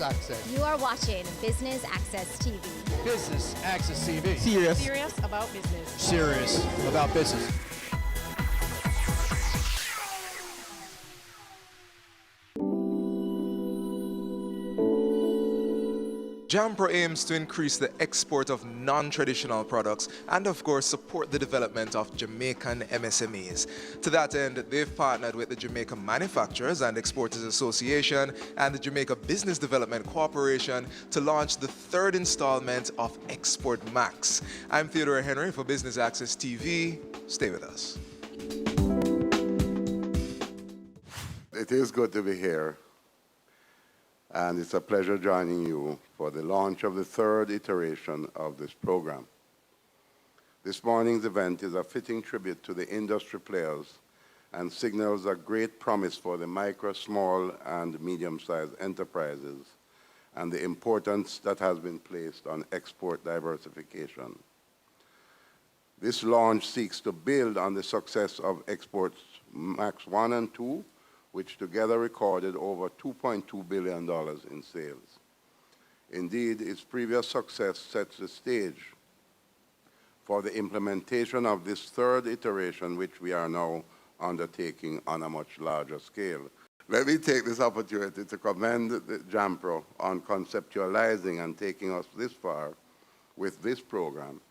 Access. You are watching Business Access TV. Business Access TV. Serious about business. Serious about business. JAMPRO aims to increase the export of non-traditional products and of course support the development of Jamaican MSMEs. To that end, they've partnered with the Jamaica Manufacturers and Exporters Association and the Jamaica Business Development Corporation to launch the third installment of Export Max. I'm Theodore Henry for Business Access TV. Stay with us. It is good to be here, and it's a pleasure joining you for the launch of the third iteration of this program. This morning's event is a fitting tribute to the industry players and signals a great promise for the micro, small, and medium-sized enterprises and the importance that has been placed on export diversification. This launch seeks to build on the success of Exports Max 1 and 2, which together recorded over $2.2 billion in sales. Indeed, its previous success sets the stage for the implementation of this third iteration, which we are now undertaking on a much larger scale. Let me take this opportunity to commend the JAMPRO on conceptualizing and taking us this far with this program.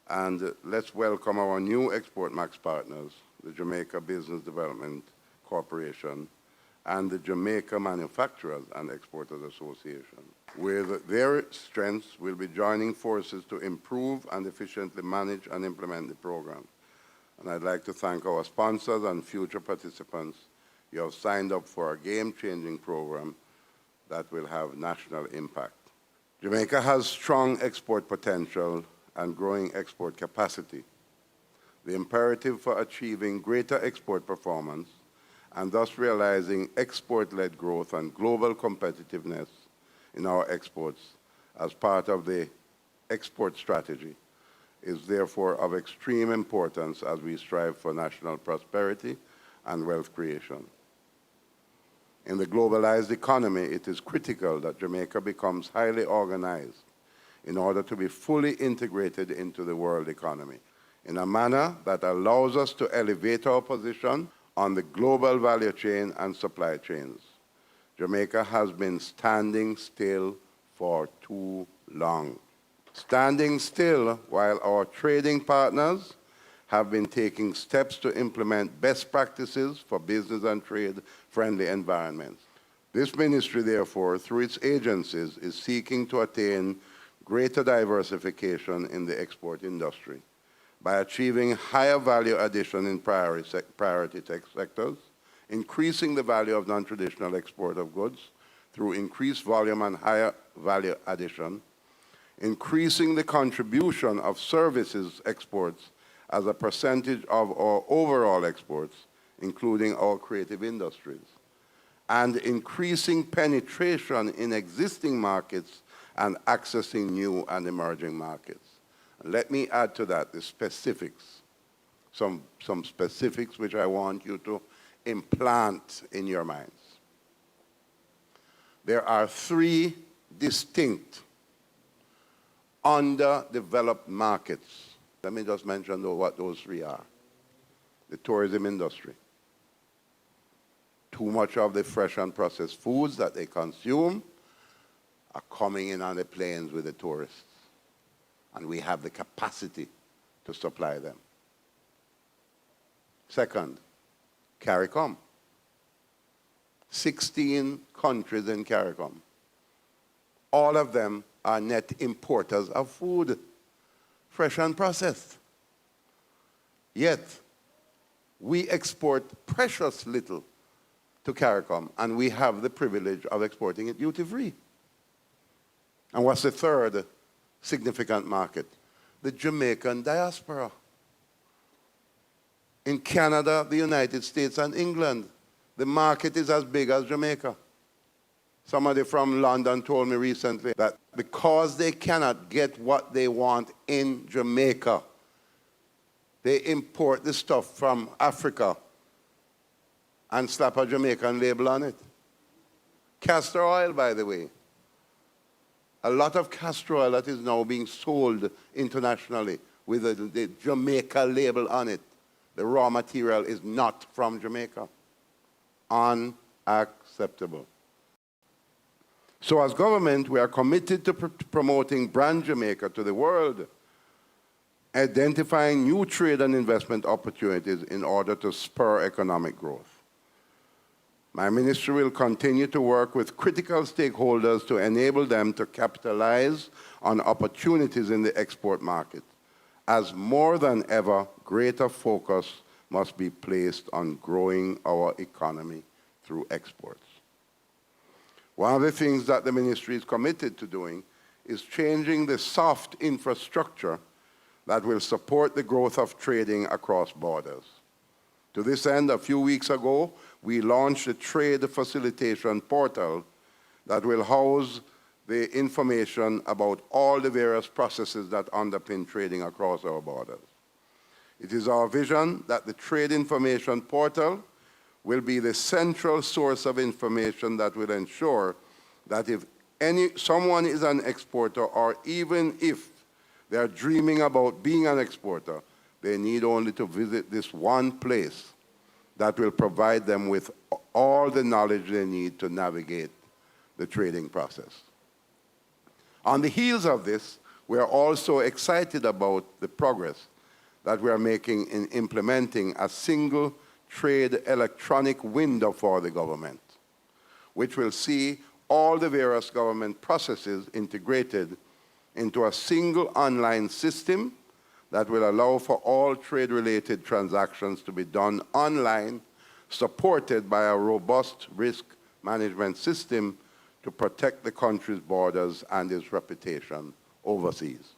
And let's welcome our new Export Max partners, the Jamaica Business Development Corporation and the Jamaica Manufacturers and Exporters Association. With their strengths, we'll be joining forces to improve and efficiently manage and implement the program. And I'd like to thank our sponsors and future participants. You have signed up for a game-changing program that will have national impact. Jamaica has strong export potential and growing export capacity. The imperative for achieving greater export performance and thus realizing export-led growth and global competitiveness in our exports as part of the export strategy is therefore of extreme importance as we strive for national prosperity and wealth creation. In the globalized economy, it is critical that Jamaica becomes highly organized in order to be fully integrated into the world economy in a manner that allows us to elevate our position on the global value chain and supply chains. Jamaica has been standing still for too long. Standing still while our trading partners have been taking steps to implement best practices for business and trade-friendly environments. This ministry, therefore, through its agencies, is seeking to attain greater diversification in the export industry by achieving higher value addition in priority tech sectors, increasing the value of non-traditional export of goods through increased volume and higher value addition, increasing the contribution of services exports as a percentage of our overall exports, including our creative industries, and increasing penetration in existing markets and accessing new and emerging markets. Let me add to that the specifics, some specifics which I want you to implant in your minds. There are three distinct underdeveloped markets. Let me just mention what those three are. The tourism industry. Too much of the fresh and processed foods that they consume are coming in on the planes with the tourists, and we have the capacity to supply them. Second, CARICOM. 16 countries in CARICOM. All of them are net importers of food, fresh and processed. Yet, we export precious little to CARICOM, and we have the privilege of exporting it duty-free. And what's the third significant market? The Jamaican diaspora. In Canada, the United States, and England, the market is as big as Jamaica. Somebody from London told me recently that because they cannot get what they want in Jamaica, they import the stuff from Africa and slap a Jamaican label on it. Castor oil, by the way. A lot of castor oil that is now being sold internationally with the Jamaica label on it. The raw material is not from Jamaica. Unacceptable. So as government, we are committed to promoting brand Jamaica to the world, identifying new trade and investment opportunities in order to spur economic growth. My ministry will continue to work with critical stakeholders to enable them to capitalize on opportunities in the export market, as more than ever, greater focus must be placed on growing our economy through exports. One of the things that the ministry is committed to doing is changing the soft infrastructure that will support the growth of trading across borders. To this end, a few weeks ago, we launched a trade facilitation portal that will house the information about all the various processes that underpin trading across our borders. It is our vision that the trade information portal will be the central source of information that will ensure that if someone is an exporter, or even if they are dreaming about being an exporter, they need only to visit this one place that will provide them with all the knowledge they need to navigate the trading process. On the heels of this, we are also excited about the progress that we are making in implementing a single trade electronic window for the government, which will see all the various government processes integrated into a single online system that will allow for all trade-related transactions to be done online, supported by a robust risk management system to protect the country's borders and its reputation overseas.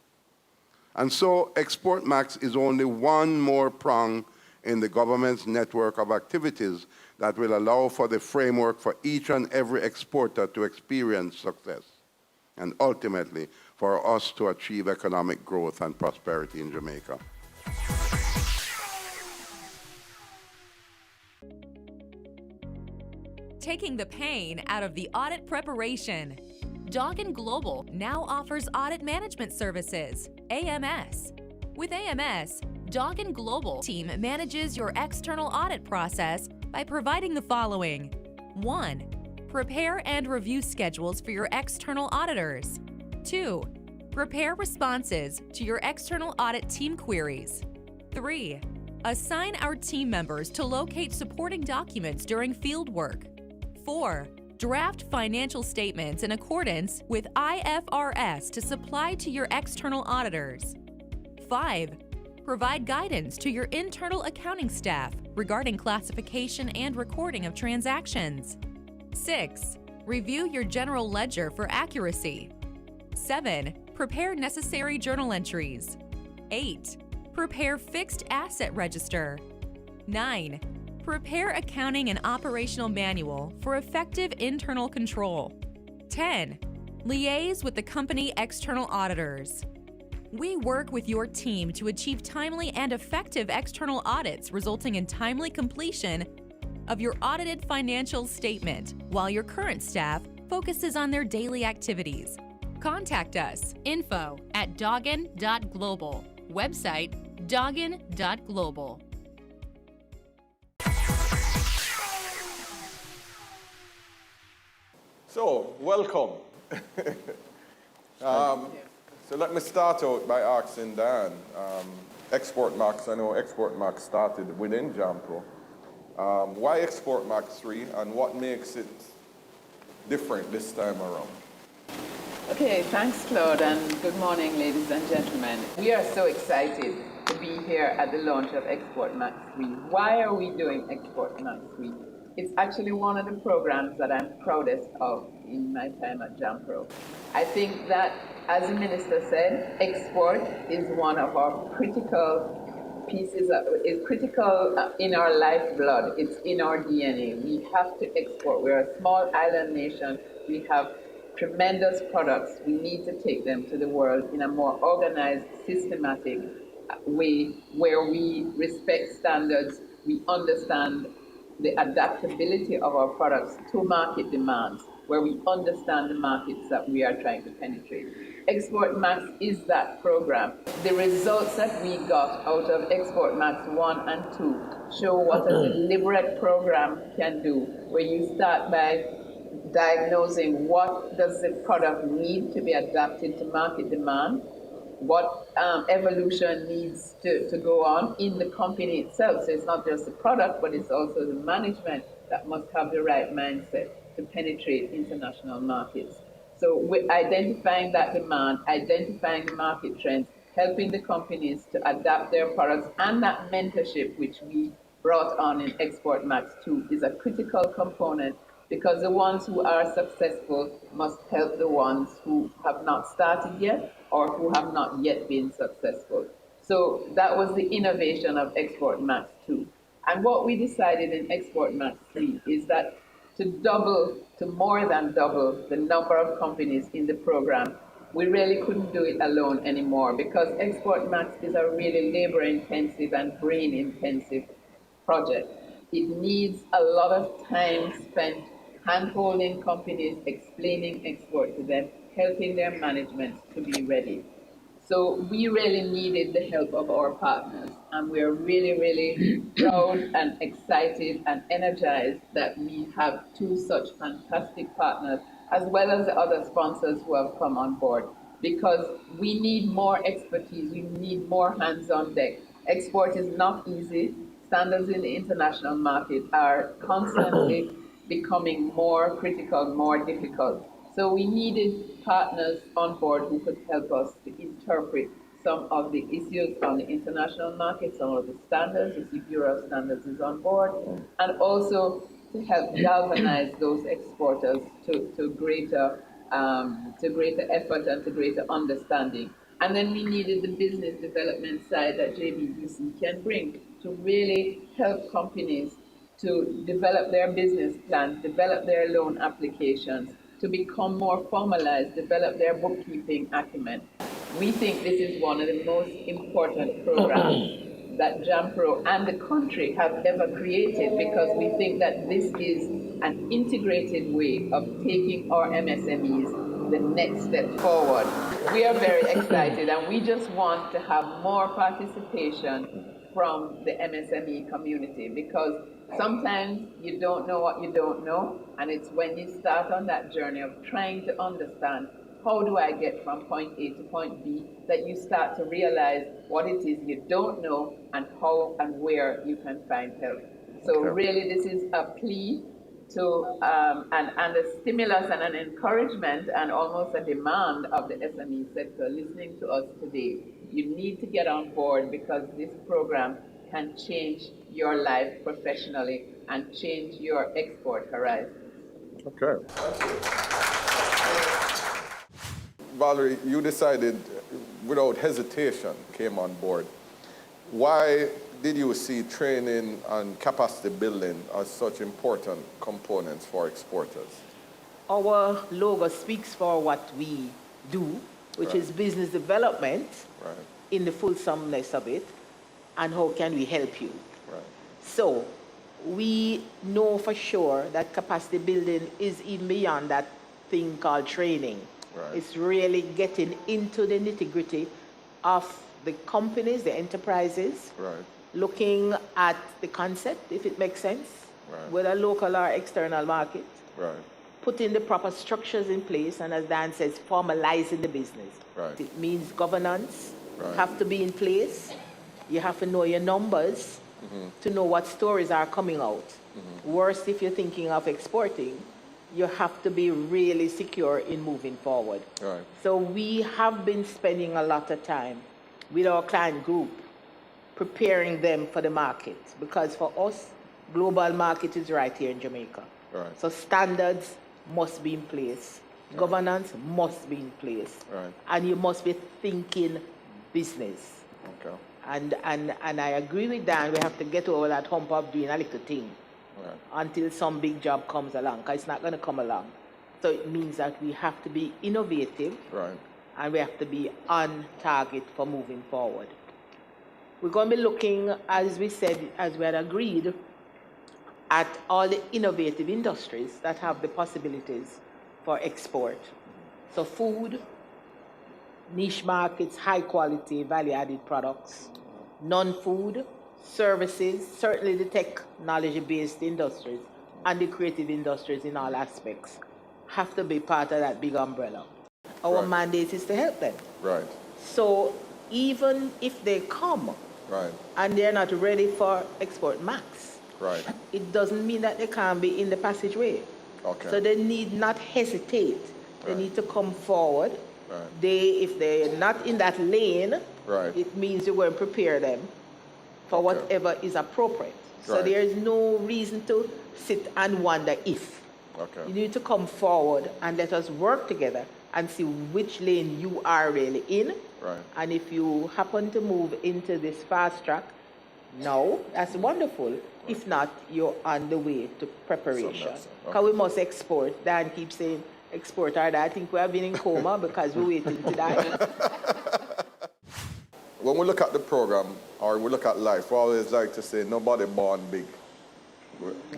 And so Export Max is only one more prong in the government's network of activities that will allow for the framework for each and every exporter to experience success, and ultimately for us to achieve economic growth and prosperity in Jamaica. Taking the pain out of the audit preparation. Doggin Global now offers audit management services, AMS. With AMS, Doggin Global team manages your external audit process by providing the following. 1. Prepare and review schedules for your external auditors. 2. Prepare responses to your external audit team queries. 3. Assign our team members to locate supporting documents during field work. 4. Draft financial statements in accordance with IFRS to supply to your external auditors. 5. Provide guidance to your internal accounting staff regarding classification and recording of transactions. 6. Review your general ledger for accuracy. 7. Prepare necessary journal entries. 8. Prepare fixed asset register. 9. Prepare accounting and operational manual for effective internal control. 10. Liaise with the company external auditors. We work with your team to achieve timely and effective external audits, resulting in timely completion of your audited financial statement, while your current staff focuses on their daily activities. Contact us, info@doggin.global, website doggin.global. So, welcome. So let me start out by asking Dan, Export Max, I know Export Max started within Jampro. Why Export Max 3 and what makes it different this time around? Okay, thanks Claude, and good morning ladies and gentlemen. We are so excited to be here at the launch of Export Max 3. Why are we doing Export Max 3? It's actually one of the programs that I'm proudest of in my time at Jampro. I think that, as the minister said, export is one of our critical pieces, is critical in our lifeblood. It's in our DNA. We have to export. We're a small island nation. We have tremendous products. We need to take them to the world in a more organized, systematic way where we respect standards, we understand the adaptability of our products to market demands. where we understand the markets that we are trying to penetrate. Export Max is that program. The results that we got out of Export Max 1 and 2 show what a deliberate program can do, where you start by diagnosing what does the product need to be adapted to market demand, what evolution needs to go on in the company itself. So it's not just the product, but it's also the management that must have the right mindset to penetrate international markets. So we're identifying that demand, identifying the market trends, helping the companies to adapt their products, and that mentorship, which we brought on in Export Max 2, is a critical component, because the ones who are successful must help the ones who have not started yet or who have not yet been successful. So that was the innovation of Export Max 2. And what we decided in Export Max 3 is that to more than double the number of companies in the program, we really couldn't do it alone anymore, because Export Max is a really labor-intensive and brain-intensive project. It needs a lot of time spent hand-holding companies, explaining export to them, helping their management to be ready. So we really needed the help of our partners, and we're really, really proud and excited and energized that we have two such fantastic partners, as well as the other sponsors who have come on board, because we need more expertise, we need more hands on deck. Export is not easy. Standards in the international market are constantly becoming more critical, more difficult. So we needed partners on board who could help us to interpret some of the issues on the international market, some of the standards. You see Bureau of Standards is on board, and also to help galvanize those exporters to greater effort and to greater understanding. And then we needed the business development side that JBDC can bring to really help companies to develop their business plans, develop their loan applications, to become more formalized, develop their bookkeeping acumen. We think this is one of the most important programs that JAMPRO and the country have ever created, because we think that this is an integrated way of taking our MSMEs the next step forward. We are very excited, and we just want to have more participation from the MSME community, because sometimes you don't know what you don't know, and it's when you start on that journey of trying to understand how do I get from point A to point B that you start to realize what it is you don't know and how and where you can find help. So really this is a plea to and a stimulus and an encouragement and almost a demand of the SME sector listening to us today. You need to get on board, because this program can change your life professionally and change your export horizons. Okay. Valerie, you decided without hesitation, came on board. Why did you see training and capacity building as such important components for exporters? Our logo speaks for what we do, which is business development in the fulsomeness of it, and how can we help you. So we know for sure that capacity building is even beyond that thing called training. It's really getting into the nitty-gritty of the companies, the enterprises, looking at the concept, if it makes sense, whether local or external market, putting the proper structures in place, and as Dan says, formalizing the business. It means governance have to be in place. You have to know your numbers to know what stories are coming out. Worst, if you're thinking of exporting, you have to be really secure in moving forward. So we have been spending a lot of time with our client group preparing them for the market, because for us, global market is right here in Jamaica. So standards must be in place. Governance must be in place. And you must be thinking business. And I agree with Dan, we have to get over that hump of doing a little thing until some big job comes along, because it's not going to come along. So it means that we have to be innovative and we have to be on target for moving forward. We're going to be looking, as we said, as we had agreed, at all the innovative industries that have the possibilities for export. So food, niche markets, high quality, value-added products, non-food, services, certainly the technology-based industries and the creative industries in all aspects have to be part of that big umbrella. Our mandate is to help them. Right. So even if they come and they're not ready for Export Max, it doesn't mean that they can't be in the passageway. Okay. So they need not hesitate. They need to come forward. If they're not in that lane, it means you're going to prepare them for whatever is appropriate. So there is no reason to sit and wonder if. You need to come forward and let us work together and see which lane you are really in. And if you happen to move into this fast track, no, that's wonderful. If not, you're on the way to preparation. Because we must export. Dan keeps saying export. I think we have been in coma because we're waiting to die. When we look at the program, or we look at life, we always like to say nobody born big.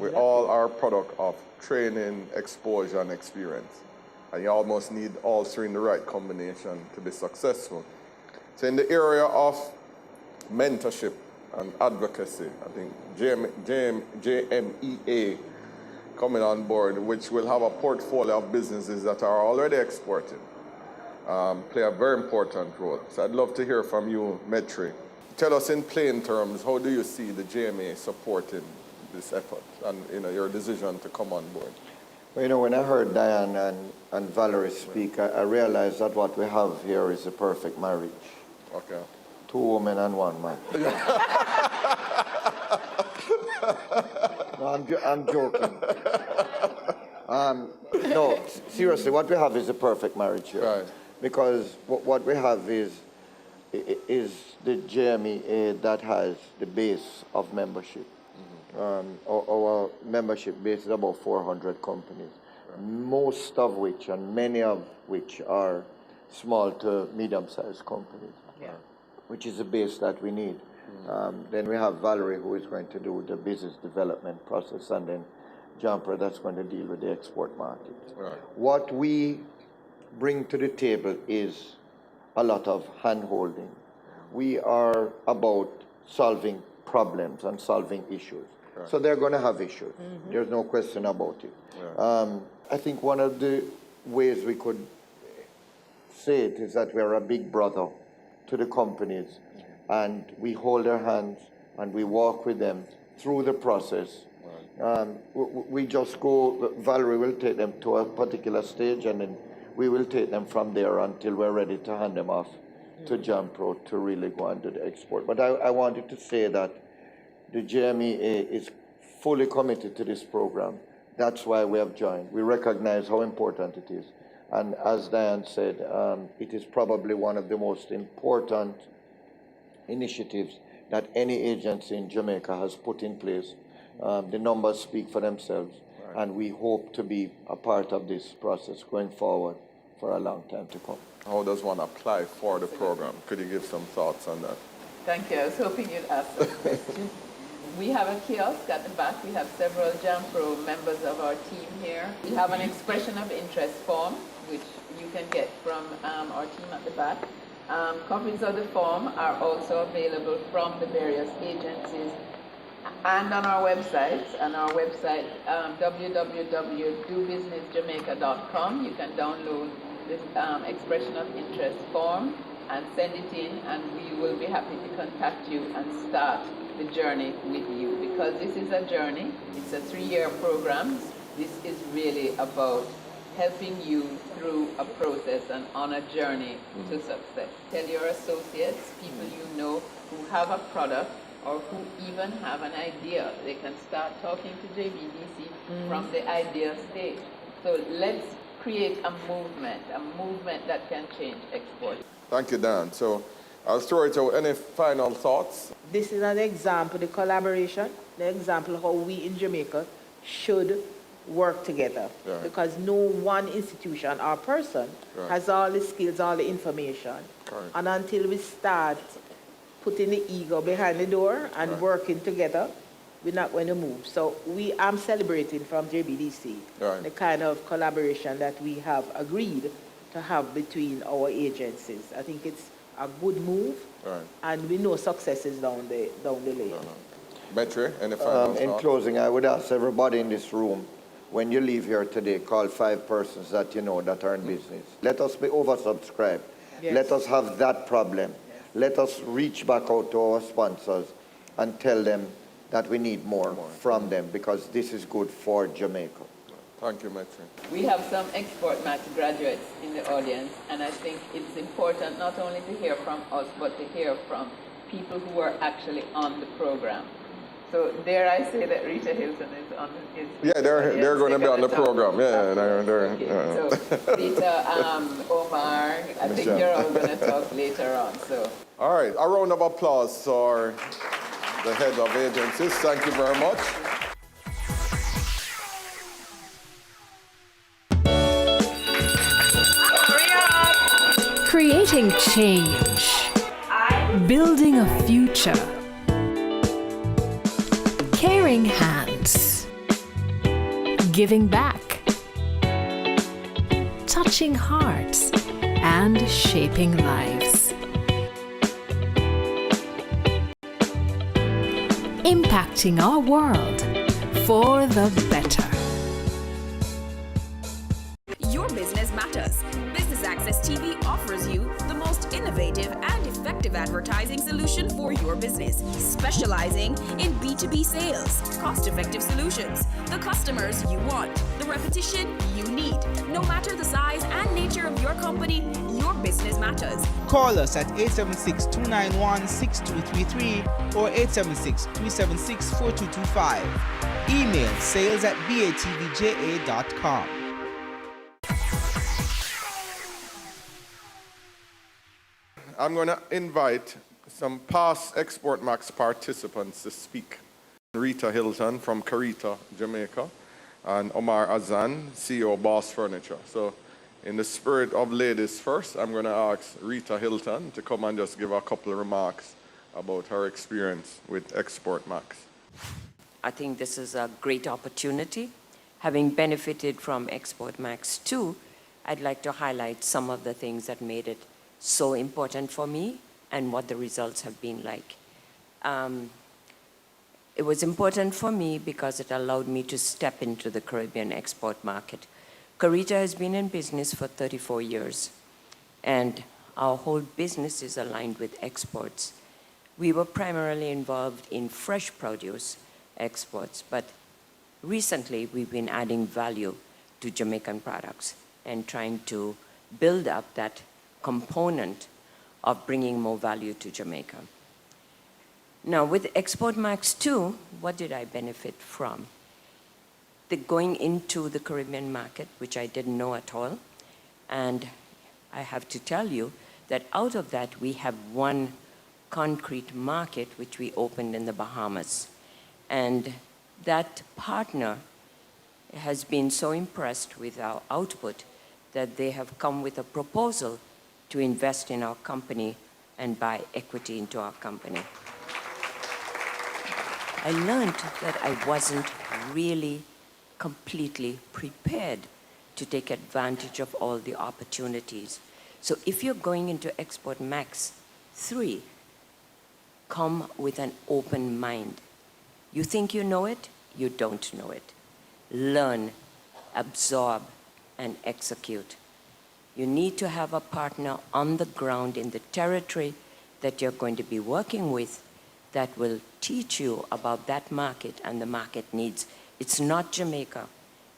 We all are a product of training, exposure, and experience. And you almost need all three in the right combination to be successful. So in the area of mentorship and advocacy, I think JMEA coming on board, which will have a portfolio of businesses that are already exporting, play a very important role. So I'd love to hear from you, Metri. Tell us in plain terms, how do you see the JMA supporting this effort and your decision to come on board? Well, when I heard Diane and Valerie speak, I realized that what we have here is a perfect marriage. Okay. 2 women and 1 man. No, I'm joking. No, seriously, what we have is a perfect marriage here. Because what we have is the JMEA that has the base of membership. Our membership base is about 400 companies, most of which and many of which are small to medium-sized companies, which is the base that we need. Then we have Valerie, who is going to do the business development process, and then Jumper, that's going to deal with the export market. What we bring to the table is a lot of hand-holding. We are about solving problems and solving issues. So they're going to have issues. There's no question about it. I think one of the ways we could say it is that we're a big brother to the companies, and we hold their hands and we walk with them through the process. We just go, Valerie will take them to a particular stage, and then we will take them from there until we're ready to hand them off to Jampro to really go and do the export. But I wanted to say that the JMEA is fully committed to this program. That's why we have joined. We recognize how important it is. And as Diane said, it is probably one of the most important initiatives that any agency in Jamaica has put in place. The numbers speak for themselves, and we hope to be a part of this process going forward for a long time to come. How does one apply for the program? Could you give some thoughts on that? Thank you. I was hoping you'd ask that question. We have a kiosk at the back. We have several Jampro members of our team here. We have an expression of interest form, which you can get from our team at the back. Copies of the form are also available from the various agencies and on our website. www.dobusinessjamaica.com. You can download this expression of interest form and send it in, and we will be happy to contact you and start the journey with you, because this is a journey. It's a 3-year program. This is really about helping you through a process and on a journey to success. Tell your associates, people you know who have a product or who even have an idea. They can start talking to JBDC from the idea stage. So let's create a movement that can change export. Thank you, Dan. So I'll throw it out. Any final thoughts? This is an example, the collaboration, the example how we in Jamaica should work together. Because no one institution or person has all the skills, all the information. And until we start putting the ego behind the door and working together, we're not going to move. So I'm celebrating from JBDC the kind of collaboration that we have agreed to have between our agencies. I think it's a good move, and we know successes down the lane. Metri, any final In thoughts? closing, I would ask everybody in this room, when you leave here today, call 5 persons that you know that are in business. Let us be oversubscribed. Yes. Let us have that problem. Let us reach back out to our sponsors and tell them that we need more from them, because this is good for Jamaica. Thank you, Metri. We have some Export Max graduates in the audience, and I think it's important not only to hear from us, but to hear from people who are actually on the program. So dare I say that Rita Hilton is on his Yeah, they're going to be on the program. Yeah, So Rita, Omar, I think you're all going to talk later on. So. All right, a round of applause for the head of agencies. Thank you very much. Creating change. Building a future. Caring hands. Giving back. Touching hearts and shaping lives. Impacting our world for the better. Your business matters. Business Access TV offers you the most innovative and effective advertising solution for your business, specializing in B2B sales, cost-effective solutions, the customers you want, the repetition you need. No matter the size and nature of your company, your business matters. Call us at 876-291-6233 or 876-376-4225. Email sales@batvja.com. I'm going to invite some past Export Max participants to speak. Rita Hilton from Carita, Jamaica, and Omar Azan, CEO of Boss Furniture. So in the spirit of ladies first, I'm going to ask Rita Hilton to come and just give a couple of remarks about her experience with Export Max. I think this is a great opportunity. Having benefited from Export Max 2, I'd like to highlight some of the things that made it so important for me and what the results have been like. It was important for me because it allowed me to step into the Caribbean export market. Carita has been in business for 34 years, and our whole business is aligned with exports. We were primarily involved in fresh produce exports, but recently we've been adding value to Jamaican products and trying to build up that component of bringing more value to Jamaica. Now, with Export Max 2, what did I benefit from? Going into the Caribbean market, which I didn't know at all, and I have to tell you that out of that, we have one concrete market which we opened in the Bahamas. And that partner has been so impressed with our output that they have come with a proposal to invest in our company and buy equity into our company. I learned that I wasn't really completely prepared to take advantage of all the opportunities. So if you're going into Export Max 3, come with an open mind. You think you know it, you don't know it. Learn, absorb, and execute. You need to have a partner on the ground in the territory that you're going to be working with that will teach you about that market and the market needs. It's not Jamaica,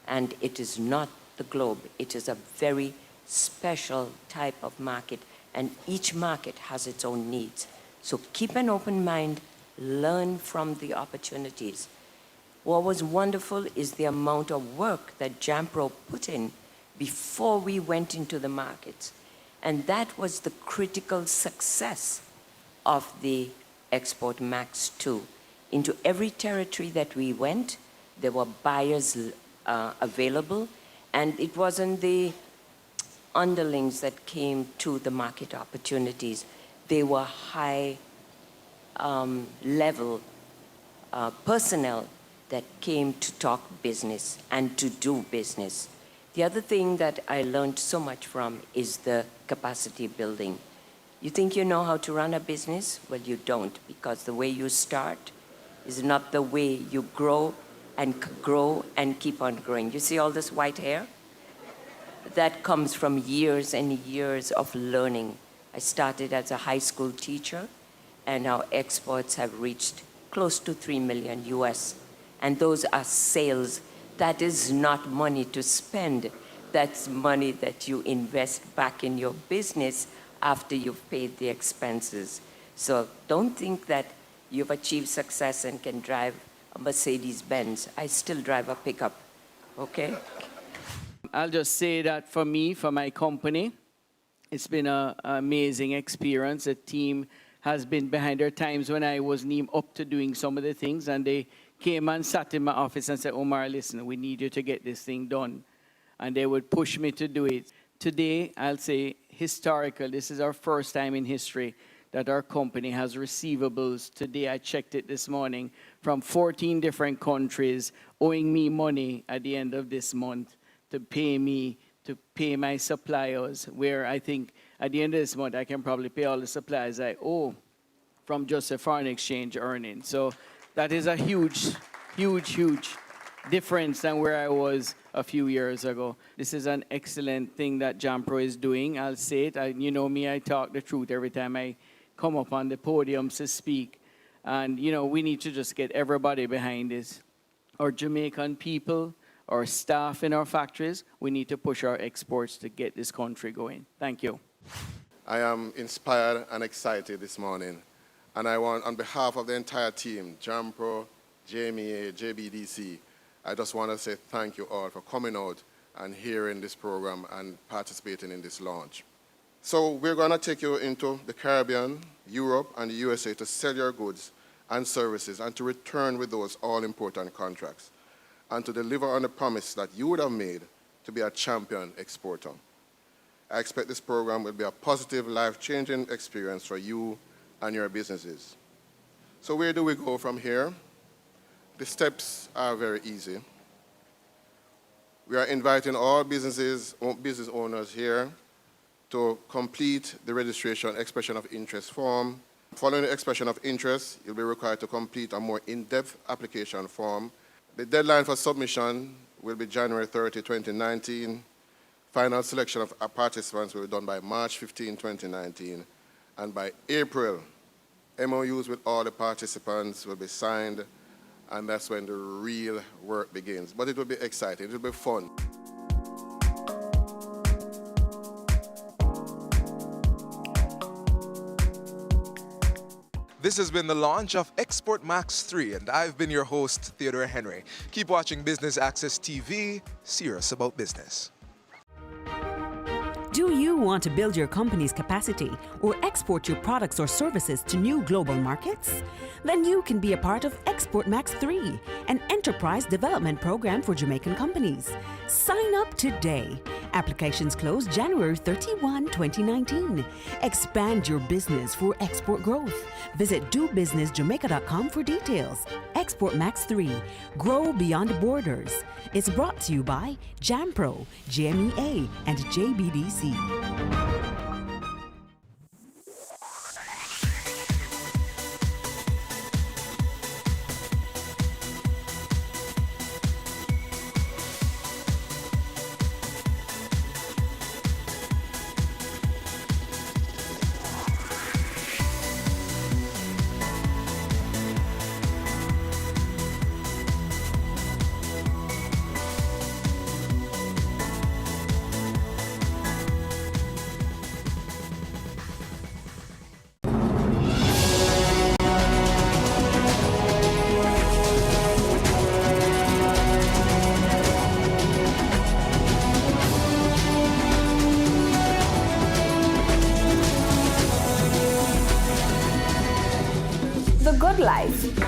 and it is not the globe. It is a very special type of market, and each market has its own needs. So keep an open mind, learn from the opportunities. What was wonderful is the amount of work that Jampro put in before we went into the markets. And that was the critical success of the Export Max 2. Into every territory that we went, there were buyers available, and it wasn't the underlings that came to the market opportunities. They were high level personnel that came to talk business and to do business. The other thing that I learned so much from is the capacity building. You think you know how to run a business? Well, you don't, because the way you start is not the way you grow and keep on growing. You see all this white hair? That comes from years and years of learning. I started as a high school teacher, and our exports have reached close to $3 million US. And those are sales. That is not money to spend. That's money that you invest back in your business after you've paid the expenses. So don't think that you've achieved success and can drive a Mercedes-Benz. I still drive a pickup, okay? I'll just say that for me, for my company, it's been an amazing experience. The team has been behind. There are times when I wasn't even up to doing some of the things, and they came and sat in my office and said, Omar, listen, we need you to get this thing done. And they would push me to do it. Today, I'll say historical. This is our first time in history that our company has receivables. Today, I checked it this morning, from 14 different countries owing me money at the end of this month to pay me, to pay my suppliers, where I think at the end of this month, I can probably pay all the suppliers I owe from just a foreign exchange earning. So that is a huge, huge, huge difference than where I was a few years ago. This is an excellent thing that JAMPRO is doing. I'll say it. You know me, I talk the truth every time I come up on the podium to speak. And, you know, we need to just get everybody behind this. Our Jamaican people, our staff in our factories, we need to push our exports to get this country going. Thank you. I am inspired and excited this morning. And I want, on behalf of the entire team, JAMPRO, JMEA, JBDC, I just want to say thank you all for coming out and hearing this program and participating in this launch. So we're going to take you into the Caribbean, Europe, and the USA to sell your goods and services and to return with those all-important contracts and to deliver on the promise that you would have made to be a champion exporter. I expect this program will be a positive, life-changing experience for you and your businesses. So where do we go from here? The steps are very easy. We are inviting all business owners here to complete the registration expression of interest form. Following the expression of interest, you'll be required to complete a more in-depth application form. The deadline for submission will be January 30, 2019. Final selection of participants will be done by March 15, 2019. And by April, MOUs with all the participants will be signed, and that's when the real work begins. But it will be exciting, it will be fun. This has been the launch of Export Max 3, and I've been your host, Theodore Henry. Keep watching Business Access TV, serious about business. Do you want to build your company's capacity or export your products or services to new global markets? Then you can be a part of Export Max 3, an enterprise development program for Jamaican companies. Sign up today. Applications close January 31, 2019. Expand your business for export growth. Visit dobusinessjamaica.com for details. Export Max 3, grow beyond borders. It's brought to you by JAMPRO, JMEA, and JBDC.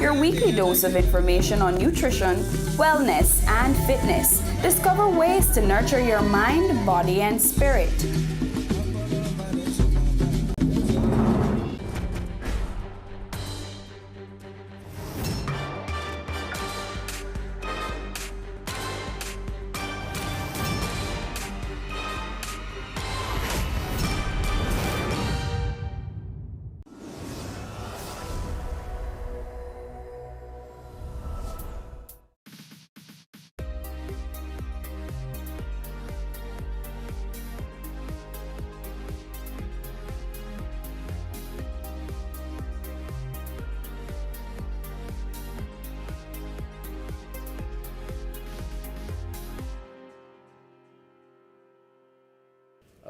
Your weekly dose of information on nutrition, wellness, and fitness. Discover ways to nurture your mind, body, and spirit.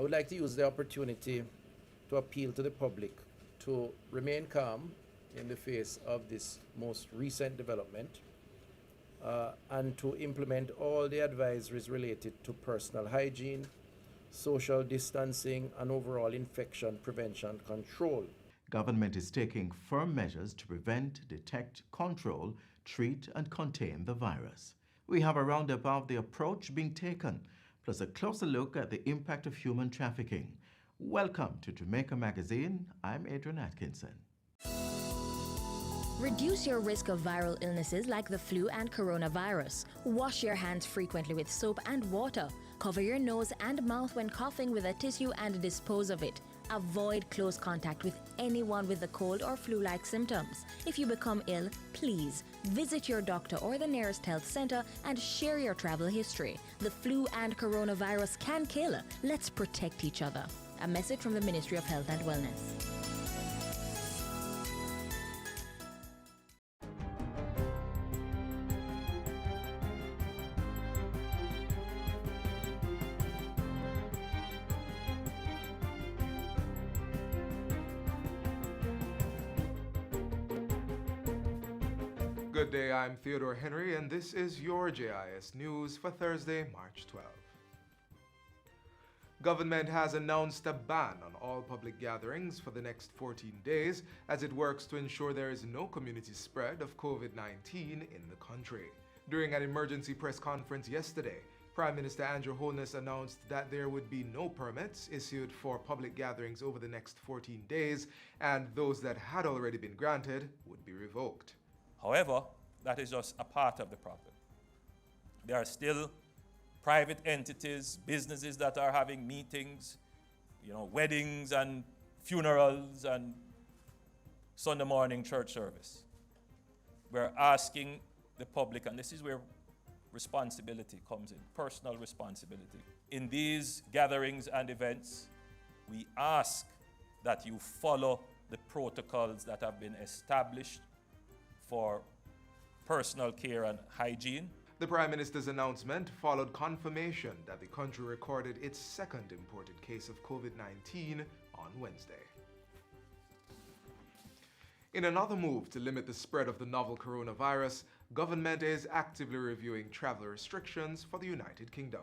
I would like to use the opportunity to appeal to the public to remain calm in the face of this most recent development and to implement all the advisories related to personal hygiene, social distancing, and overall infection prevention control. Government is taking firm measures to prevent, detect, control, treat, and contain the virus. We have a roundup of the approach being taken, plus a closer look at the impact of human trafficking. Welcome to Jamaica Magazine. I'm Adrian Atkinson. Reduce your risk of viral illnesses like the flu and coronavirus. Wash your hands frequently with soap and water. Cover your nose and mouth when coughing with a tissue and dispose of it. Avoid close contact with anyone with a cold or flu-like symptoms. If you become ill, please visit your doctor or the nearest health center and share your travel history. The flu and coronavirus can kill. Let's protect each other. A message from the Ministry of Health and Wellness. Good day, I'm Theodore Henry, and this is your JIS News for Thursday, March 12. Government has announced a ban on all public gatherings for the next 14 days as it works to ensure there is no community spread of COVID-19 in the country. During an emergency press conference yesterday, Prime Minister Andrew Holness announced that there would be no permits issued for public gatherings over the next 14 days, and those that had already been granted would be revoked. However, that is just a part of the problem. There are still private entities, businesses that are having meetings, weddings and funerals and Sunday morning church service. We're asking the public, and this is where responsibility comes in, personal responsibility. In these gatherings and events, we ask that you follow the protocols that have been established for personal care and hygiene. The Prime Minister's announcement followed confirmation that the country recorded its second imported case of COVID-19 on Wednesday. In another move to limit the spread of the novel coronavirus, government is actively reviewing travel restrictions for the United Kingdom.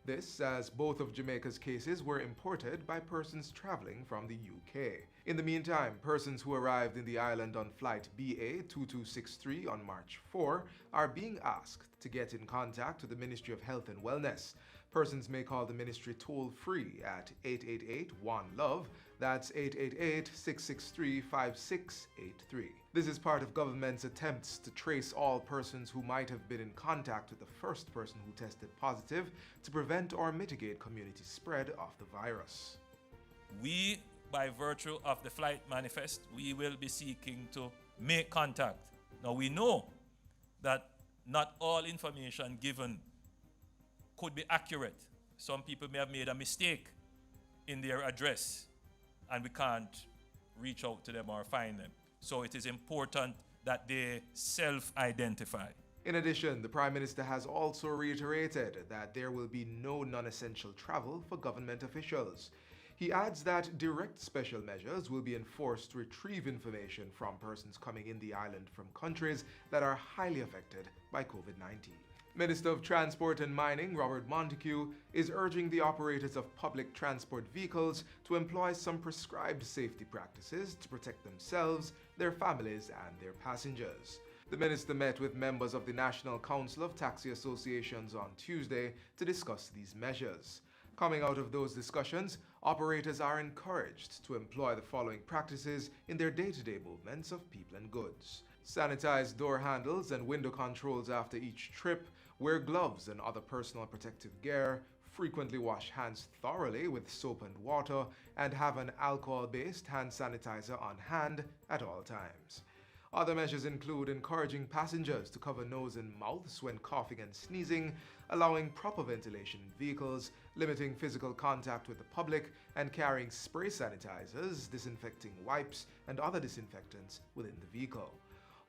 This as both of Jamaica's cases were imported by persons traveling from the UK. In the meantime, persons who arrived in the island on flight BA 2263 on March 4 are being asked to get in contact with the Ministry of Health and Wellness. Persons may call the ministry toll-free at 888-1-LOVE, that's 888-663-5683. This is part of government's attempts to trace all persons who might have been in contact with the first person who tested positive to prevent or mitigate community spread of the virus. We, by virtue of the flight manifest, we will be seeking to make contact. Now we know that not all information given could be accurate. Some people may have made a mistake in their address and we can't reach out to them or find them. So it is important that they self-identify. In addition, the Prime Minister has also reiterated that there will be no non-essential travel for government officials. He adds that direct special measures will be enforced to retrieve information from persons coming in the island from countries that are highly affected by COVID-19. Minister of Transport and Mining Robert Montague is urging the operators of public transport vehicles to employ some prescribed safety practices to protect themselves, their families, and their passengers. The minister met with members of the National Council of Taxi Associations on Tuesday to discuss these measures. Coming out of those discussions, operators are encouraged to employ the following practices in their day-to-day movements of people and goods. Sanitize door handles and window controls after each trip, wear gloves and other personal protective gear, frequently wash hands thoroughly with soap and water, and have an alcohol-based hand sanitizer on hand at all times. Other measures include encouraging passengers to cover nose and mouths when coughing and sneezing, allowing proper ventilation in vehicles, limiting physical contact with the public, and carrying spray sanitizers, disinfecting wipes, and other disinfectants within the vehicle.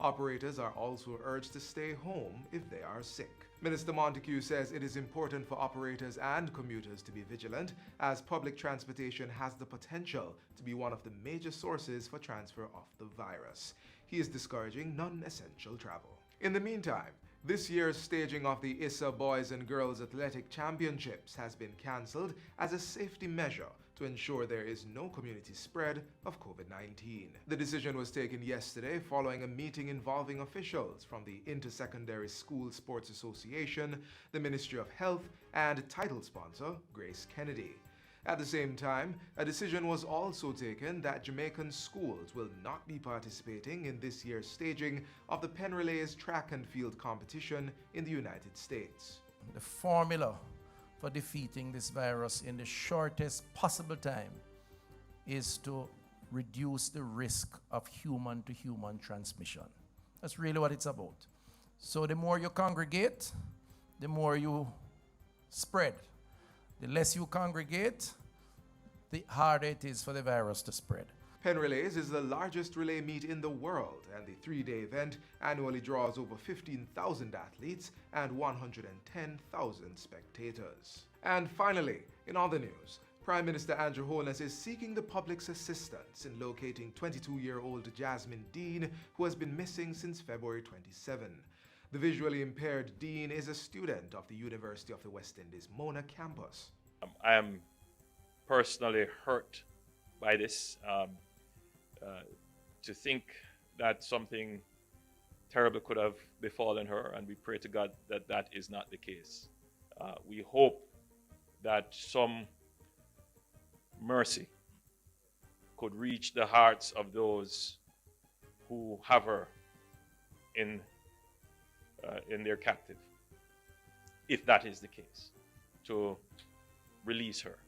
Operators are also urged to stay home if they are sick. Minister Montague says it is important for operators and commuters to be vigilant, as public transportation has the potential to be one of the major sources for transfer of the virus. He is discouraging non-essential travel. In the meantime, this year's staging of the ISSA Boys and Girls Athletic Championships has been cancelled as a safety measure to ensure there is no community spread of COVID-19. The decision was taken yesterday following a meeting involving officials from the Intersecondary School Sports Association, the Ministry of Health, and title sponsor Grace Kennedy. At the same time, a decision was also taken that Jamaican schools will not be participating in this year's staging of the Penn Relays track and field competition in the United States. The formula for defeating this virus in the shortest possible time is to reduce the risk of human-to-human transmission. That's really what it's about. So the more you congregate, the more you spread. The less you congregate, the harder it is for the virus to spread. Penn Relays is the largest relay meet in the world, and the three-day event annually draws over 15,000 athletes and 110,000 spectators. And finally, in other news, Prime Minister Andrew Holness is seeking the public's assistance in locating 22-year-old Jasmine Dean, who has been missing since February 27. The visually impaired Dean is a student of the University of the West Indies Mona campus. I am personally hurt by this. To think that something terrible could have befallen her, and we pray to God that that is not the case. We hope that some mercy could reach the hearts of those who have her in their captive, if that is the case, to release her.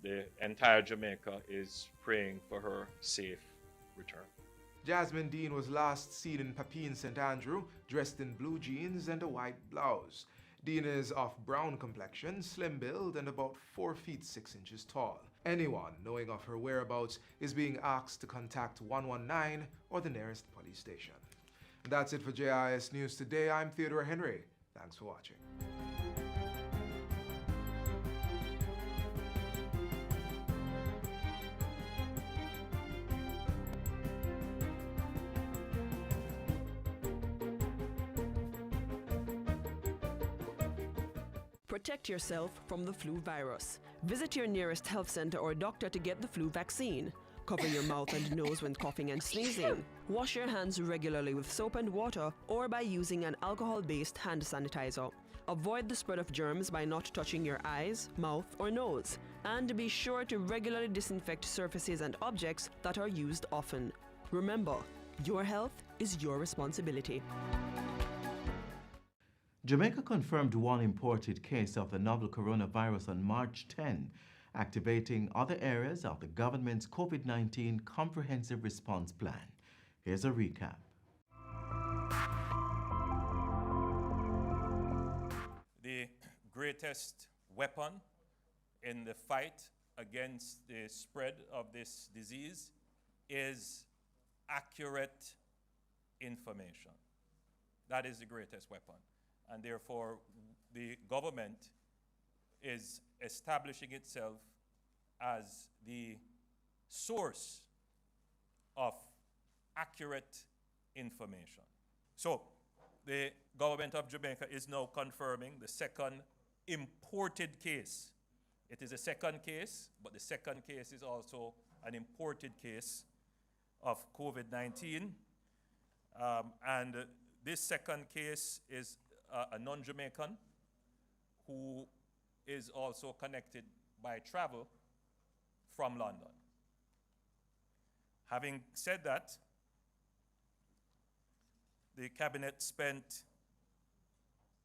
The entire Jamaica is praying for her safe return. Jasmine Dean was last seen in Papine St. Andrew, dressed in blue jeans and a white blouse. Dean is of brown complexion, slim build, and about 4 feet 6 inches tall. Anyone knowing of her whereabouts is being asked to contact 119 or the nearest police station. That's it for JIS News Today. I'm Theodore Henry. Thanks for watching. Protect yourself from the flu virus. Visit your nearest health center or doctor to get the flu vaccine. Cover your mouth and nose when coughing and sneezing. Wash your hands regularly with soap and water or by using an alcohol-based hand sanitizer. Avoid the spread of germs by not touching your eyes, mouth, or nose. And be sure to regularly disinfect surfaces and objects that are used often. Remember, your health is your responsibility. Jamaica confirmed one imported case of the novel coronavirus on March 10, activating other areas of the government's COVID-19 Comprehensive Response Plan. Here's a recap. The greatest weapon in the fight against the spread of this disease is accurate information. That is the greatest weapon. And therefore, the government is establishing itself as the source of accurate information. So, the government of Jamaica is now confirming the second imported case. It is a second case, but the second case is also an imported case of COVID-19. And this second case is a non-Jamaican who is also connected by travel from London. Having said that, the cabinet spent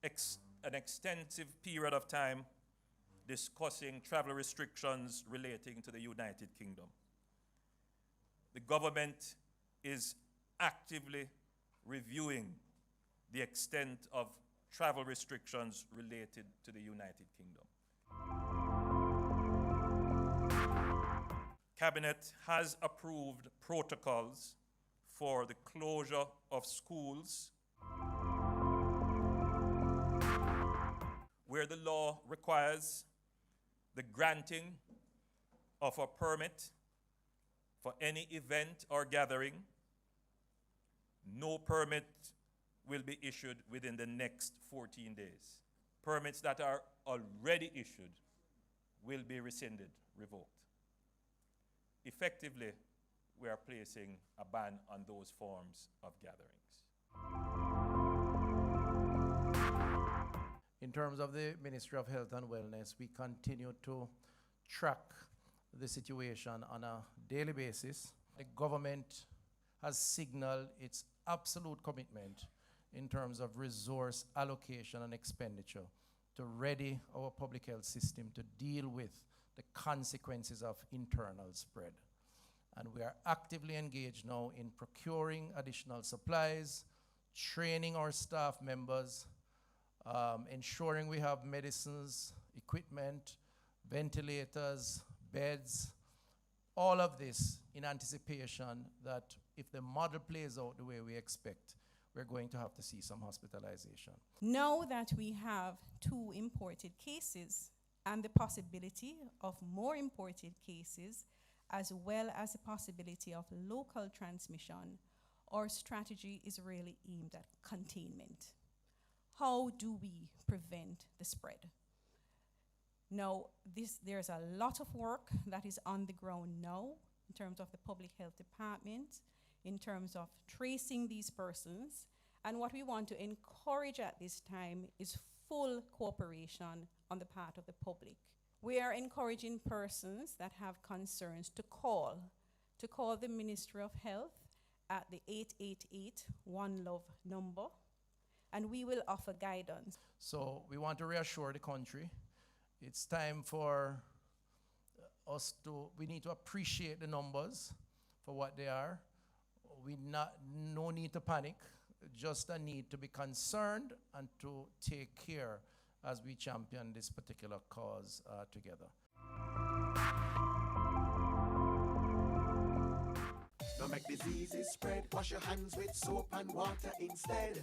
an extensive period of time discussing travel restrictions relating to the United Kingdom. The government is actively reviewing the extent of travel restrictions related to the United Kingdom. Cabinet has approved protocols for the closure of schools where the law requires the granting of a permit for any event or gathering, no permit will be issued within the next 14 days. Permits that are already issued will be rescinded, revoked. Effectively, we are placing a ban on those forms of gatherings. In terms of the Ministry of Health and Wellness, we continue to track the situation on a daily basis. The government has signaled its absolute commitment in terms of resource allocation and expenditure to ready our public health system to deal with the consequences of internal spread. And we are actively engaged now in procuring additional supplies, training our staff members, ensuring we have medicines, equipment, ventilators, beds, all of this in anticipation that if the model plays out the way we expect, we're going to have to see some hospitalization. Now that we have 2 imported cases and the possibility of more imported cases, as well as the possibility of local transmission, our strategy is really aimed at containment. How do we prevent the spread? Now, there's a lot of work that is on the ground now in terms of the public health department, in terms of tracing these persons. And what we want to encourage at this time is full cooperation on the part of the public. We are encouraging persons that have concerns to call the Ministry of Health at the 888 One Love number, and we will offer guidance. So we want to reassure the country. It's time for us we need to appreciate the numbers for what they are. No need to panic, just a need to be concerned and to take care as we champion this particular cause together. Don't make diseases spread. Wash your hands with soap and water instead.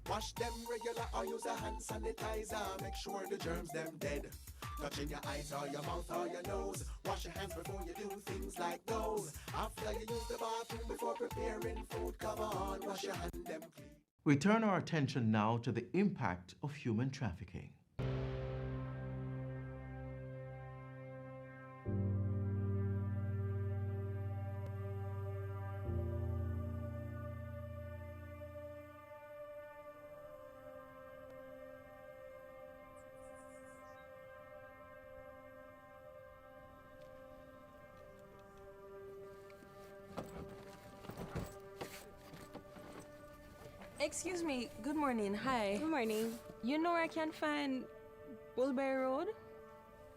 Wash them regular or use a hand sanitizer. Make sure the germs them dead. Touching your eyes or your mouth or your nose. Wash your hands before you do things like those. After you use the bathroom before preparing food, come on, wash your hand them clean. We turn our attention now to the impact of human trafficking. Excuse me, good morning, hi. Good morning. You know where I can find Bullberry Road?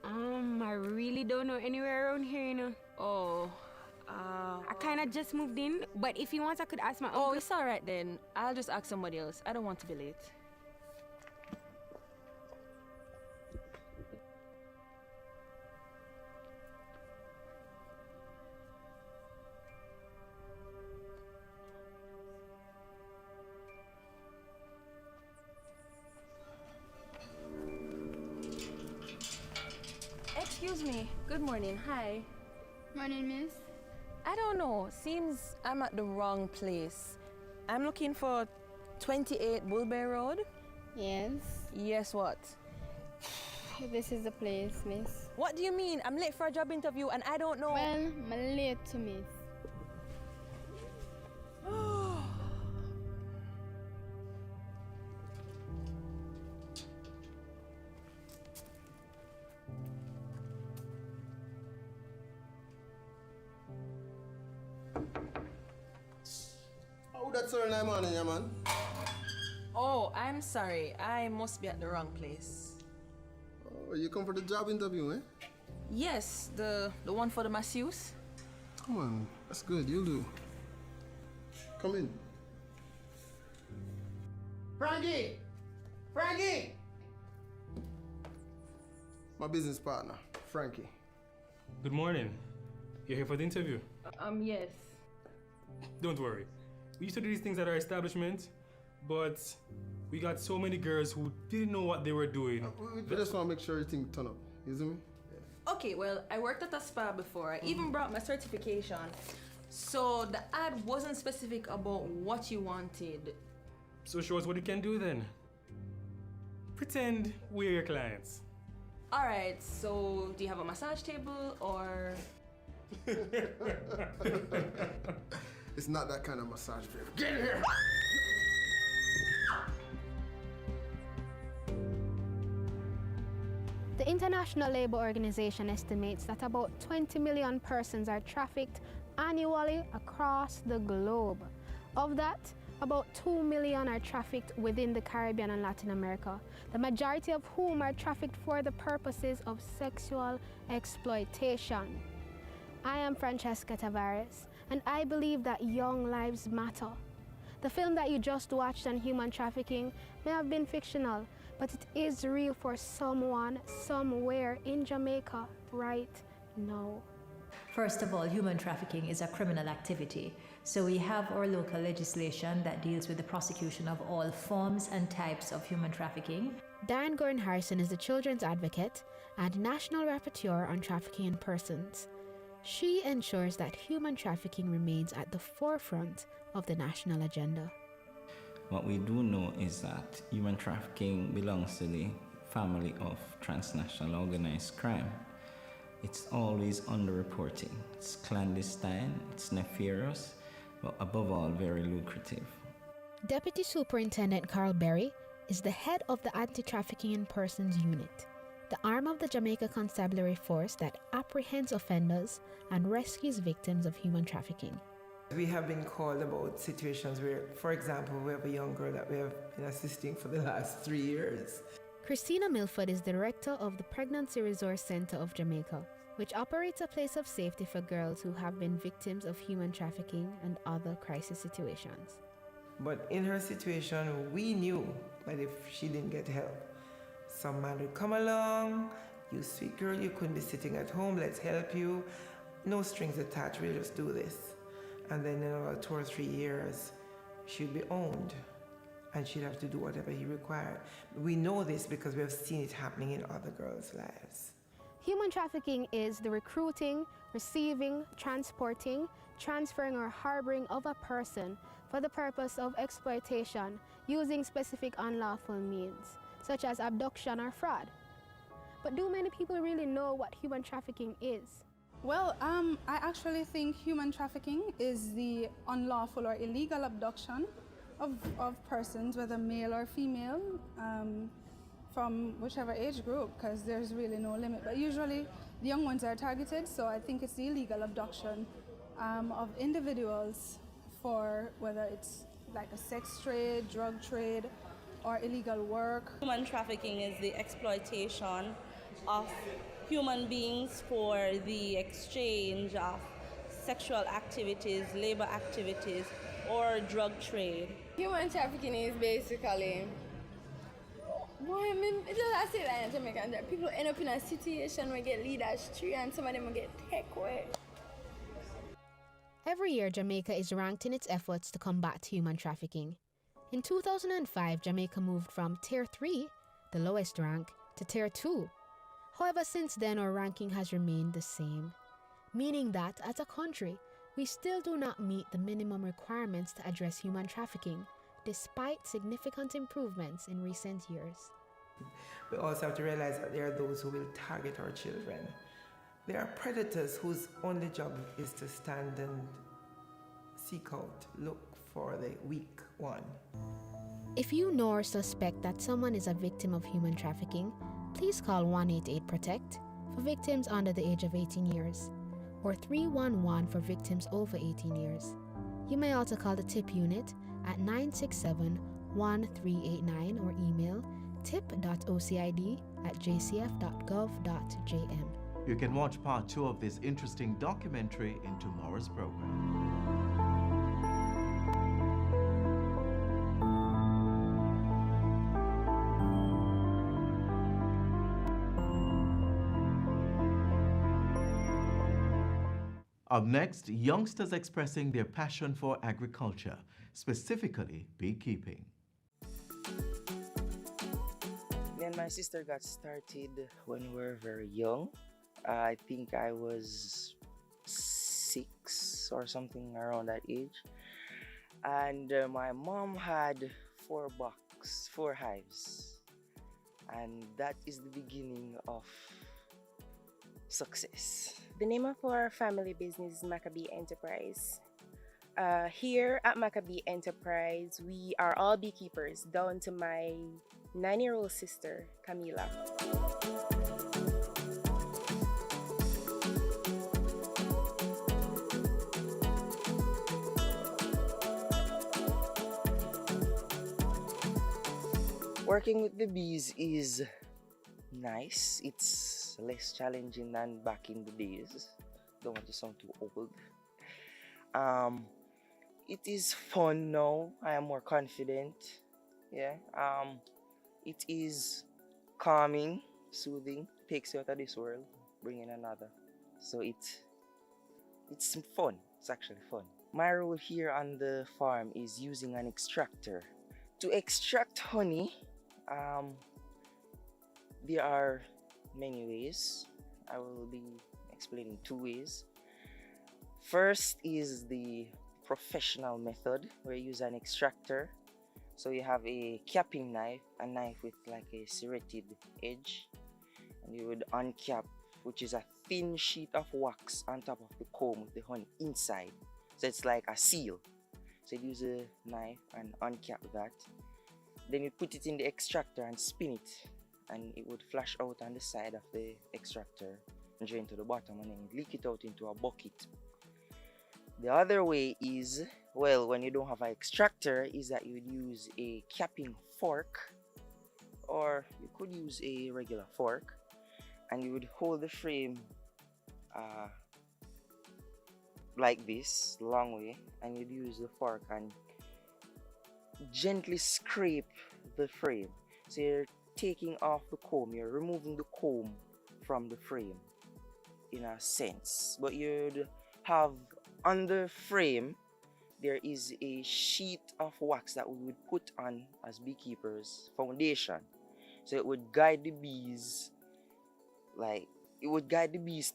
I really don't know anywhere around here, you know. Oh, I kinda just moved in, but if you want, I could ask my uncle. Oh, it's alright then. I'll just ask somebody else. I don't want to be late. Excuse me. Good morning. Hi. Morning, miss. I don't know. Seems I'm at the wrong place. I'm looking for 28 Bullberry Road. Yes. Yes, what? This is the place, miss. What do you mean? I'm late for a job interview and I don't know. Well, I'm late to miss. Oh, that's early morning, yeah, man. Oh, I'm sorry. I must be at the wrong place. Oh, you come for the job interview, eh? Yes, the one for the masseuse. Come on, that's good. You'll do. Come in. Frankie! Frankie! My business partner, Frankie. Good morning. You're here for the interview? Yes. Don't worry. We used to do these things at our establishment. but we got so many girls who didn't know what they were doing. We just want to make sure everything turn up. You see me? Okay, well, I worked at a spa before. I even brought my certification. So the ad wasn't specific about what you wanted. So show us what you can do then. Pretend we're your clients. All right, so do you have a massage table or? It's not that kind of massage, babe. Get here! The International Labour Organization estimates that about 20 million persons are trafficked annually across the globe. Of that, about 2 million are trafficked within the Caribbean and Latin America, the majority of whom are trafficked for the purposes of sexual exploitation. I am Francesca Tavares, and I believe that young lives matter. The film that you just watched on human trafficking may have been fictional, but it is real for someone, somewhere in Jamaica right now. First of all, human trafficking is a criminal activity. So we have our local legislation that deals with the prosecution of all forms and types of human trafficking. Diane Gordon Harrison is the children's advocate and national rapporteur on trafficking in persons. She ensures that human trafficking remains at the forefront of the national agenda. What we do know is that human trafficking belongs to the family of transnational organized crime. It's always underreporting. It's clandestine, it's nefarious, but above all, very lucrative. Deputy Superintendent Carl Berry is the head of the Anti-Trafficking in Persons Unit, the arm of the Jamaica Constabulary Force that apprehends offenders and rescues victims of human trafficking. We have been called about situations where, for example, we have a young girl that we have been assisting for the last 3 years. Christina Milford is director of the Pregnancy Resource Center of Jamaica, which operates a place of safety for girls who have been victims of human trafficking and other crisis situations. But in her situation, we knew that if she didn't get help, some man would come along, you sweet girl, you couldn't be sitting at home, let's help you. No strings attached, we'll just do this. And then in about 2 or 3 years, she'd be owned and she'd have to do whatever he required. We know this because we have seen it happening in other girls' lives. Human trafficking is the recruiting, receiving, transporting, transferring or harboring of a person for the purpose of exploitation using specific unlawful means, such as abduction or fraud. But do many people really know what human trafficking is? Well, I actually think human trafficking is the unlawful or illegal abduction of persons, whether male or female, from whichever age group, because there's really no limit. But usually the young ones are targeted, so I think it's the illegal abduction of individuals for whether it's like a sex trade, drug trade, or illegal work. Human trafficking is the exploitation of human beings for the exchange of sexual activities, labor activities, or drug trade. Human trafficking is basically, boy, I mean, it's just I say that in Jamaica, that people end up in a situation where they get lead astray and some of them will get take away. Every year, Jamaica is ranked in its efforts to combat human trafficking. In 2005, Jamaica moved from Tier 3, the lowest rank, to Tier 2. However, since then, our ranking has remained the same, meaning that, as a country, we still do not meet the minimum requirements to address human trafficking, despite significant improvements in recent years. We also have to realize that there are those who will target our children. There are predators whose only job is to stand and seek out, look for the weak one. If you know or suspect that someone is a victim of human trafficking, please call 188-PROTECT for victims under the age of 18 years, or 311 for victims over 18 years. You may also call the TIP unit at 967-1389 or email tip.ocid@jcf.gov.jm. You can watch part 2 of this interesting documentary in tomorrow's program. Up next, youngsters expressing their passion for agriculture, specifically beekeeping. and my sister got started when we were very young. I think I was 6 or something around that age. And my mom had 4 hives. And that is the beginning of success. The name of our family business is Maccabee Enterprise. Here at Maccabee Enterprise, we are all beekeepers, down to my 9-year-old sister, Camila. Working with the bees is nice. It's less challenging than back in the days. Don't want to sound too old. It is fun now. I am more confident. Yeah. It is calming, soothing, takes you out of this world, bring in another. So it's fun. It's actually fun. My role here on the farm is using an extractor. To extract honey, there are many ways. I will be explaining 2 ways. First is the professional method where you use an extractor. So you have a capping knife, a knife with like a serrated edge, and you would uncap, which is a thin sheet of wax on top of the comb with the honey inside. So it's like a seal. So you use a knife and uncap that. Then you put it in the extractor and spin it, and it would flash out on the side of the extractor and drain to the bottom, and then leak it out into a bucket. The other way is, well, when you don't have an extractor, is that you would use a capping fork, or you could use a regular fork, and you would hold the frame like this, long way, and you'd use the fork and gently scrape the frame. So you're taking off the comb, you're removing the comb from the frame in a sense, but you'd have on the frame there is a sheet of wax that we would put on as beekeepers, foundation. So it would guide the bees,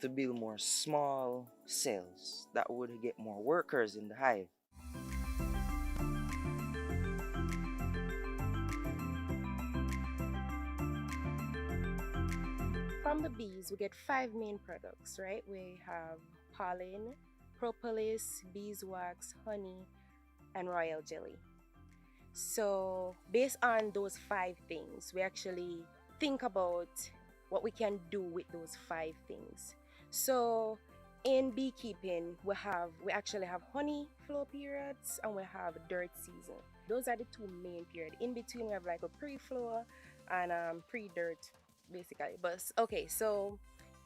to build more small cells that would get more workers in the hive. From the bees, we get 5 main products, right? We have pollen, propolis, beeswax, honey, and royal jelly. So based on those 5 things, we actually think about what we can do with those 5 things. So in beekeeping, we actually have honey flow periods and we have dirt season. Those are the 2 main periods. In between, we have like a pre-flow and pre-dirt, basically. But okay, so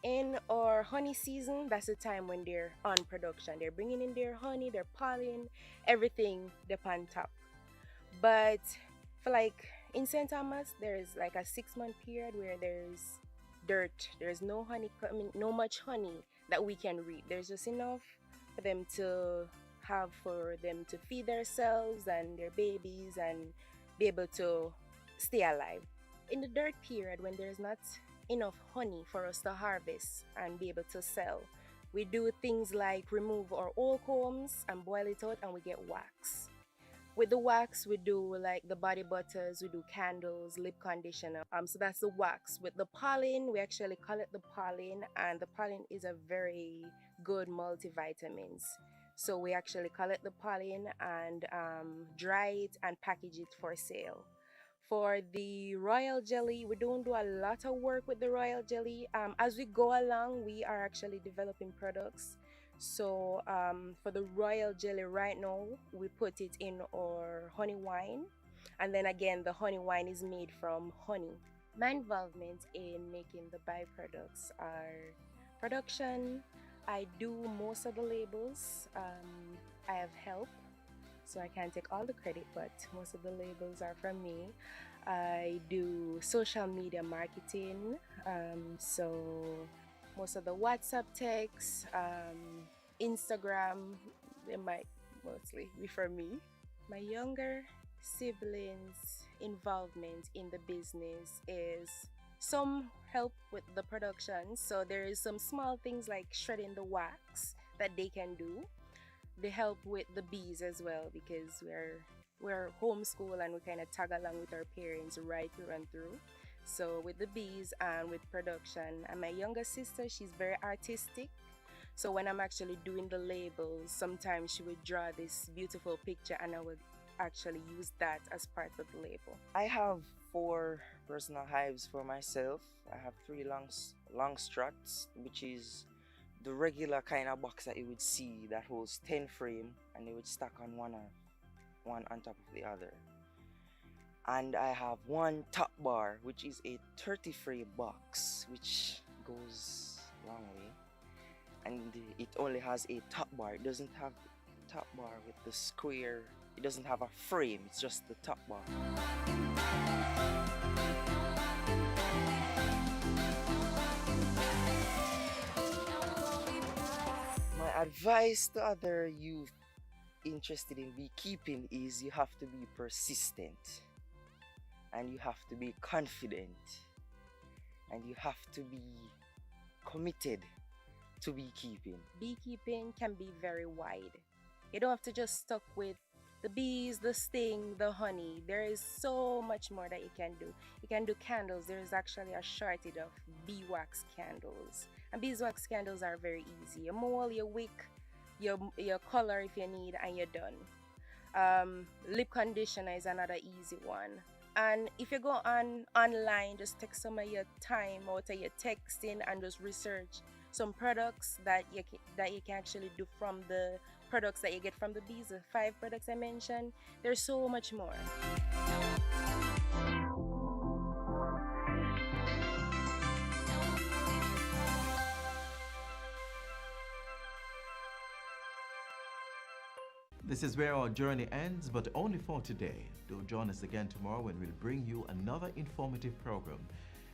in our honey season, that's the time when they're on production. They're bringing in their honey, their pollen, everything up on top. But for like in St. Thomas, there's like a 6-month period where there's dirt. There's no honey coming, no much honey that we can reap. There's just enough for them to feed themselves and their babies and be able to stay alive. In the dirt period, when there's not enough honey for us to harvest and be able to sell, we do things like remove our old combs and boil it out, and we get wax. With the wax, we do like the body butters, we do candles, lip conditioner. So that's the wax. With the pollen, we actually collect the pollen, and the pollen is a very good multivitamins. So we actually collect the pollen and dry it and package it for sale. For the royal jelly, we don't do a lot of work with the royal jelly. As we go along, we are actually developing products. So for the royal jelly right now, we put it in our honey wine. And then again, the honey wine is made from honey. My involvement in making the byproducts are production. I do most of the labels. I have help, so I can't take all the credit, but most of the labels are from me. I do social media marketing, so most of the WhatsApp texts, Instagram, they might mostly be from me. My younger siblings, involvement in the business is some help with the production. So there is some small things like shredding the wax that they can do. They help with the bees as well, because we're homeschool and we kind of tag along with our parents right through and through. So with the bees and with production, and my younger sister, she's very artistic. So when I'm actually doing the labels, sometimes she would draw this beautiful picture and I would actually use that as part of the label. I have 4 personal hives for myself. I have 3 long struts, which is the regular kind of box that you would see that holds 10 frame, and they would stack on one on top of the other. And I have 1 top bar, which is a 30 frame box, which goes a long way. And it only has a top bar. It doesn't have the top bar with the square. It doesn't have a frame, it's just the top bar. My advice to other youth interested in beekeeping is you have to be persistent, and you have to be confident, and you have to be committed to beekeeping. Beekeeping can be very wide. You don't have to just stuck with the bees, the sting, the honey. There is so much more that you can do. You can do candles. There is actually a shortage of beeswax candles. And beeswax candles are very easy. You mold, you wick, your color if you need, and you're done. Lip conditioner is another easy one. And if you go online, just take some of your time out of your texting and just research some products that you can actually do from the products that you get from the bees, the 5 products I mentioned. There's so much more. This is where our journey ends, but only for today. Do join us again tomorrow when we'll bring you another informative program.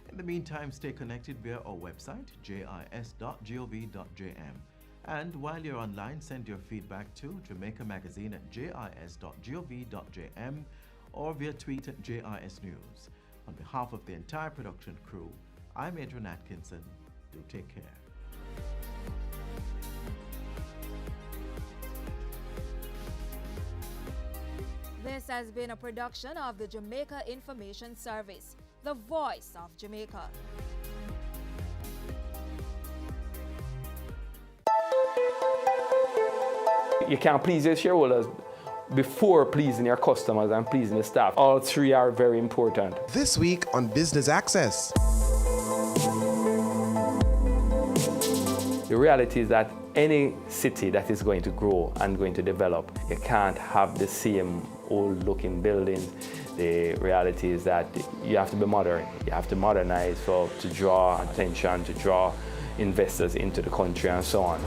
In the meantime, stay connected via our website, jis.gov.jm. And while you're online, send your feedback to Jamaica Magazine at jis.gov.jm or via tweet at JIS News. On behalf of the entire production crew, I'm Adrian Atkinson. Do take care. This has been a production of the Jamaica Information Service, the voice of Jamaica. You can't please your shareholders before pleasing your customers and pleasing the staff. All 3 are very important. This week on Business Access. The reality is that any city that is going to grow and going to develop, you can't have the same old looking buildings. The reality is that you have to be modern. You have to modernize to draw attention, to draw investors into the country and so on.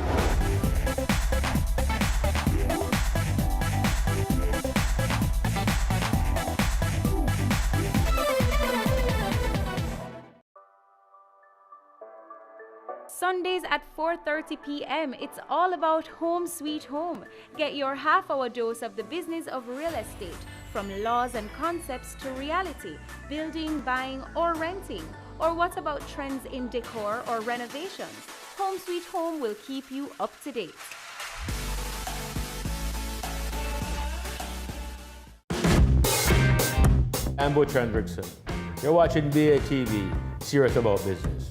Sundays at 4:30 p.m. It's all about Home Sweet Home. Get your half-hour dose of the business of real estate, from laws and concepts to reality, building, buying, or renting. Or what about trends in decor or renovations? Home Sweet Home will keep you up to date. I'm Butch Hendrickson. You're watching BATV, serious about business.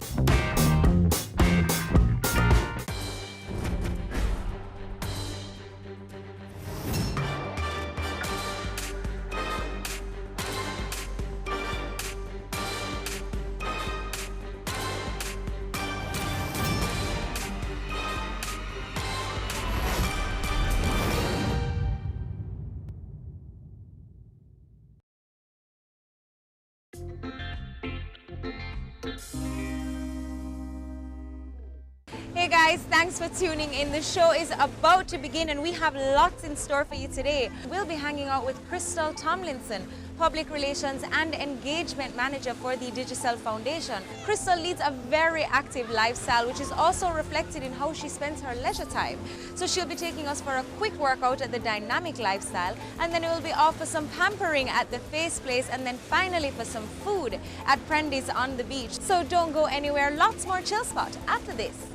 guys, thanks for tuning in. The show is about to begin and we have lots in store for you today. We'll be hanging out with Crystal Tomlinson, Public Relations and Engagement Manager for the Digicel Foundation. Crystal leads a very active lifestyle, which is also reflected in how she spends her leisure time. So she'll be taking us for a quick workout at the Dynamic Lifestyle, and then we'll be off for some pampering at the Face Place, and then finally for some food at Prendy's on the beach. So don't go anywhere, lots more chill spot after this.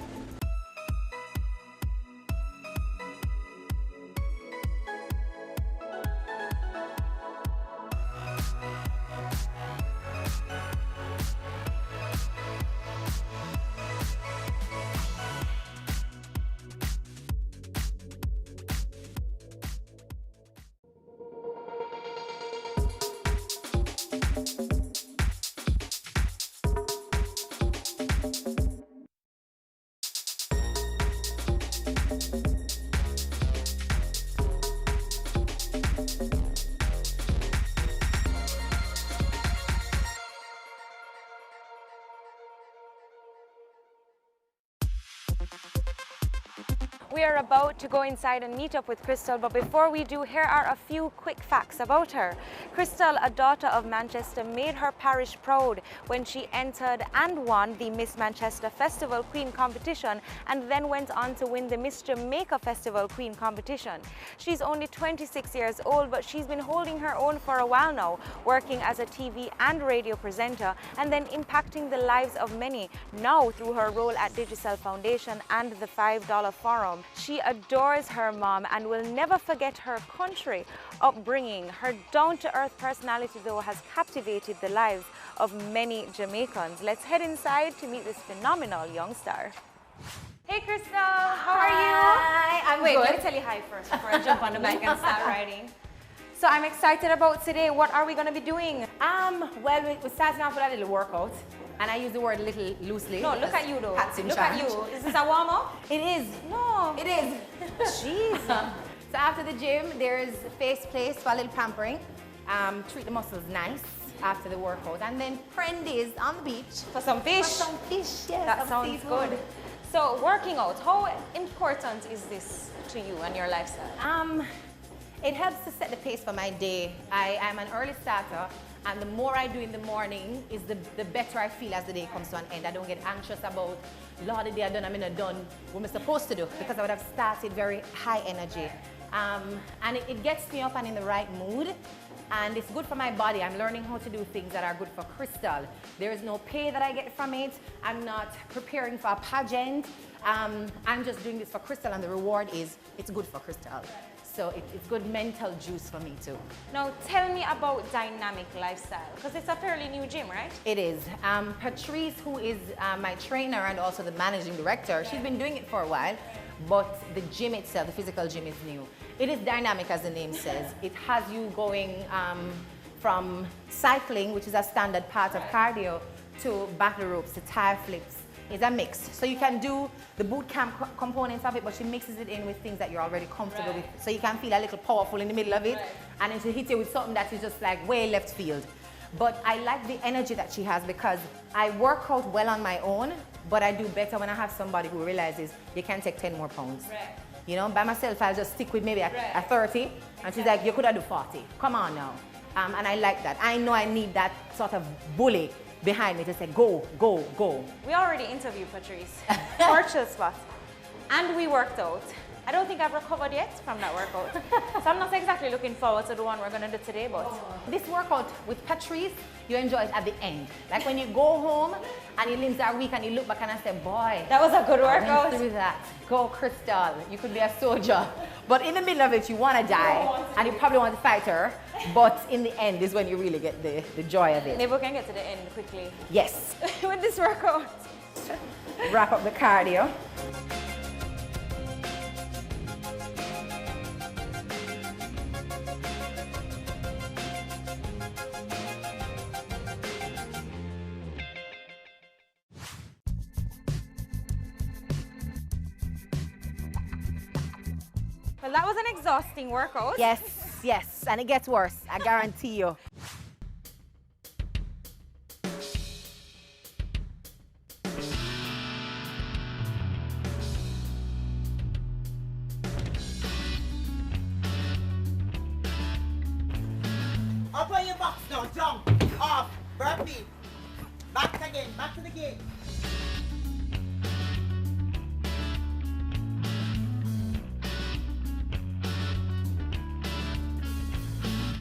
We are about to go inside and meet up with Crystal, but before we do, here are a few quick facts about her. Crystal, a daughter of Manchester, made her parish proud when she entered and won the Miss Manchester Festival Queen competition, and then went on to win the Miss Jamaica Festival Queen competition. She's only 26 years old, but she's been holding her own for a while now, working as a TV and radio presenter, and then impacting the lives of many now through her role at Digicel Foundation and the $5 Forum. She adores her mom and will never forget her country upbringing. Her down-to-earth personality, though, has captivated the lives of many Jamaicans. Let's head inside to meet this phenomenal young star. Hey Crystal, how are you? Hi, I'm Wait, good. let me tell you hi first before I jump on the bike and start riding. So I'm excited about today. What are we going to be doing? Well, we're starting off with a little workout. And I use the word little loosely. No, look at you though. Hats in Look charge. at you. Is this a warm-up? It is. No. It is. Jeez. So after the gym, there's Face Place for a little pampering. Treat the muscles nice after the workout. And then Prendy's on the beach. For some fish. For some fish, yes. That some sounds seafood. good. So working out, how important is this to you and your lifestyle? It helps to set the pace for my day. I'm an early starter, and the more I do in the morning is the better I feel as the day comes to an end. I don't get anxious about, Lord, the day I done, I'm not done what I'm supposed to do, because I would have started very high energy. And it gets me up and in the right mood, and it's good for my body. I'm learning how to do things that are good for Crystal. There is no pay that I get from it. I'm not preparing for a pageant. I'm just doing this for Crystal, and the reward is it's good for Crystal. So it's good mental juice for me too. Now tell me about Dynamic Lifestyle, because it's a fairly new gym, right? It is. Patrice, who is my trainer and also the managing director, she's been doing it for a while, but the gym itself, the physical gym, is new. It is dynamic, as the name says. It has you going from cycling, which is a standard part of cardio, to battle ropes, to tire flips. It's a mix. So you can do the boot camp components of it, but she mixes it in with things that you're already comfortable with. So you can feel a little powerful in the middle of it, and then she hits you with something that is just like way left field. But I like the energy that she has, because I work out well on my own, but I do better when I have somebody who realizes you can take 10 more pounds. Right. You know, by myself, I'll just stick with maybe a 30, and she's like, you could have do 40. Come on now. And I like that. I know I need that sort of bully behind me to say, go, go, go. We already interviewed Patrice for Chill Spot, and we worked out. I don't think I've recovered yet from that workout. So I'm not exactly looking forward to the one we're going to do today, but... This workout with Patrice, you enjoy it at the end. Like when you go home and your limbs are weak and you look back and I say, boy, that was a good I workout. went through that. Go, Crystal. You could be a soldier. But in the middle of it, you want to die, and you probably want to fight her. But in the end is when you really get the joy of it. Maybe we can get to the end quickly. Yes. With this workout. Wrap up the cardio. Well, that was an exhausting workout. Yes, yes, and it gets worse, I guarantee you. Up on your box now, jump. Off. Burpee. Back again. Back to the gate.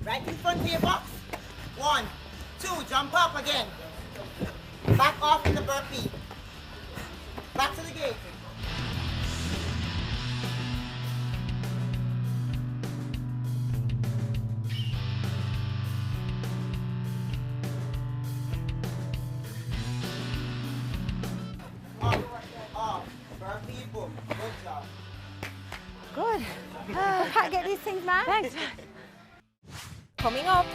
Right in front of your box. 1, 2, jump up again. Back off in the burpee. Back to the gate. Off. Burpee, boom. Good job. Good. Can't get these things, man. Thanks. Coming up.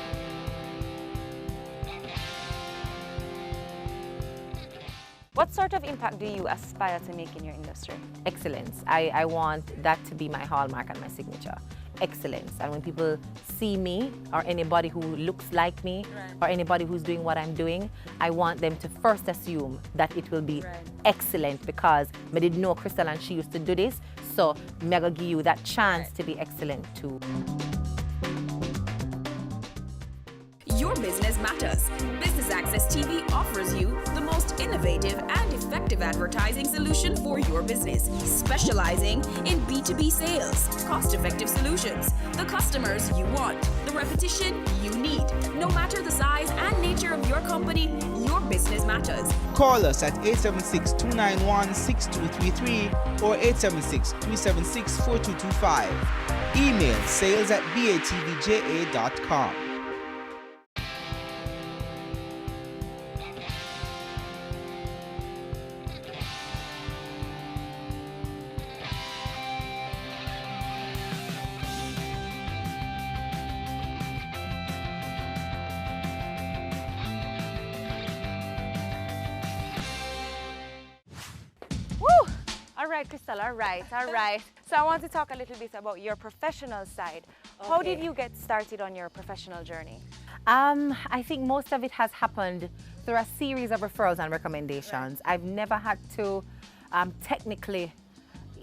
What sort of impact do you aspire to make in your industry? Excellence. I want that to be my hallmark and my signature. Excellence. And when people see me or anybody who looks like me or anybody who's doing what I'm doing, I want them to first assume that it will be excellent because I didn't know Crystal and she used to do this. So I'm going to give you that chance to be excellent too. Your business matters. Business Access TV offers you the most innovative and effective advertising solution for your business, specializing in B2B sales, cost-effective solutions, the customers you want, the repetition you need. No matter the size and nature of your company, your business matters. Call us at 876-291-6233 or 876-376-4225. Email sales@batvja.com. All right, Crystal, all right. So I want to talk a little bit about your professional side. How did you get started on your professional journey? I think most of it has happened through a series of referrals and recommendations. I've never had to technically,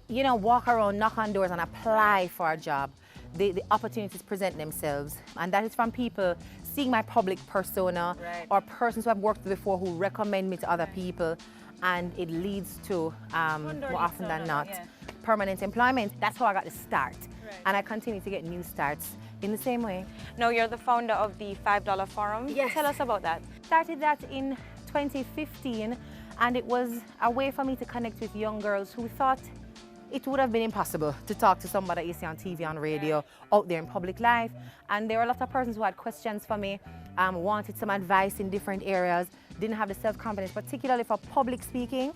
walk around, knock on doors and apply for a job. The opportunities present themselves, and that is from people seeing my public persona or persons who I've worked with before who recommend me to other people. And it leads to, more often than not, permanent employment. That's how I got the start. And I continue to get new starts in the same way. Now, you're the founder of the $5 Forum. Yes. Tell us about that. Started that in 2015, and it was a way for me to connect with young girls who thought it would have been impossible to talk to somebody you see on TV, on radio, out there in public life. And there were a lot of persons who had questions for me, wanted some advice in different areas, didn't have the self-confidence, particularly for public speaking.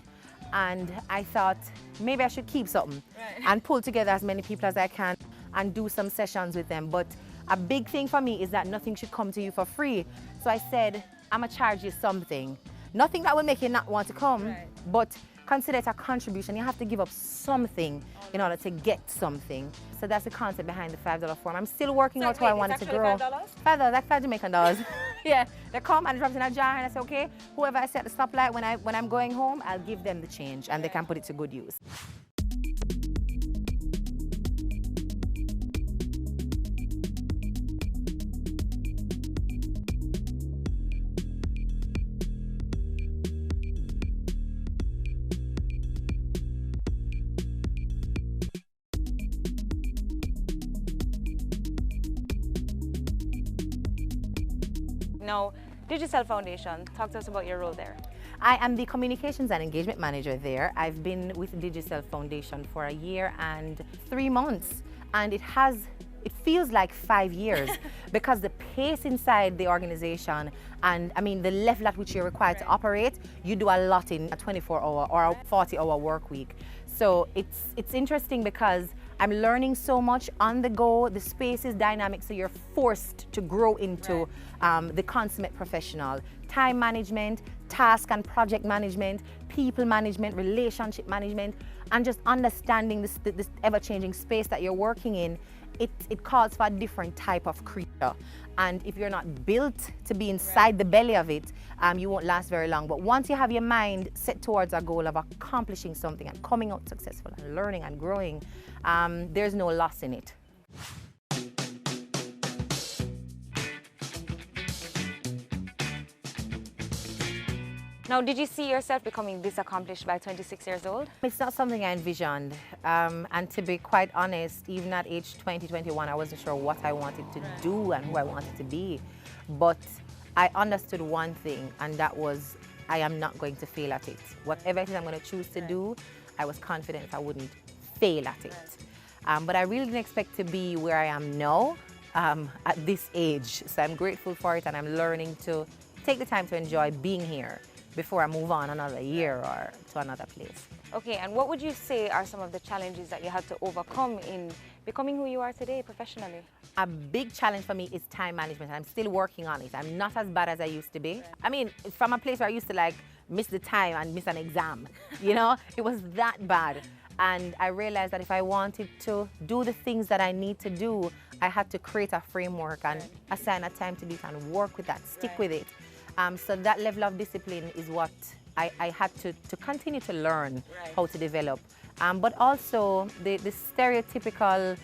And I thought maybe I should keep something and pull together as many people as I can and do some sessions with them. But a big thing for me is that nothing should come to you for free. So I said, I'm gonna charge you something. Nothing that will make you not want to come, but consider it a contribution. You have to give up something in order to get something. So that's the concept behind the $5 Forum. I'm still working out how I want it to grow. $5, like $5 Jamaican dollars. Yeah, they come and drop it in a jar and I say, okay, whoever I see at the stoplight when I'm going home, I'll give them the change and they can put it to good use. Now, Digital Foundation, talk to us about your role there. I am the Communications and Engagement Manager there. I've been with Digital Foundation for 1 year and 3 months, and it feels like 5 years because the pace inside the organization and the level at which you're required to operate, you do a lot in a 24-hour or a 40-hour work week. So it's interesting because I'm learning so much on the go. The space is dynamic, so you're forced to grow into the consummate professional. Time management, task and project management, people management, relationship management, and just understanding this ever-changing space that you're working in. It calls for a different type of creature. And if you're not built to be inside the belly of it, you won't last very long. But once you have your mind set towards a goal of accomplishing something and coming out successful and learning and growing, there's no loss in it. Now, did you see yourself becoming this accomplished by 26 years old? It's not something I envisioned. And to be quite honest, even at age 20, 21, I wasn't sure what I wanted to do and who I wanted to be. But I understood one thing, and that was I am not going to fail at it. Whatever it is I'm going to choose to do, I was confident I wouldn't fail at it. But I really didn't expect to be where I am now at this age. So I'm grateful for it, and I'm learning to take the time to enjoy being here before I move on another year or to another place. Okay, and what would you say are some of the challenges that you had to overcome in becoming who you are today professionally? A big challenge for me is time management. I'm still working on it. I'm not as bad as I used to be. I mean, from a place where I used to like miss the time and miss an exam, you know, it was that bad. And I realized that if I wanted to do the things that I need to do, I had to create a framework and assign a time to do it and work with that, stick with it. So that level of discipline is what I had to continue to learn how to develop. But also the stereotypical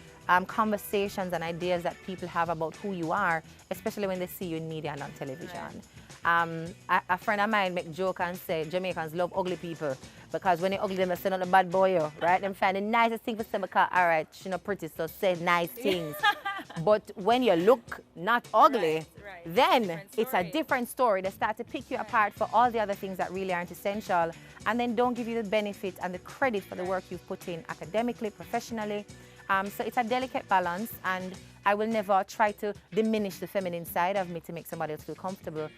conversations and ideas that people have about who you are, especially when they see you in media and on television. A friend of mine make joke and say Jamaicans love ugly people because when they ugly them, they say not a bad boy, right? Them find the nicest thing for say because, all right, she not pretty, so say nice things. But when you look not ugly, then it's a different story. They start to pick you apart for all the other things that really aren't essential, and then don't give you the benefit and the credit for the work you've put in academically, professionally. So it's a delicate balance, and I will never try to diminish the feminine side of me to make somebody else feel comfortable,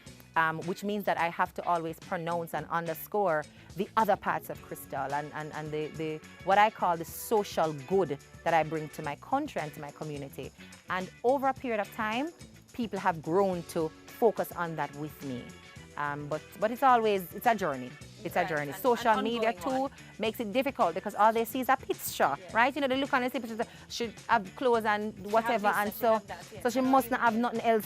which means that I have to always pronounce and underscore the other parts of Crystal and the what I call the social good that I bring to my country and to my community. And over a period of time, people have grown to focus on that with me. But it's a journey. It's a journey. Social media too makes it difficult because all they see is a picture, right? You know, they look on and see pictures, should have clothes and whatever, and so she must not have nothing else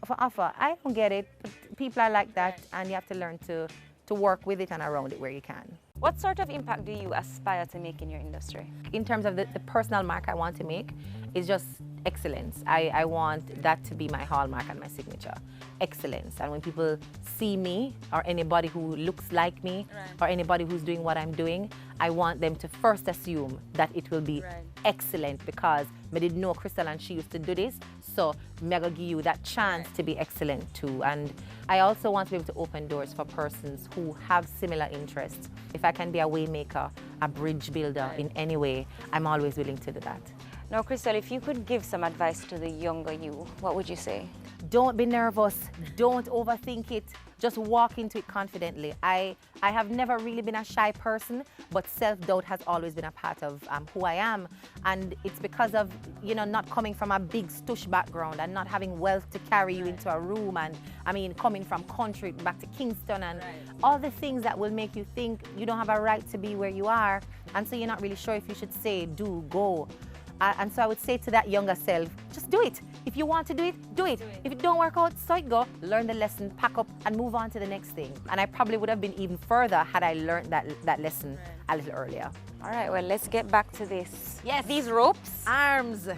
for offer. I don't get it, but people are like that, and you have to learn to work with it and around it where you can. What sort of impact do you aspire to make in your industry? In terms of the personal mark I want to make, is just excellence. I want that to be my hallmark and my signature. Excellence. And when people see me or anybody who looks like me or anybody who's doing what I'm doing, I want them to first assume that it will be excellent because I didn't know Crystal and she used to do this, so I'm going to give you that chance to be excellent too. And I also want to be able to open doors for persons who have similar interests. If I can be a waymaker, a bridge builder in any way, I'm always willing to do that. Now, Crystal, if you could give some advice to the younger you, what would you say? Don't be nervous. Don't overthink it. Just walk into it confidently. I have never really been a shy person, but self-doubt has always been a part of who I am. And it's because of, you know, not coming from a big stush background and not having wealth to carry you into a room. And I mean, coming from country back to Kingston and all the things that will make you think you don't have a right to be where you are. And so you're not really sure if you should say, do, go. And so I would say to that younger self, just do it. If you want to do it, do it. If it don't work out, so it go. Learn the lesson, pack up, and move on to the next thing. And I probably would have been even further had I learned that lesson a little earlier. All right, well, let's get back to this. Yes. These ropes. Arms,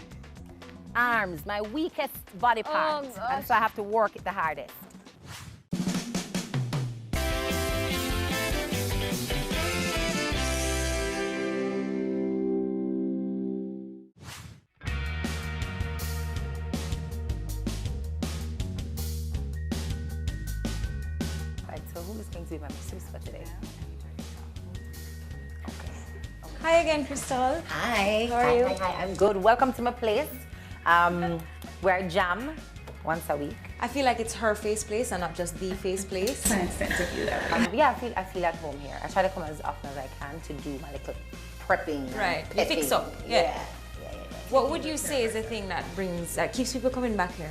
my weakest body part. And so I have to work it the hardest. My masseuse for today. Hi again, Crystal. Hi. How are you? Hi. I'm good. Welcome to my place. Where I jam once a week. I feel like it's her face place and not just the face place. Yeah, I feel at home here. I try to come as often as I can to do my little prepping. Right. You fix up. Yeah. What would you say is the thing that keeps people coming back here?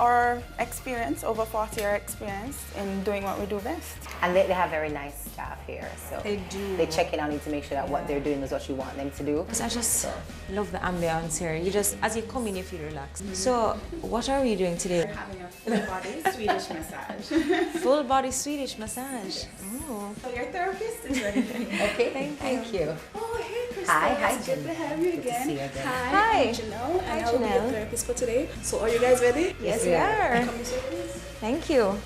Our experience, over 40-year experience in doing what we do best. And they have very nice staff here, so they do. They check in on you to make sure that what they're doing is what you want them to do. I just love the ambience here. You just, as you come in, you feel relaxed. So, what are we doing today? We're having a full-body Swedish massage. Full-body Swedish massage. Oh. So your therapist is ready. Okay, thank you. Oh, hey, Crystal. Hi, it's good to have you again. Good to see you again. Hi, I'm Janelle, and I will be your therapist for today. So, are you guys ready? Yes, we are. Come this way, please. Thank you.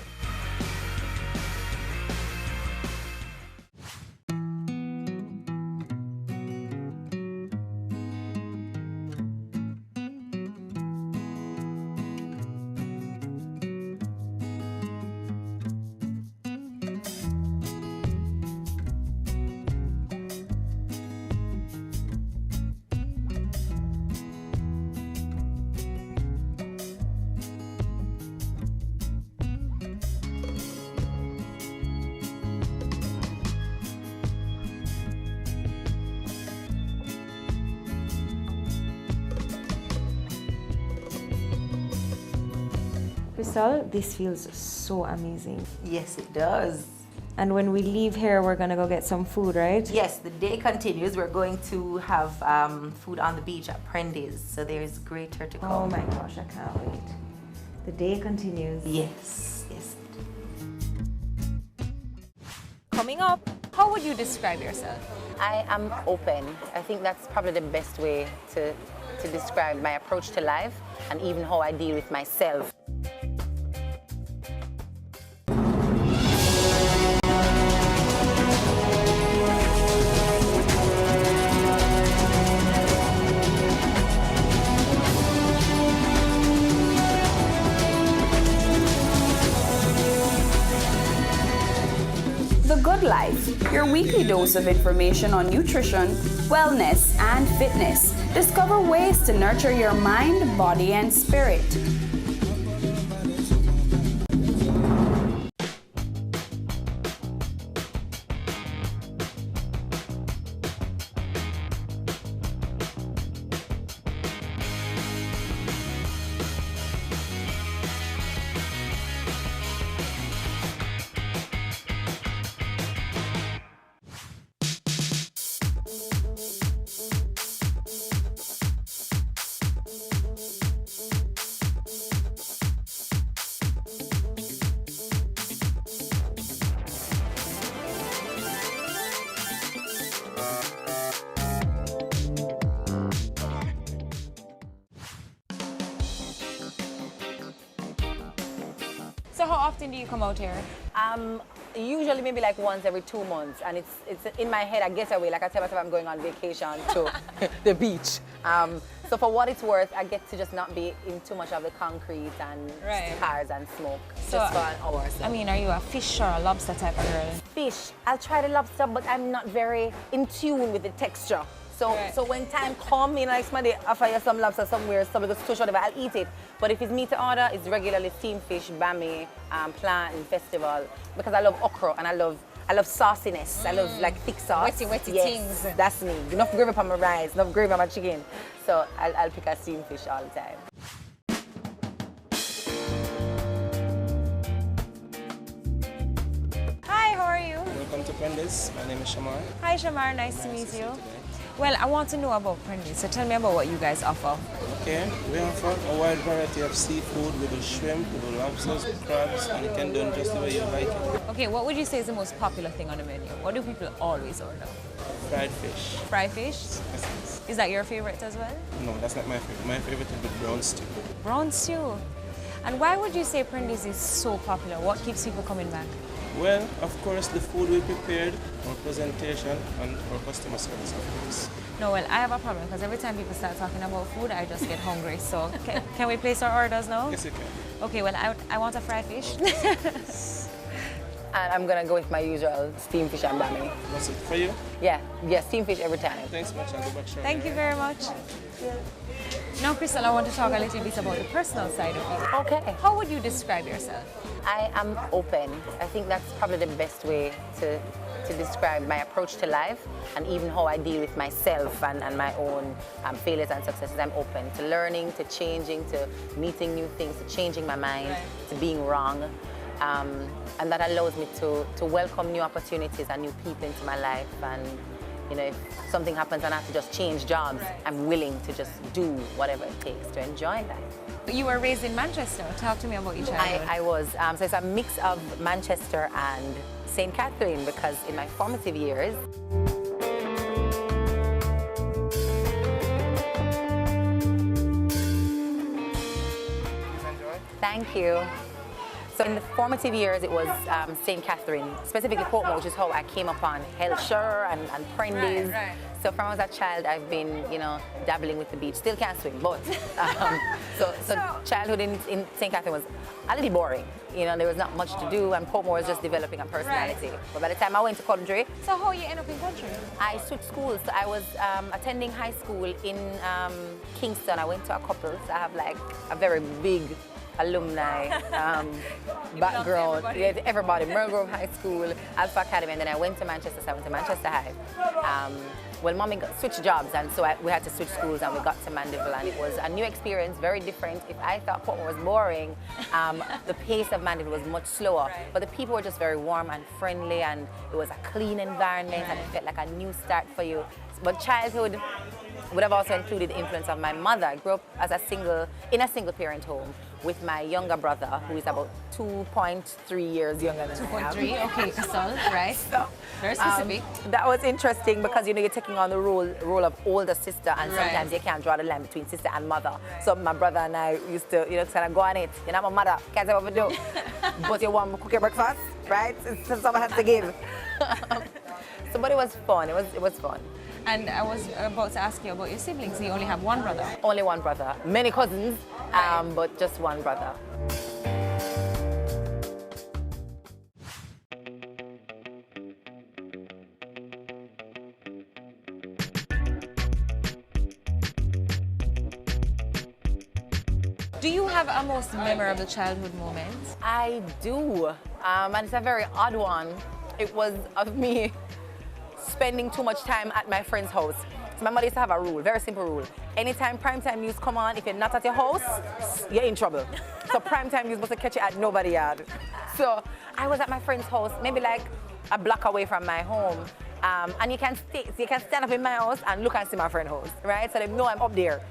Crystal, this feels so amazing. Yes, it does. And when we leave here, we're gonna go get some food, right? Yes, the day continues. We're going to have food on the beach at Prendy's, so there is greater to come. Oh my gosh, I can't wait. The day continues. Yes, yes. Coming up, how would you describe yourself? I am open. I think that's probably the best way to describe my approach to life and even how I deal with myself. The Good Life, your weekly dose of information on nutrition, wellness, and fitness. Discover ways to nurture your mind, body, and spirit. So how often do you come out here? Usually maybe like once every 2 months, and it's in my head. I get away, like I tell myself I'm going on vacation to the beach. So for what it's worth, I get to just not be in too much of the concrete and cars and smoke, So, just for an hour. So. I mean, are you a fish or a lobster type of girl? Fish. I'll try the lobster, but I'm not very in tune with the texture. So when time comes, you know, like somebody offer you some lobster somewhere, some because too short of it, I'll eat it. But if it's meat to order, it's regularly steamed fish, bami, plantain, festival, because I love okra and I love sauciness. I love like thick sauce. Wetty yes, things. That's me. Enough gravy on my rice, enough gravy on my chicken. So I'll pick a steamed fish all the time. Hi, how are you? Welcome to Prendy's. My name is Shamar. Hi, Shamar. Nice to meet you. Well, I want to know about Prendy's, so tell me about what you guys offer. Okay, we offer a wide variety of seafood. We do shrimp, we do lobsters, crabs, and you can do it just the way you like it. Okay, what would you say is the most popular thing on the menu? What do people always order? Fried fish. Fried fish? Yes. Is that your favorite as well? No, that's not my favorite. My favorite is the brown stew. Brown stew. And why would you say Prendy's is so popular? What keeps people coming back? Well, of course, the food we prepared, our presentation, and our customer service, of course. No, well, I have a problem because every time people start talking about food, I just get hungry. So can we place our orders now? Yes, you can. Okay, well, I want a fried fish. Okay. And I'm gonna go with my usual steamed fish and bami. What's it for you? Yeah, steamed fish every time. Thanks much. I'll go back shortly. Thank you very much. Now, Crystal, I want to talk a little bit about the personal side of you. Okay. How would you describe yourself? I am open. I think that's probably the best way to describe my approach to life and even how I deal with myself and my own failures and successes. I'm open to learning, to changing, to meeting new things, to changing my mind, to being wrong. And that allows me to welcome new opportunities and new people into my life. And you know, if something happens and I have to just change jobs, I'm willing to just do whatever it takes to enjoy life. You were raised in Manchester. Talk to me about your childhood. I was. So it's a mix of Manchester and St. Catherine, because in my formative years, thank you. So in the formative years, it was St. Catherine, specifically Portmore, which is how I came upon Hellshire and Prendy's. Right. So from as a child, I've been, you know, dabbling with the beach. Still can't swim, but so childhood in St. Catherine was a little boring. You know, there was not much to do, and Portmore was just developing a personality. Right. But by the time I went to country, so how you end up in country? I switched schools. So I was attending high school in Kingston. I went to a couple. So I have like a very big alumni background. Everybody, Merle Grove High School, Alpha Academy, and then I went to Manchester, so I went to Manchester High. Well, mommy switched jobs, and so we had to switch schools, and we got to Mandeville, and it was a new experience, very different. If I thought Portmore was boring, the pace of Mandeville was much slower, but the people were just very warm and friendly, and it was a clean environment, and it felt like a new start for you. But childhood would have also included the influence of my mother. I grew up as in a single parent home with my younger brother, who is about 2.3 years younger than I am. 2.3, okay, so, right. So, very specific. That was interesting because, you know, you're taking on the role of older sister, and sometimes you can't draw the line between sister and mother. So my brother and I used to, you know, kind of go on it. You're not my mother, can't say what we do. But you want me to cook your breakfast, right? So someone has to give. So, but it was fun, it was fun. And I was about to ask you about your siblings. You only have one brother? Only one brother. Many cousins, but just one brother. Do you have a most memorable childhood moment? I do, and it's a very odd one. It was of me spending too much time at my friend's house. So my mother used to have a rule, very simple rule. Anytime primetime news come on, if you're not at your house, you're in trouble. So primetime news must catch you at nobody's yard. So I was at my friend's house, maybe like a block away from my home. And you can stand up in my house and look and see my friend's house, right? So they know I'm up there.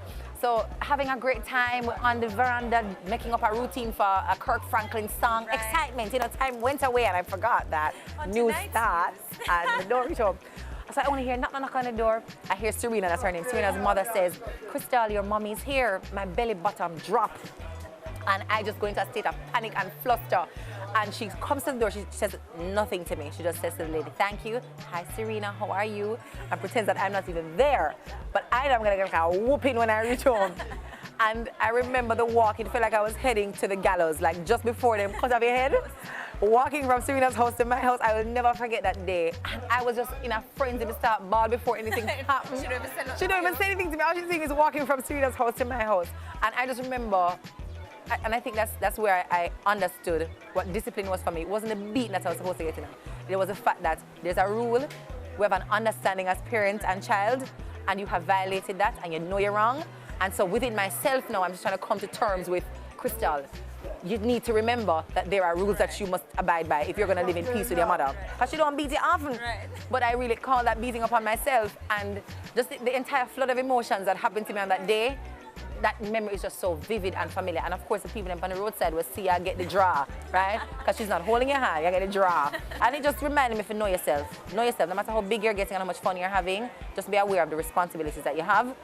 So having a great time on the veranda, making up a routine for a Kirk Franklin song, excitement, you know, time went away and I forgot that news starts and the door reached up. So I only hear knock on the door. I hear Serena, that's her name. Serena's mother says, Crystal, your mommy's here. My belly bottom dropped. And I just go into a state of panic and fluster. And she comes to the door, she says nothing to me. She just says to the lady, thank you. Hi, Serena, how are you? And pretends that I'm not even there. But I know I'm gonna get like a whooping when I reach home. And I remember the walk, it felt like I was heading to the gallows, like just before them cut off your head. Walking from Serena's house to my house, I will never forget that day. And I was just in a frenzy to start ball before anything happened. She don't even say anything to me. All she's saying is walking from Serena's house to my house. And I just remember, and I think that's where I understood what discipline was for me. It wasn't the beating that I was supposed to get in. It was the fact that there's a rule, we have an understanding as parent and child, and you have violated that and you know you're wrong. And so within myself now, I'm just trying to come to terms with, Crystal, you need to remember that there are rules that you must abide by if you're going to live in peace with your mother. Because she don't beat you often. But I really call that beating upon myself. And just the entire flood of emotions that happened to me on that day, that memory is just so vivid and familiar. And of course, the people on the roadside will see her get the draw, right? Because she's not holding your hand, you get the draw. And it just reminded me to know yourself. Know yourself, no matter how big you're getting and how much fun you're having, just be aware of the responsibilities that you have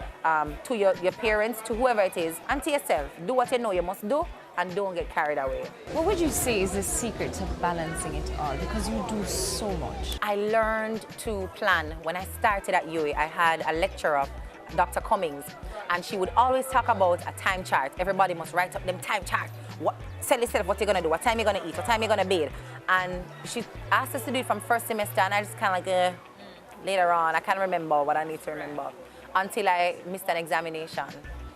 to your parents, to whoever it is, and to yourself. Do what you know you must do, and don't get carried away. What would you say is the secret to balancing it all? Because you do so much. I learned to plan. When I started at UA, I had a lecturer, Dr. Cummings, and she would always talk about a time chart. Everybody must write up them time chart. Tell yourself what you're gonna do, what time you're gonna eat, what time you're gonna bathe. And she asked us to do it from first semester, and I just kind of like, later on, I can't remember what I need to remember. Until I missed an examination,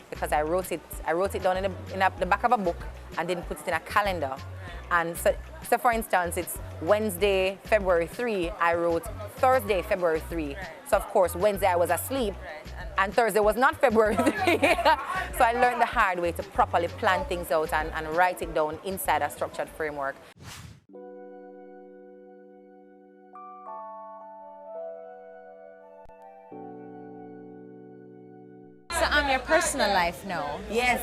because I wrote it down in the back of a book and didn't put it in a calendar. And so for instance, it's Wednesday, February 3, I wrote Thursday, February 3. So of course, Wednesday I was asleep, and Thursday was not February 3. So I learned the hard way to properly plan things out and write it down inside a structured framework. So your personal life now. Yes.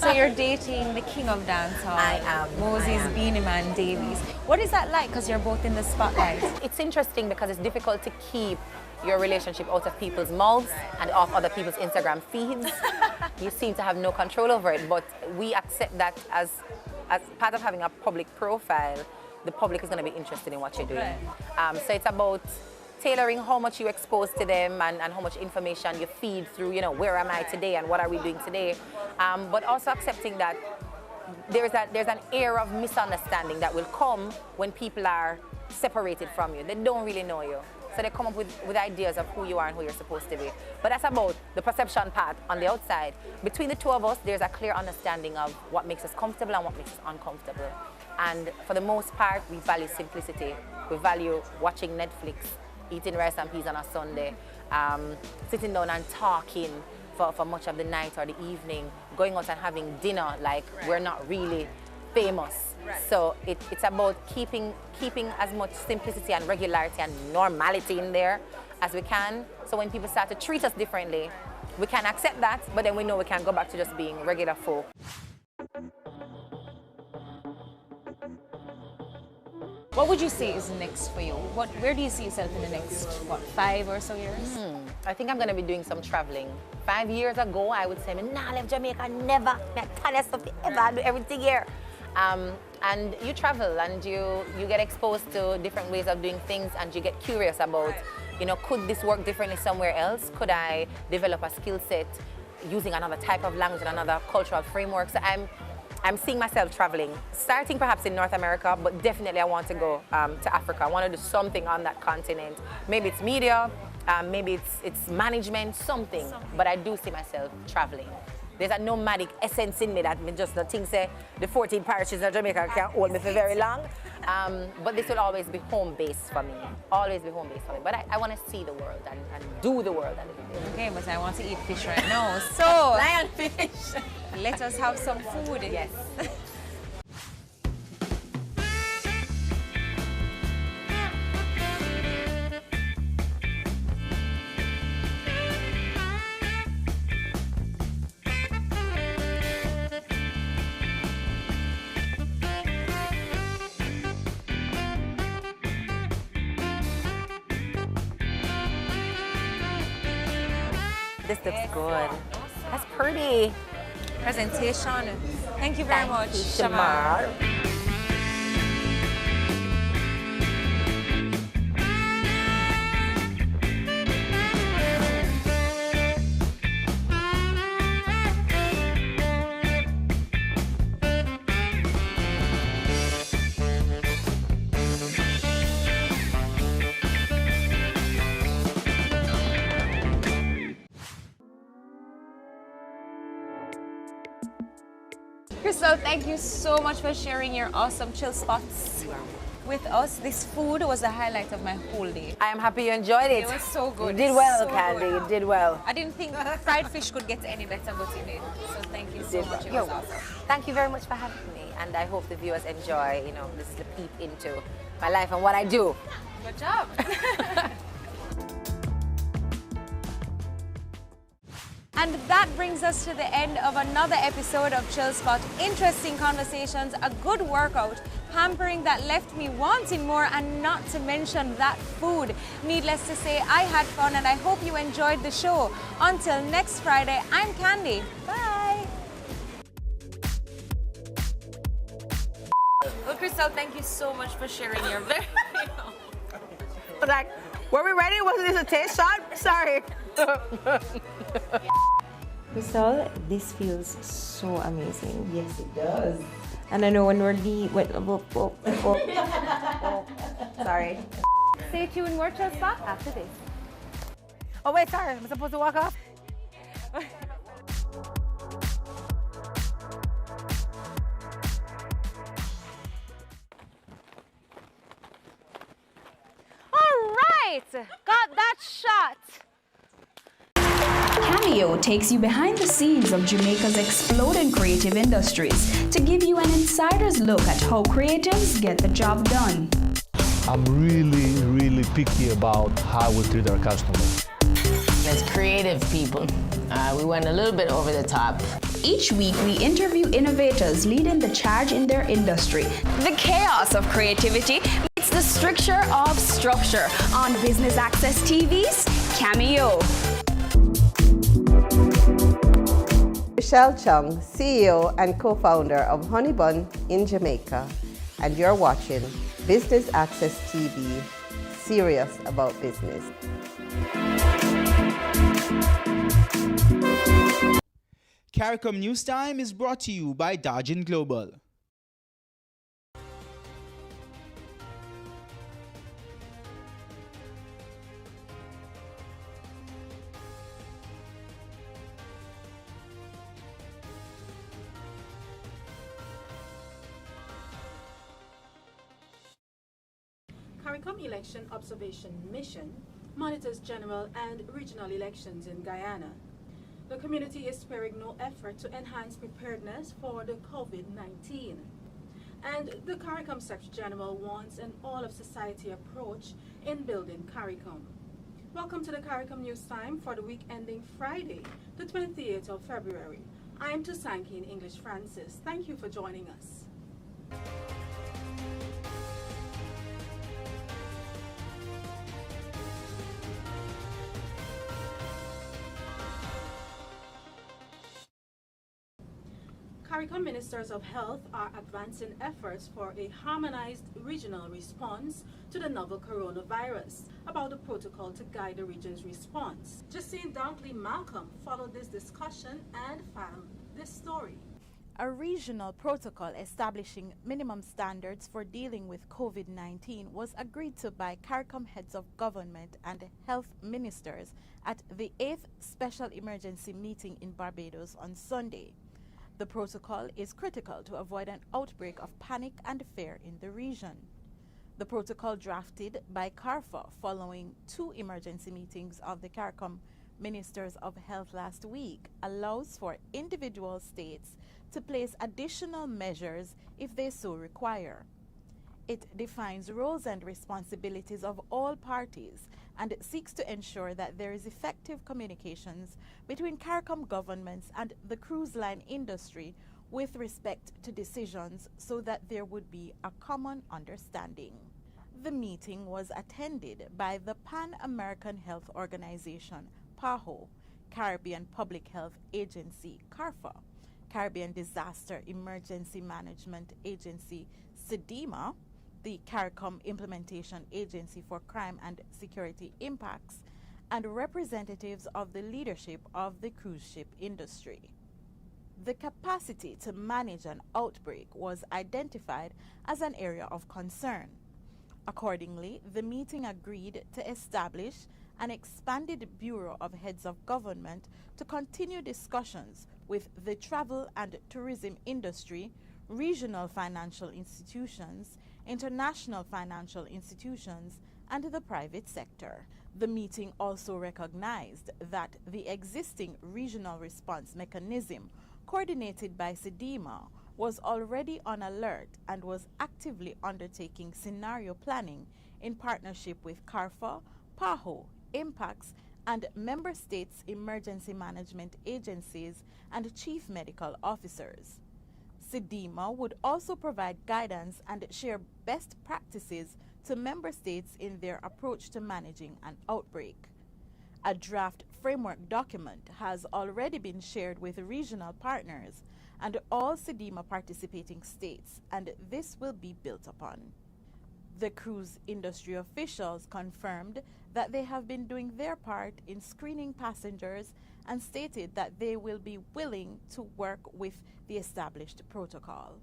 So you're dating the king of dancehall. I am. Moses Beenie Man Davies. What is that like? Because you're both in the spotlight. It's interesting because it's difficult to keep your relationship out of people's mouths and off other people's Instagram feeds. You seem to have no control over it, but we accept that as part of having a public profile, the public is going to be interested in what you're doing. So it's about tailoring how much you expose to them and how much information you feed through, you know, where am I today and what are we doing today. But also accepting that there's an air of misunderstanding that will come when people are separated from you. They don't really know you. So they come up with ideas of who you are and who you're supposed to be. But that's about the perception part on the outside. Between the two of us, there's a clear understanding of what makes us comfortable and what makes us uncomfortable. And for the most part, we value simplicity. We value watching Netflix, eating rice and peas on a Sunday, sitting down and talking for much of the night or the evening, going out and having dinner like we're not really famous. Right. So it's about keeping as much simplicity and regularity and normality in there as we can. So when people start to treat us differently, we can accept that, but then we know we can go back to just being regular folk. What would you say is next for you? Where do you see yourself in the next, 5 or so years? I think I'm going to be doing some traveling. 5 years ago, I would say, nah, I left Jamaica, never. I do everything here. And you travel and you get exposed to different ways of doing things and you get curious about, could this work differently somewhere else? Could I develop a skill set using another type of language and another cultural framework? So I'm seeing myself traveling, starting perhaps in North America, but definitely I want to go to Africa. I want to do something on that continent. Maybe it's media, maybe it's management, something. But I do see myself traveling. There's a nomadic essence in me that me just not think say the 14 parishes in Jamaica can't hold me for very long. But this will always be home base for me. Always be home base for me. But I want to see the world and do the world a little bit. Okay, but I want to eat fish right now. So lionfish. Let us have some food. Yes. This looks good. That's pretty. Presentation. Thank you very much, Shamar. Crystal, thank you so much for sharing your awesome chill spots with us. This food was the highlight of my whole day. I am happy you enjoyed it. It was so good. You did well, so Candy. good. You did well. I didn't think fried fish could get any better, but it did. So thank you so much. It was awesome. Thank you very much for having me. And I hope the viewers enjoy, this little peep into my life and what I do. Good job. And that brings us to the end of another episode of Chill Spot. Interesting conversations, a good workout, pampering that left me wanting more, and not to mention that food. Needless to say, I had fun and I hope you enjoyed the show. Until next Friday, I'm Candy. Bye. Well, Crystal, thank you so much for sharing your very... Like, were we ready? Wasn't this a taste shot? Sorry. Crystal, this feels so amazing. Yes, it does. And I know when we're sorry. Stay tuned, more Chill Spot after this. Oh wait, sorry, am I supposed to walk off? All right, got that shot. Cameo takes you behind the scenes of Jamaica's exploding creative industries to give you an insider's look at how creatives get the job done. I'm really picky about how we treat our customers. As creative people, we went a little bit over the top. Each week, we interview innovators leading the charge in their industry. The chaos of creativity meets the stricture of structure on Business Access TV's Cameo. Michelle Chung, CEO and co-founder of Honey Bun in Jamaica, and you're watching Business Access TV, serious about business. CARICOM News Time is brought to you by Dajin Global. CARICOM Election Observation Mission monitors general and regional elections in Guyana. The community is sparing no effort to enhance preparedness for the COVID-19. And the CARICOM Secretary General wants an all-of-society approach in building CARICOM. Welcome to the CARICOM News Time for the week ending Friday, the 28th of February. I am Tusanki in English Francis. Thank you for joining us. CARICOM Ministers of Health are advancing efforts for a harmonized regional response to the novel coronavirus. About the protocol to guide the region's response, Justine Dunkley-Malcolm followed this discussion and found this story. A regional protocol establishing minimum standards for dealing with COVID-19 was agreed to by CARICOM heads of government and health ministers at the 8th Special Emergency Meeting in Barbados on Sunday. The protocol is critical to avoid an outbreak of panic and fear in the region. The protocol, drafted by CARFA following 2 emergency meetings of the CARICOM Ministers of Health last week, allows for individual states to place additional measures if they so require. It defines roles and responsibilities of all parties and seeks to ensure that there is effective communications between CARICOM governments and the cruise line industry with respect to decisions so that there would be a common understanding. The meeting was attended by the Pan-American Health Organization, PAHO, Caribbean Public Health Agency, CARFA, Caribbean Disaster Emergency Management Agency, CDEMA, the CARICOM Implementation Agency for Crime and Security Impacts, and representatives of the leadership of the cruise ship industry. The capacity to manage an outbreak was identified as an area of concern. Accordingly, the meeting agreed to establish an expanded Bureau of Heads of Government to continue discussions with the travel and tourism industry, regional financial institutions, international financial institutions, and the private sector. The meeting also recognized that the existing regional response mechanism, coordinated by CDEMA, was already on alert and was actively undertaking scenario planning in partnership with CARFA, PAHO, Impacts, and member states' emergency management agencies and chief medical officers. CDEMA would also provide guidance and share best practices to member states in their approach to managing an outbreak. A draft framework document has already been shared with regional partners and all CDEMA participating states, and this will be built upon. The cruise industry officials confirmed that they have been doing their part in screening passengers and stated that they will be willing to work with the established protocol.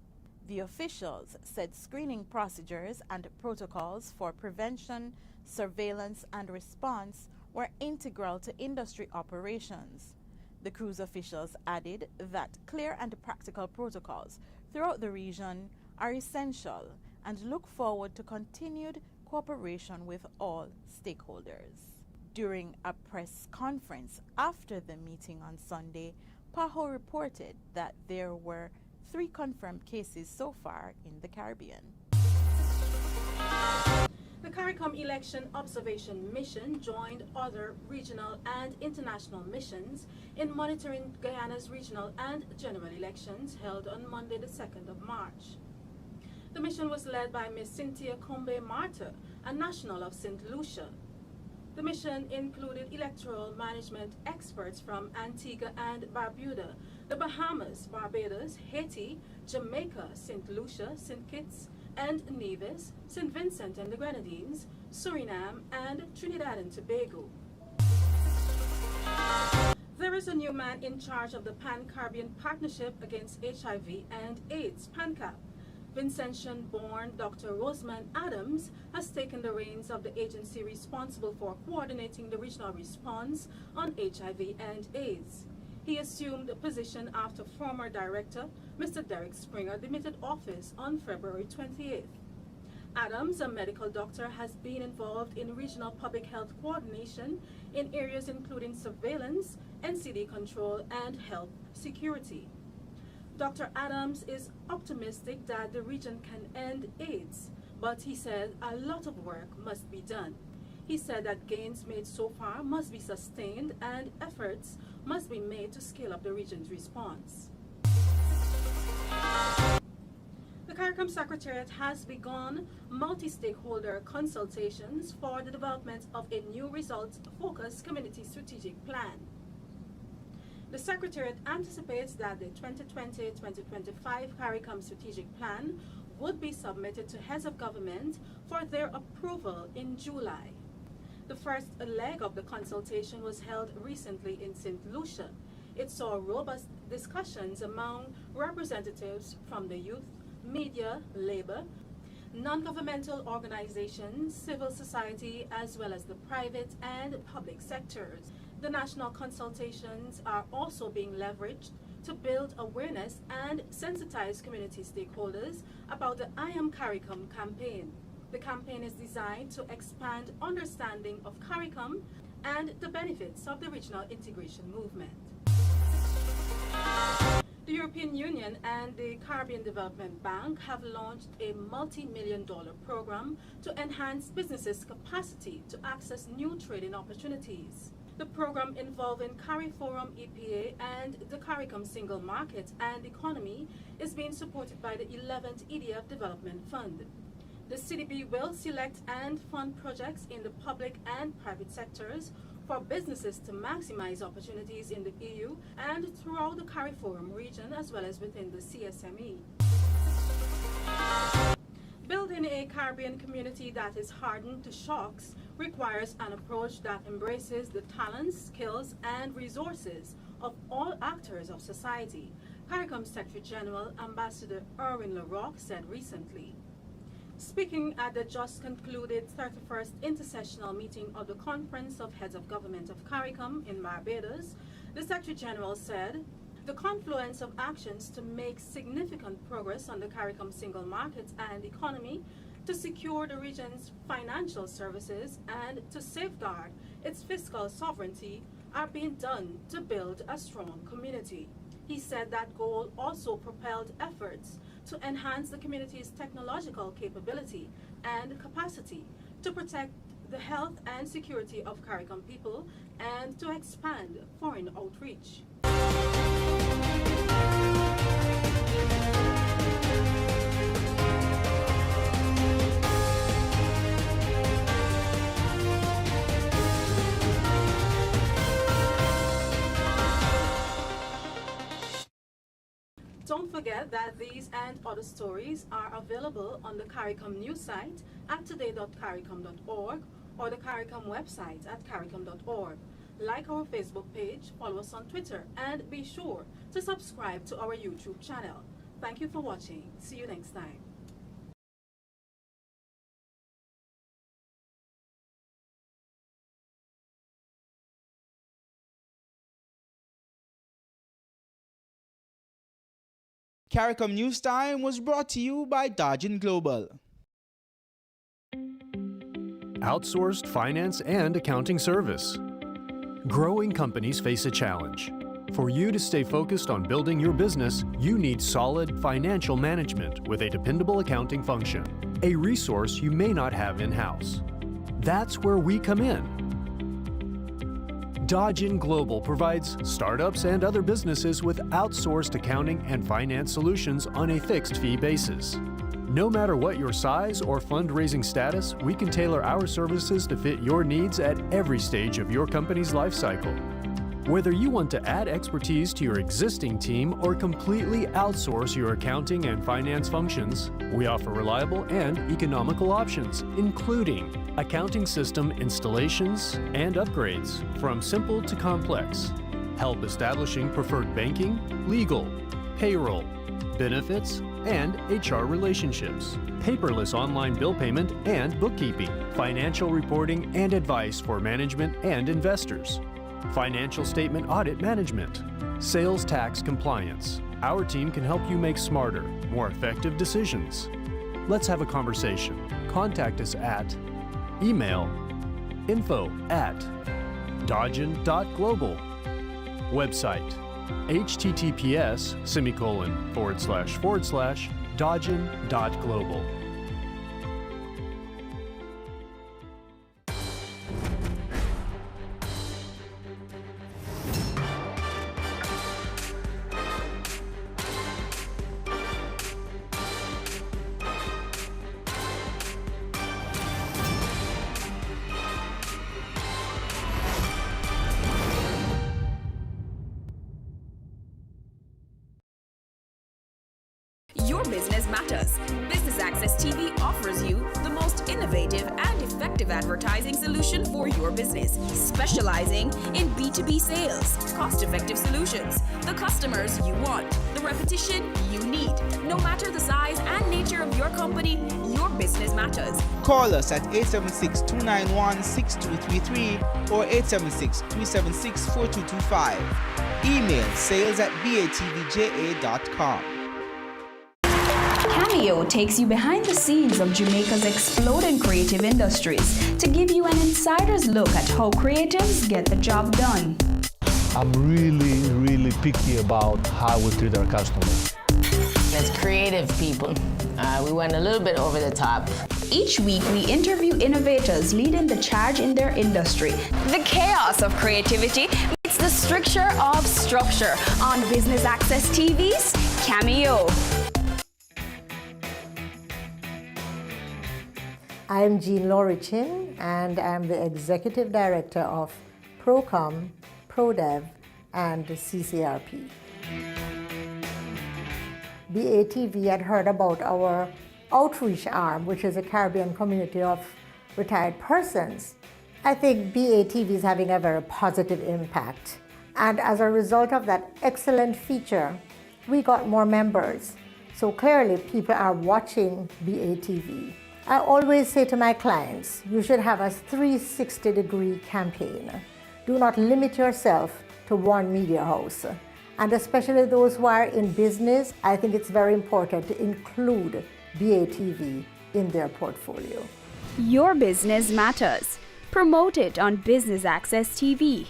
The officials said screening procedures and protocols for prevention, surveillance, and response were integral to industry operations. The cruise officials added that clear and practical protocols throughout the region are essential and look forward to continued cooperation with all stakeholders. During a press conference after the meeting on Sunday, PAHO reported that there were 3 confirmed cases so far in the Caribbean. The CARICOM Election Observation Mission joined other regional and international missions in monitoring Guyana's regional and general elections held on Monday, the 2nd of March. The mission was led by Ms. Cynthia Combe-Marta, a national of St. Lucia. The mission included electoral management experts from Antigua and Barbuda, the Bahamas, Barbados, Haiti, Jamaica, St. Lucia, St. Kitts and Nevis, St. Vincent and the Grenadines, Suriname, and Trinidad and Tobago. There is a new man in charge of the Pan-Caribbean Partnership Against HIV and AIDS, PANCAP. Vincentian-born Dr. Roseman Adams has taken the reins of the agency responsible for coordinating the regional response on HIV and AIDS. He assumed the position after former director, Mr. Derek Springer, demitted office on February 28th. Adams, a medical doctor, has been involved in regional public health coordination in areas including surveillance, NCD control, and health security. Dr. Adams is optimistic that the region can end AIDS, but he said a lot of work must be done. He said that gains made so far must be sustained and efforts must be made to scale up the region's response. The CARICOM Secretariat has begun multi-stakeholder consultations for the development of a new results-focused community strategic plan. The Secretariat anticipates that the 2020-2025 CARICOM strategic plan would be submitted to heads of government for their approval in July. The first leg of the consultation was held recently in St. Lucia. It saw robust discussions among representatives from the youth, media, labor, non-governmental organizations, civil society, as well as the private and public sectors. The national consultations are also being leveraged to build awareness and sensitize community stakeholders about the I Am CARICOM campaign. The campaign is designed to expand understanding of CARICOM and the benefits of the regional integration movement. The European Union and the Caribbean Development Bank have launched a multi-million-dollar program to enhance businesses' capacity to access new trading opportunities. The program involving CARIFORUM EPA and the CARICOM Single Market and Economy is being supported by the 11th EDF Development Fund. The CDB will select and fund projects in the public and private sectors for businesses to maximize opportunities in the EU and throughout the CARIFORUM region as well as within the CSME. Building a Caribbean community that is hardened to shocks requires an approach that embraces the talents, skills, and resources of all actors of society, CARICOM Secretary General Ambassador Erwin LaRocque said recently. Speaking at the just concluded 31st intersessional meeting of the Conference of Heads of Government of CARICOM in Barbados, the Secretary General said, "The confluence of actions to make significant progress on the CARICOM single market and economy, to secure the region's financial services, and to safeguard its fiscal sovereignty are being done to build a strong community." He said that goal also propelled efforts to enhance the community's technological capability and capacity to protect the health and security of CARICOM people and to expand foreign outreach. Don't forget that these and other stories are available on the CARICOM news site at today.caricom.org or the CARICOM website at caricom.org. Like our Facebook page, follow us on Twitter, and be sure to subscribe to our YouTube channel. Thank you for watching. See you next time. CARICOM News Time was brought to you by Dajin Global. Outsourced finance and accounting service. Growing companies face a challenge. For you to stay focused on building your business, you need solid financial management with a dependable accounting function, a resource you may not have in-house. That's where we come in. Dajin Global provides startups and other businesses with outsourced accounting and finance solutions on a fixed fee basis. No matter what your size or fundraising status, we can tailor our services to fit your needs at every stage of your company's life cycle. Whether you want to add expertise to your existing team or completely outsource your accounting and finance functions, we offer reliable and economical options, including accounting system installations and upgrades, from simple to complex, help establishing preferred banking, legal, payroll, benefits, and HR relationships, paperless online bill payment and bookkeeping, financial reporting and advice for management and investors, financial statement audit management, sales tax compliance. Our team can help you make smarter, more effective decisions. Let's have a conversation. Contact us at email info@dodgen.global. Website https://dodgen.global. Your business matters. Business Access TV offers you the most innovative and effective advertising solution for your business, specializing in B2B sales, cost-effective solutions, the customers you want, the repetition you need. No matter the size and nature of your company, your business matters. Call us at 876-291-6233 or 876-376-4225. Email sales@batvja.com. Cameo takes you behind the scenes of Jamaica's exploding creative industries to give you an insider's look at how creatives get the job done. I'm really picky about how we treat our customers. As creative people, we went a little bit over the top. Each week, we interview innovators leading the charge in their industry. The chaos of creativity meets the stricture of structure on Business Access TV's Cameo. I'm Jean Laurichin, and I'm the Executive Director of ProCom, ProDev, and CCRP. BATV had heard about our outreach arm, which is a Caribbean community of retired persons. I think BATV is having a very positive impact. And as a result of that excellent feature, we got more members. So clearly people are watching BATV. I always say to my clients, you should have a 360-degree campaign. Do not limit yourself to one media house. And especially those who are in business, I think it's very important to include BATV in their portfolio. Your business matters. Promote it on Business Access TV.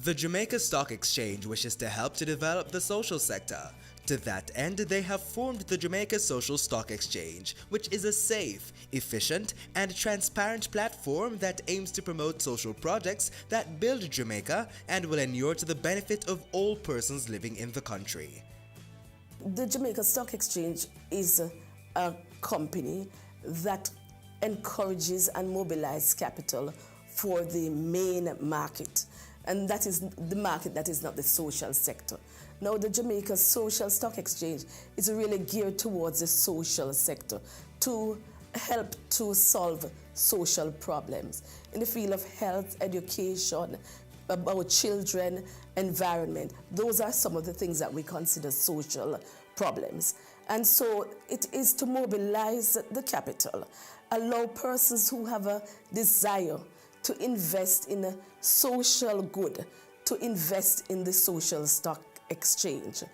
The Jamaica Stock Exchange wishes to help to develop the social sector. To that end, they have formed the Jamaica Social Stock Exchange, which is a safe, efficient, and transparent platform that aims to promote social projects that build Jamaica and will inure to the benefit of all persons living in the country. The Jamaica Stock Exchange is a company that encourages and mobilizes capital for the main market. And that is the market that is not the social sector. Now, the Jamaica Social Stock Exchange is really geared towards the social sector to help to solve social problems in the field of health, education, about children, environment. Those are some of the things that we consider social problems. And so it is to mobilize the capital, allow persons who have a desire to invest in a social good, to invest in the social stock exchange.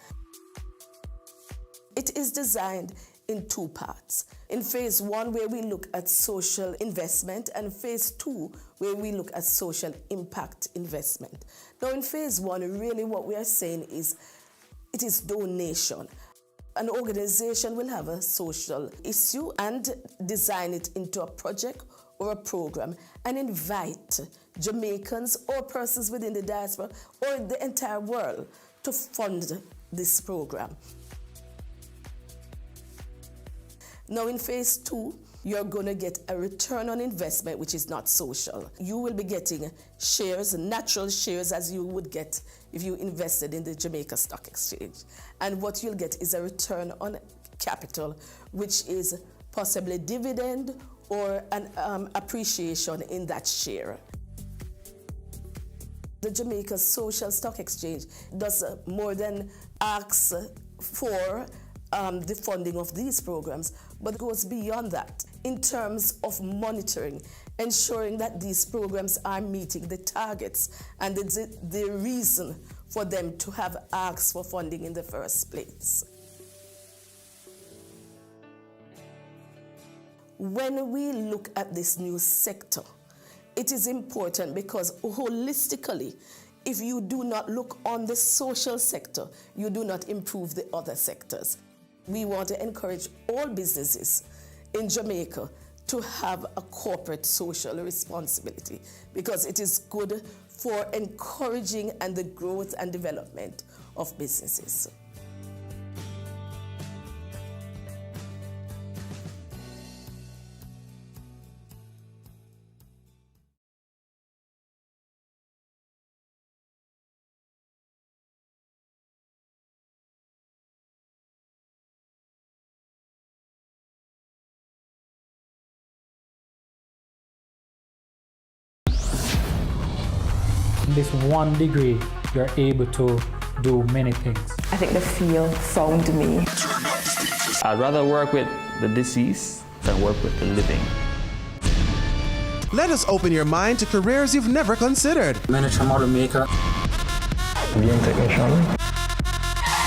It is designed in two parts. In phase one, where we look at social investment, and phase two, where we look at social impact investment. Now in phase one, really what we are saying is, it is donation. An organization will have a social issue and design it into a project or a program and invite Jamaicans or persons within the diaspora or the entire world to fund this program. Now in phase two, you're going to get a return on investment which is not social. You will be getting shares, natural shares, as you would get if you invested in the Jamaica Stock Exchange. And what you'll get is a return on capital, which is possibly dividend or an appreciation in that share. The Jamaica Social Stock Exchange does more than ask for the funding of these programs, but goes beyond that in terms of monitoring, ensuring that these programs are meeting the targets and the reason for them to have asked for funding in the first place. When we look at this new sector, it is important because holistically, if you do not look on the social sector, you do not improve the other sectors. We want to encourage all businesses in Jamaica to have a corporate social responsibility because it is good for encouraging and the growth and development of businesses. In this 1 degree, you're able to do many things. I think the field found me. I'd rather work with the deceased than work with the living. Let us open your mind to careers you've never considered. Miniature model maker. Game technician.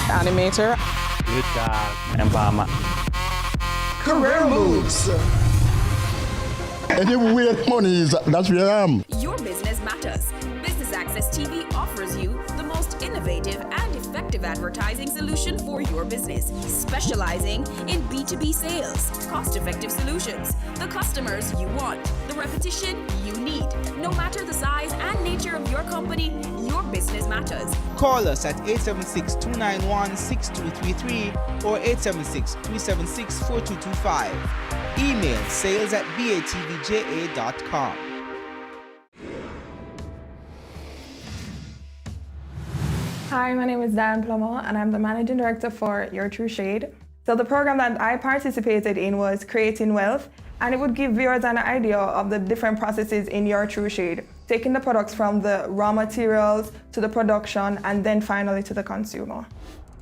Animator. Empowerment. Career moves. Anywhere money is, that's where I am. Your business matters. Business Access TV offers you the most innovative and effective advertising solution for your business, specializing in B2B sales, cost-effective solutions, the customers you want, the repetition you need. No matter the size and nature of your company, your business matters. Call us at 876-291-6233 or 876-376-4225. Email sales@batvja.com. Hi, my name is Diane Plummer and I'm the Managing Director for Your True Shade. So the program that I participated in was Creating Wealth, and it would give viewers an idea of the different processes in Your True Shade, taking the products from the raw materials to the production and then finally to the consumer.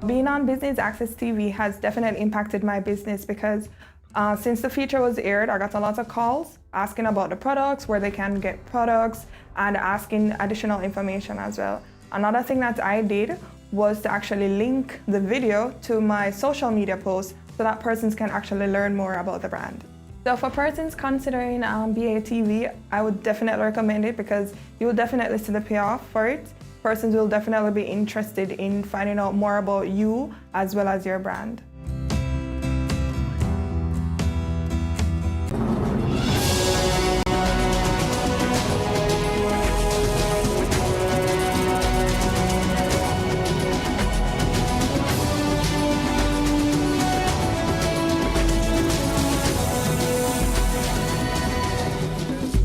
Being on Business Access TV has definitely impacted my business because since the feature was aired, I got a lot of calls asking about the products, where they can get products, and asking additional information as well. Another thing that I did was to actually link the video to my social media posts so that persons can actually learn more about the brand. So for persons considering BATV, I would definitely recommend it because you will definitely see the payoff for it. Persons will definitely be interested in finding out more about you as well as your brand.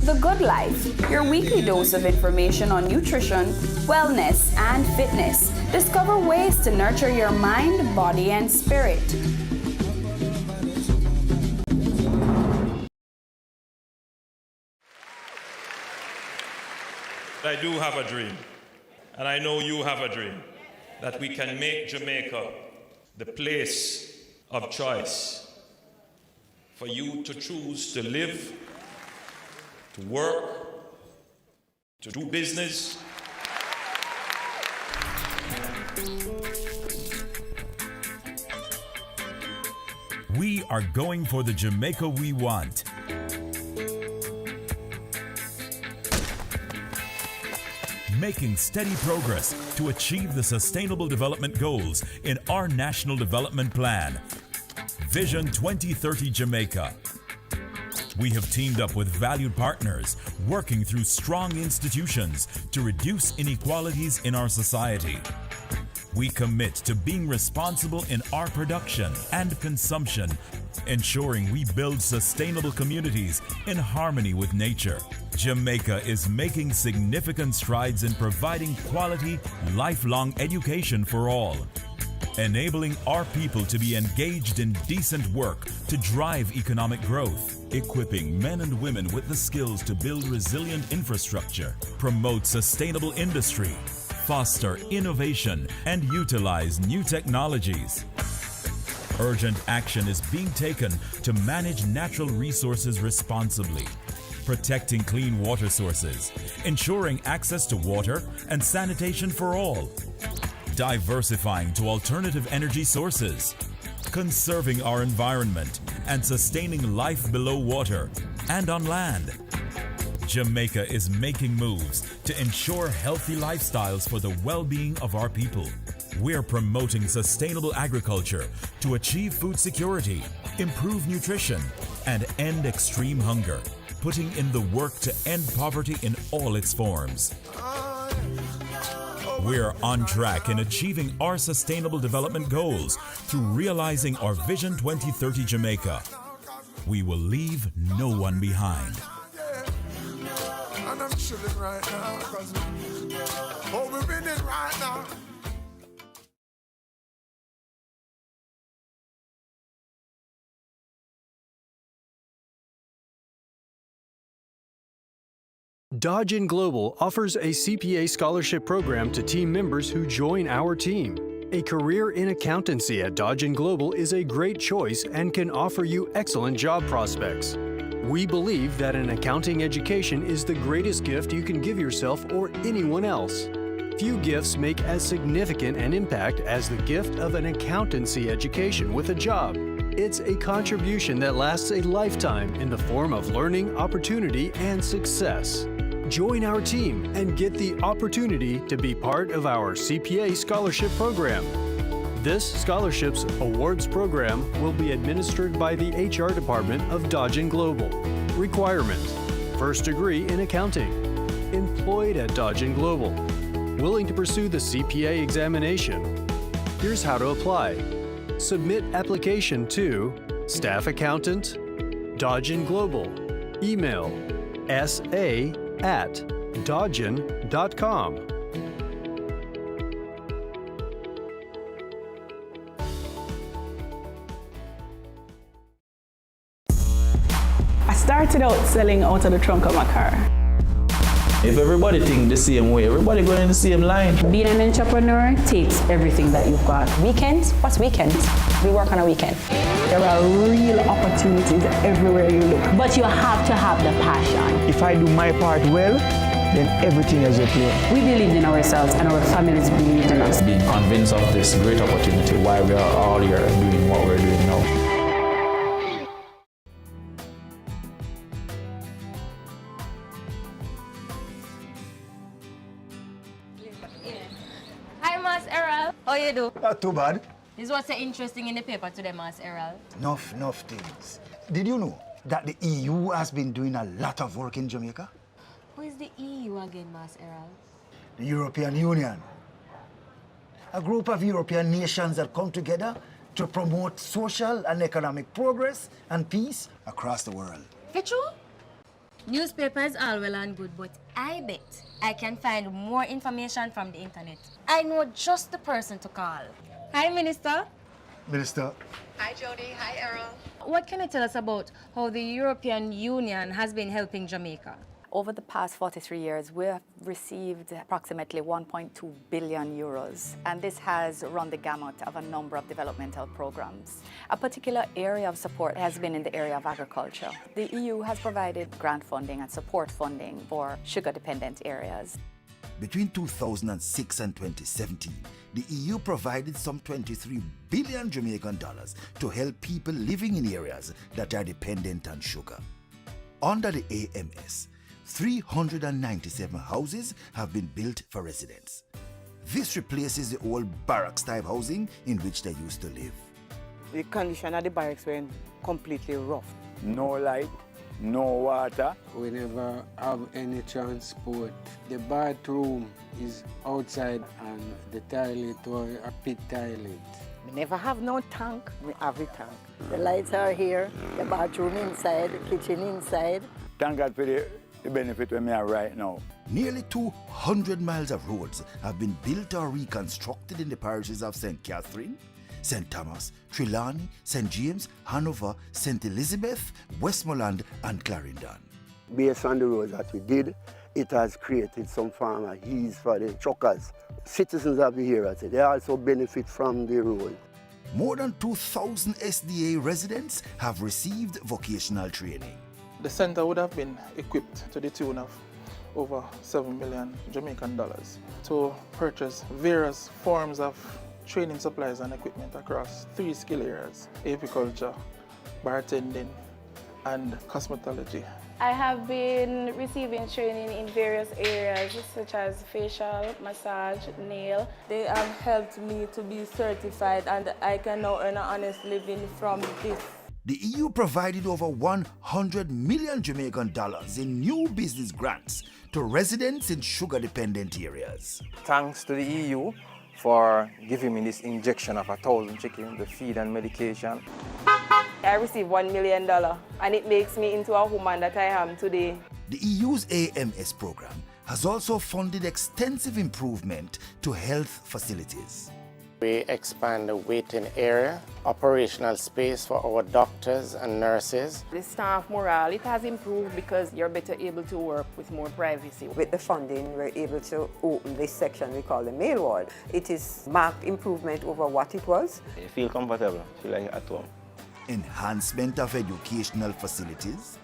The Good Life, your weekly dose of information on nutrition, wellness, and fitness. Discover ways to nurture your mind, body, and spirit. I do have a dream, and I know you have a dream, that we can make Jamaica the place of choice for you to choose to live, to work, to do business. We are going for the Jamaica we want. Making steady progress to achieve the Sustainable Development Goals in our National Development Plan, Vision 2030 Jamaica. We have teamed up with valued partners, working through strong institutions to reduce inequalities in our society. We commit to being responsible in our production and consumption, ensuring we build sustainable communities in harmony with nature. Jamaica is making significant strides in providing quality, lifelong education for all, enabling our people to be engaged in decent work to drive economic growth, equipping men and women with the skills to build resilient infrastructure, promote sustainable industry, foster innovation, and utilize new technologies. Urgent action is being taken to manage natural resources responsibly, protecting clean water sources, ensuring access to water and sanitation for all, diversifying to alternative energy sources, conserving our environment, and sustaining life below water and on land. Jamaica is making moves to ensure healthy lifestyles for the well-being of our people. We're promoting sustainable agriculture to achieve food security, improve nutrition, and end extreme hunger, putting in the work to end poverty in all its forms. We're on track in achieving our sustainable development goals through realizing our Vision 2030 Jamaica. We will leave no one behind. And I'm chilling right now, cause we're winning right now. Dodgen Global offers a CPA scholarship program to team members who join our team. A career in accountancy at Dodgen Global is a great choice and can offer you excellent job prospects. We believe that an accounting education is the greatest gift you can give yourself or anyone else. Few gifts make as significant an impact as the gift of an accountancy education with a job. It's a contribution that lasts a lifetime in the form of learning, opportunity, and success. Join our team and get the opportunity to be part of our CPA scholarship program. This scholarships awards program will be administered by the HR department of Dodgen Global. Requirement: first degree in accounting. Employed at Dodgen Global. Willing to pursue the CPA examination. Here's how to apply. Submit application to Staff Accountant, Dodgen Global. Email sa@dodgen.com. I started out selling out of the trunk of my car. If everybody think the same way, everybody going in the same line. Being an entrepreneur takes everything that you've got. Weekends? What's weekends? We work on a weekend. There are real opportunities everywhere you look. But you have to have the passion. If I do my part well, then everything is okay. We believed in ourselves and our families believed in us. Being convinced of this great opportunity, why we are all here doing what we're doing now. Hi, Mas Errol. How you do? Not too bad. This was so interesting in the paper today, Mas Errol. Enough things. Did you know that the EU has been doing a lot of work in Jamaica? Who is the EU again, Mas Errol? The European Union. A group of European nations that come together to promote social and economic progress and peace across the world. For true? Newspaper is all well and good, but I bet I can find more information from the internet. I know just the person to call. Hi, Minister. Minister. Hi, Jody. Hi, Errol. What can you tell us about how the European Union has been helping Jamaica? Over the past 43 years, we have received approximately 1.2 billion euros, and this has run the gamut of a number of developmental programs. A particular area of support has been in the area of agriculture. The EU has provided grant funding and support funding for sugar-dependent areas. Between 2006 and 2017, the EU provided some 23 billion Jamaican dollars to help people living in areas that are dependent on sugar. Under the AMS, 397 houses have been built for residents. This replaces the old barracks-type housing in which they used to live. The condition of the barracks were completely rough. No light, no water. We never have any transport. The bathroom is outside and the toilet was a pit toilet. We never have no tank, we have a tank. The lights are here, the bathroom inside, the kitchen inside. Thank God for the benefit we have right now. Nearly 200 miles of roads have been built or reconstructed in the parishes of St. Catherine, St. Thomas, Trelawney, St. James, Hanover, St. Elizabeth, Westmoreland and Clarendon. Based on the roads that we did, it has created some form of ease for the truckers. Citizens of the area, they also benefit from the road. More than 2,000 SDA residents have received vocational training. The center would have been equipped to the tune of over 7 million Jamaican dollars to purchase various forms of training supplies and equipment across 3 skill areas: apiculture, bartending, and cosmetology. I have been receiving training in various areas such as facial, massage, nail. They have helped me to be certified and I can now earn an honest living from this. The EU provided over 100 million Jamaican dollars in new business grants to residents in sugar-dependent areas. Thanks to the EU for giving me this injection of 1,000 chickens, the feed and medication. I received $1 million and it makes me into a woman that I am today. The EU's AMS program has also funded extensive improvement to health facilities. We expand the waiting area, operational space for our doctors and nurses. The staff morale, it has improved because you're better able to work with more privacy. With the funding, we're able to open this section we call the male ward. It is marked improvement over what it was. You feel comfortable, feel like at home. Enhancement of educational facilities.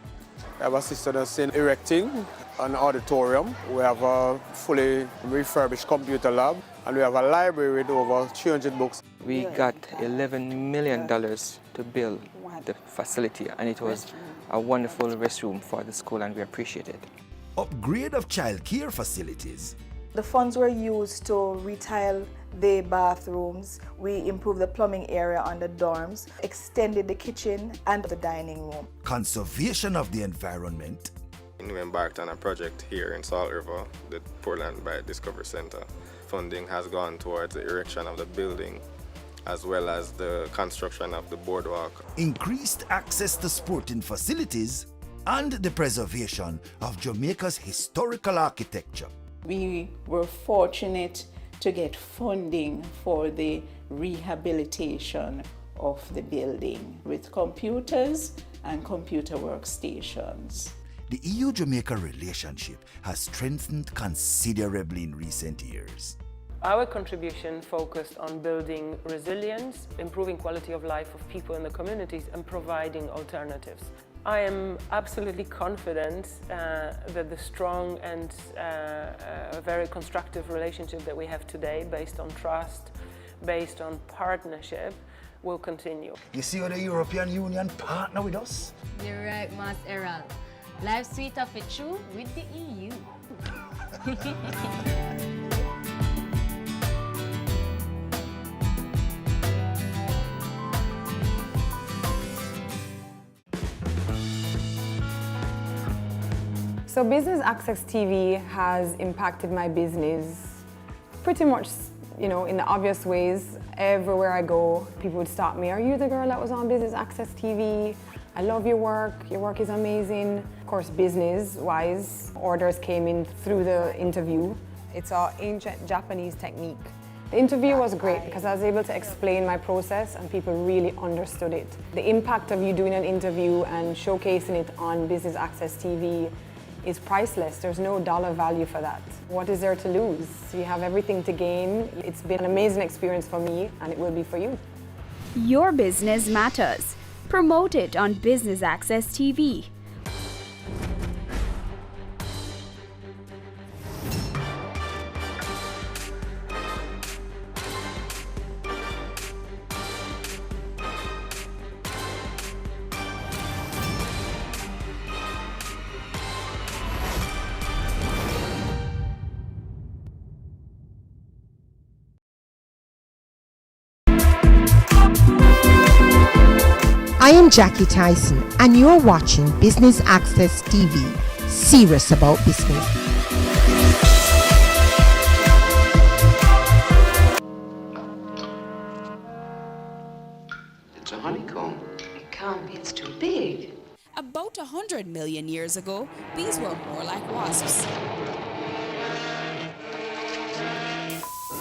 I've assisted us in erecting an auditorium. We have a fully refurbished computer lab and we have a library with over 300 books. We got $11 million to build the facility and it was a wonderful restroom for the school and we appreciate it. Upgrade of childcare facilities. The funds were used to retile the bathrooms. We improved the plumbing area on the dorms, extended the kitchen and the dining room. Conservation of the environment. We embarked on a project here in Salt River, the Portland Biodiscovery Center. Funding has gone towards the erection of the building as well as the construction of the boardwalk. Increased access to sporting facilities and the preservation of Jamaica's historical architecture. We were fortunate to get funding for the rehabilitation of the building with computers and computer workstations. The EU-Jamaica relationship has strengthened considerably in recent years. Our contribution focused on building resilience, improving quality of life of people in the communities and providing alternatives. I am absolutely confident that the strong and very constructive relationship that we have today, based on trust, based on partnership, will continue. You see how the European Union partner with us? You're right, Mas Errol. Life's sweet of it true with the EU. So Business Access TV has impacted my business pretty much, in the obvious ways. Everywhere I go, people would stop me. Are you the girl that was on Business Access TV? I love your work is amazing. Of course, business-wise, orders came in through the interview. It's our ancient Japanese technique. The interview was great because I was able to explain my process and people really understood it. The impact of you doing an interview and showcasing it on Business Access TV is priceless. There's no dollar value for that. What is there to lose? You have everything to gain. It's been an amazing experience for me and it will be for you. Your business matters. Promote it on Business Access TV. am Jackie Tyson, and you're watching Business Access TV. Serious about business. It's a honeycomb. It can't be, it's too big. About 100 million years ago, bees were more like wasps,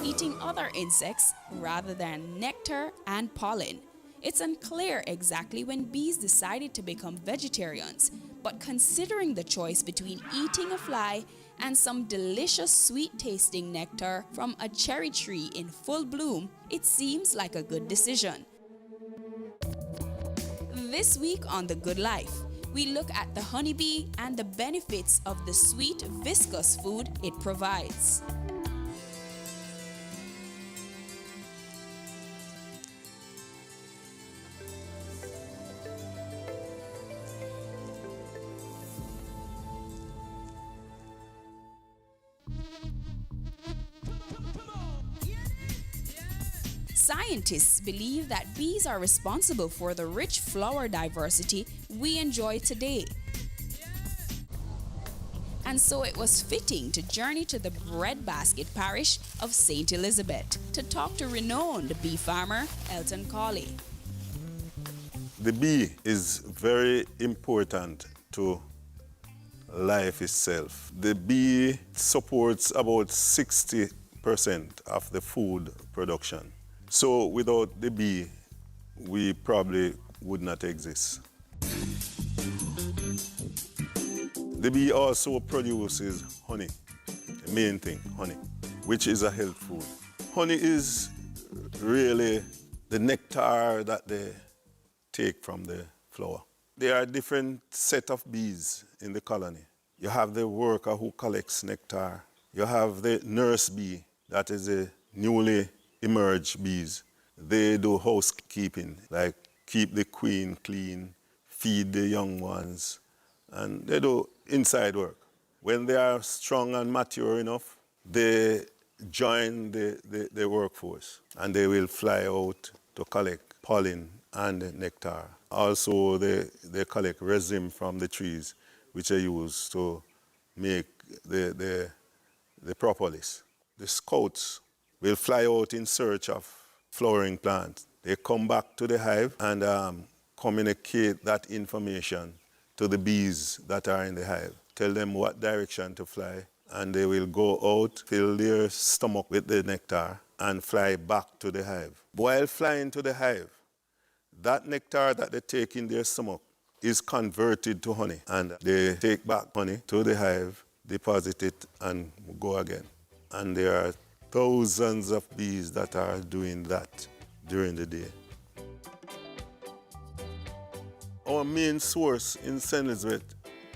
eating other insects rather than nectar and pollen. It's unclear exactly when bees decided to become vegetarians, but considering the choice between eating a fly and some delicious sweet-tasting nectar from a cherry tree in full bloom, it seems like a good decision. This week on The Good Life, we look at the honeybee and the benefits of the sweet, viscous food it provides. Scientists believe that bees are responsible for the rich flower diversity we enjoy today. And so it was fitting to journey to the breadbasket parish of St. Elizabeth to talk to renowned bee farmer Elton Cawley. The bee is very important to life itself. The bee supports about 60% of the food production. So without the bee, we probably would not exist. The bee also produces honey, the main thing, honey, which is a health food. Honey is really the nectar that they take from the flower. There are different set of bees in the colony. You have the worker who collects nectar. You have the nurse bee, that is the newly emerged bees. They do housekeeping, like keep the queen clean, feed the young ones, and they do inside work. When they are strong and mature enough, they join the workforce, and they will fly out to collect pollen and nectar. Also, they collect resin from the trees, which are used to make the propolis. The scouts will fly out in search of flowering plants. They come back to the hive and communicate that information to the bees that are in the hive. Tell them what direction to fly, and they will go out, fill their stomach with the nectar, and fly back to the hive. While flying to the hive, that nectar that they take in their stomach is converted to honey, and they take back honey to the hive, deposit it, and go again. And there are thousands of bees that are doing that during the day. Our main source in St. Elizabeth,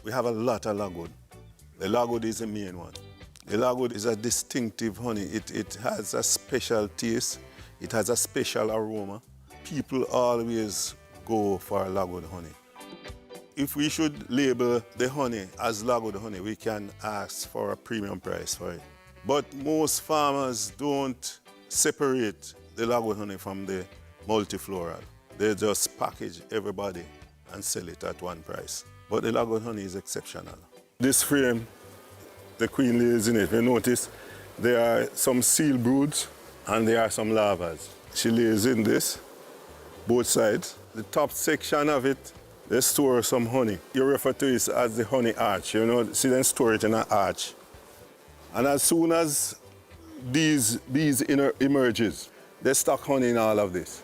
we have a lot of logwood. The logwood is the main one. The logwood is a distinctive honey. It has a special taste. It has a special aroma. People always go for logwood honey. If we should label the honey as logwood honey, we can ask for a premium price for it. But most farmers don't separate the logwood honey from the multifloral. They just package everybody and sell it at one price. But the logwood honey is exceptional. This frame, the queen lays in it. You notice there are some seal broods and there are some larvas. She lays in this, both sides. The top section of it, they store some honey. You refer to it as the honey arch. You know, see them store it in an arch. And as soon as these bees emerges, they stock honey in all of this.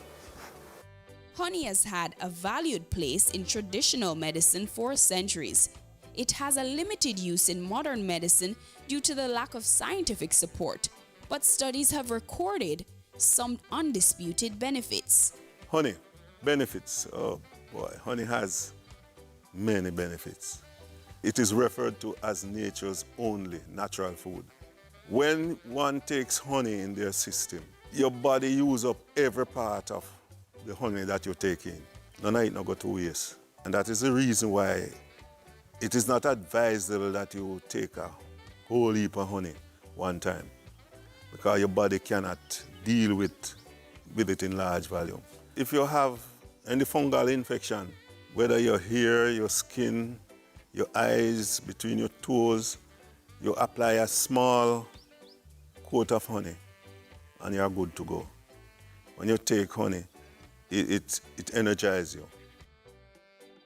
Honey has had a valued place in traditional medicine for centuries. It has a limited use in modern medicine due to the lack of scientific support, but studies have recorded some undisputed benefits. Honey, benefits. Oh boy, honey has many benefits. It is referred to as nature's only natural food. When one takes honey in their system, your body uses up every part of the honey that you take in. None of it not go to waste. And that is the reason why it is not advisable that you take a whole heap of honey one time, because your body cannot deal with it in large volume. If you have Any fungal infection, whether your hair, your skin, your eyes, between your toes, you apply a small coat of honey and you're good to go. When you take honey, it energizes you.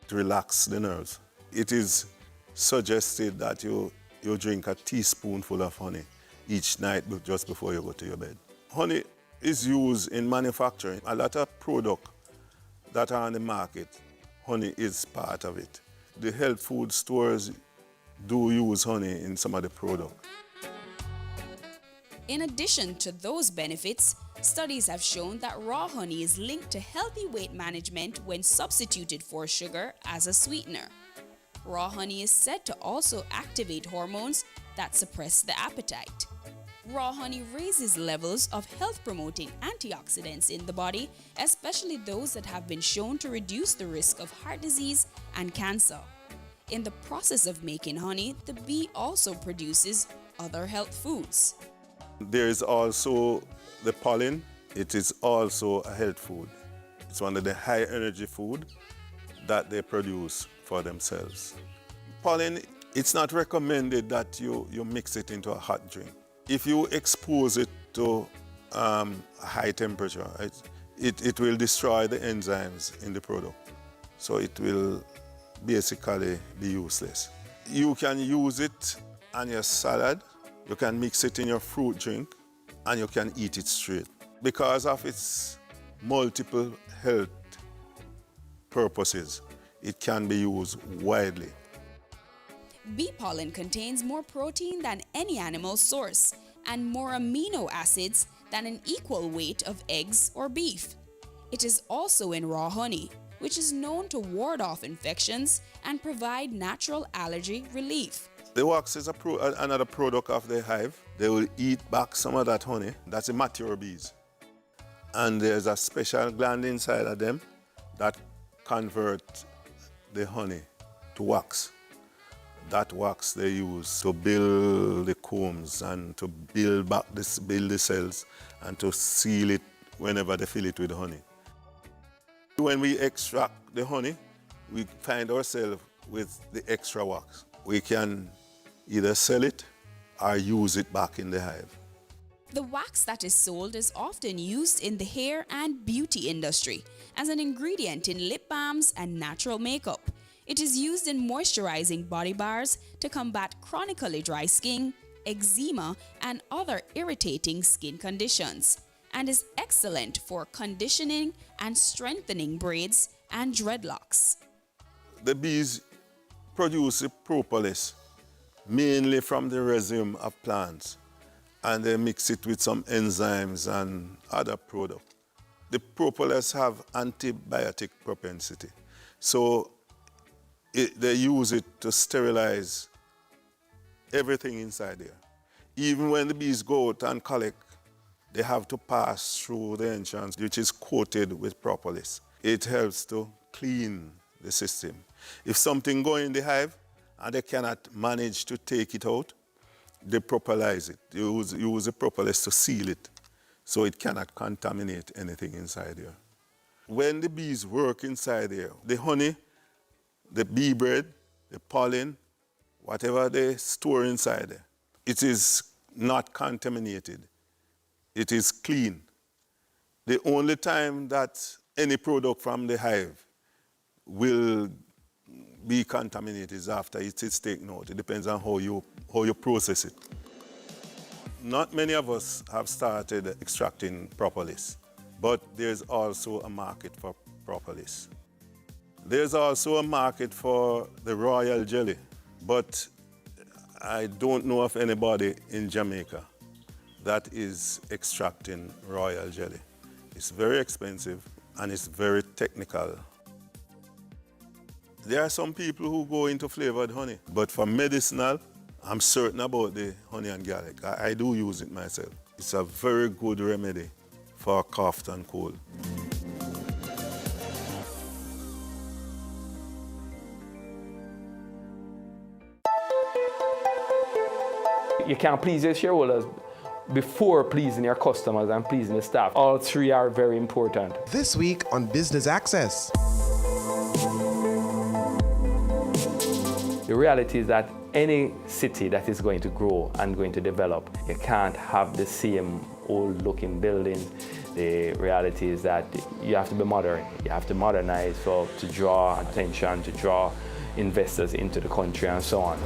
It relaxes the nerves. It is suggested that you drink a teaspoonful of honey each night just before you go to your bed. Honey is used in manufacturing. A lot of products that are on the market, honey is part of it. The health food stores do use honey in some of the products. In addition to those benefits, studies have shown that raw honey is linked to healthy weight management when substituted for sugar as a sweetener. Raw honey is said to also activate hormones that suppress the appetite. Raw honey raises levels of health-promoting antioxidants in the body, especially those that have been shown to reduce the risk of heart disease and cancer. In the process of making honey, the bee also produces other health foods. There is also the pollen. It is also a health food. It's one of the high energy food that they produce for themselves. Pollen, it's not recommended that you mix it into a hot drink. If you expose it to a high temperature, it will destroy the enzymes in the product. So it will basically be useless. You can use it on your salad, you can mix it in your fruit drink, and you can eat it straight. Because of its multiple health purposes, it can be used widely. Bee pollen contains more protein than any animal source and more amino acids than an equal weight of eggs or beef. It is also in raw honey, which is known to ward off infections and provide natural allergy relief. The wax is another product of the hive. They will eat back some of that honey. That's the mature bees. And there's a special gland inside of them that convert the honey to wax. That wax they use to build the combs and to build the cells and to seal it whenever they fill it with honey. When we extract the honey, we find ourselves with the extra wax. We can either sell it or use it back in the hive. The wax that is sold is often used in the hair and beauty industry as an ingredient in lip balms and natural makeup. It is used in moisturizing body bars to combat chronically dry skin, eczema, and other irritating skin conditions, and is excellent for conditioning and strengthening braids and dreadlocks. The bees produce the propolis mainly from the resin of plants, and they mix it with some enzymes and other products. The propolis have antibiotic propensity, so they use it to sterilize everything inside there. Even when the bees go out and collect, they have to pass through the entrance, which is coated with propolis. It helps to clean the system. If something goes in the hive and they cannot manage to take it out, they propolize it. You use the propolis to seal it so it cannot contaminate anything inside there. When the bees work inside there, the honey, the bee bread, the pollen, whatever they store inside there, it is not contaminated. It is clean. The only time that any product from the hive will be contaminated is after it is taken out. It depends on how you process it. Not many of us have started extracting propolis, but there's also a market for propolis. There's also a market for the royal jelly, but I don't know of anybody in Jamaica that is extracting royal jelly. It's very expensive and it's very technical. There are some people who go into flavored honey, but for medicinal, I'm certain about the honey and garlic. I do use it myself. It's a very good remedy for cough and cold. You can't please your shareholders before pleasing your customers and pleasing the staff. All three are very important. This week on Business Access. The reality is that any city that is going to grow and going to develop, you can't have the same old looking buildings. The reality is that you have to be modern. You have to modernize to draw attention, to draw investors into the country and so on.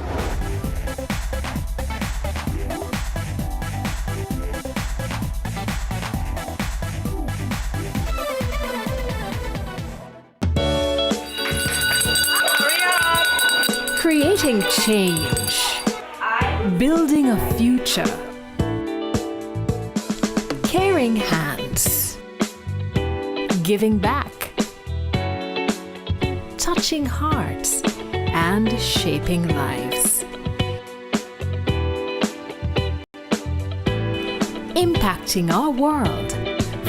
Creating change, building a future, caring hands, giving back, touching hearts, and shaping lives. Impacting our world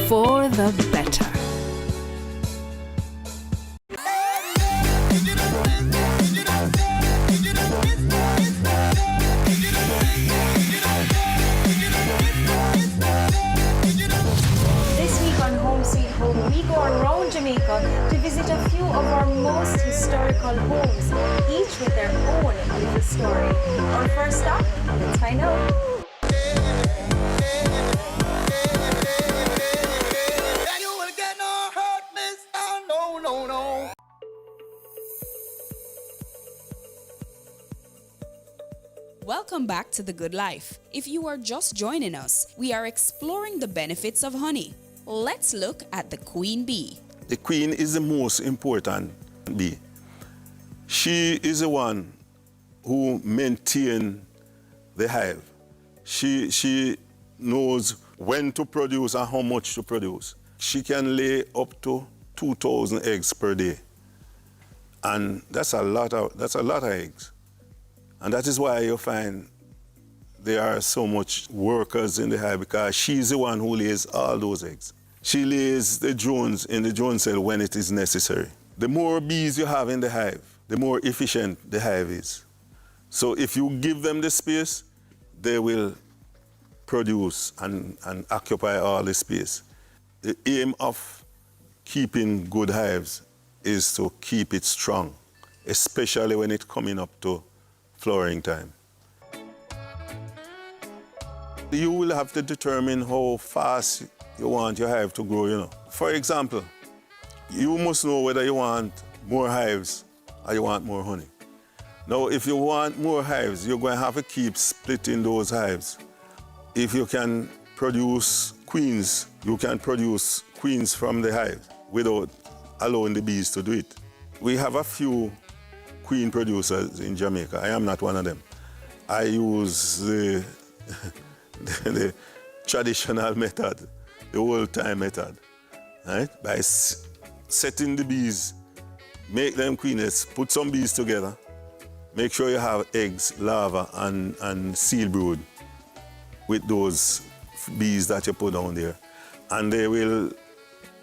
for the better. We go around Jamaica to visit a few of our most historical homes, each with their own little story. Our first stop, let's find out. Welcome back to The Good Life. If you are just joining us, we are exploring the benefits of honey. Let's look at the queen bee. The queen is the most important bee. She is the one who maintains the hive. She knows when to produce and how much to produce. She can lay up to 2,000 eggs per day. And that's a lot of eggs. And that is why you find there are so much workers in the hive, because she's the one who lays all those eggs. She lays the drones in the drone cell when it is necessary. The more bees you have in the hive, the more efficient the hive is. So if you give them the space, they will produce and occupy all the space. The aim of keeping good hives is to keep it strong, especially when it's coming up to flowering time. You will have to determine how fast you want your hive to grow, For example, you must know whether you want more hives or you want more honey. Now, if you want more hives, you're going to have to keep splitting those hives. If you can produce queens, you can produce queens from the hive without allowing the bees to do it. We have a few queen producers in Jamaica. I am not one of them. I use the traditional method, the old-time method, right? By setting the bees, make them queenless, put some bees together, make sure you have eggs, larvae, and seal brood with those bees that you put down there, and they will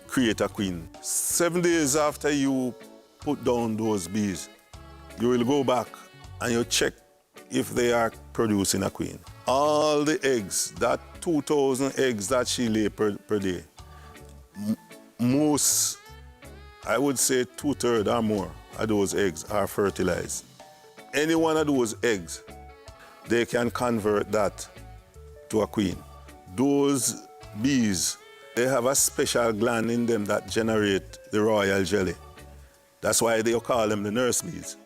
create a queen. 7 days after you put down those bees, you will go back and you check if they are producing a queen. All the eggs, that 2,000 eggs that she lay per day, most, I would say 2/3 or more of those eggs are fertilized. Any one of those eggs, they can convert that to a queen. Those bees, they have a special gland in them that generate the royal jelly. That's why they call them the nurse bees,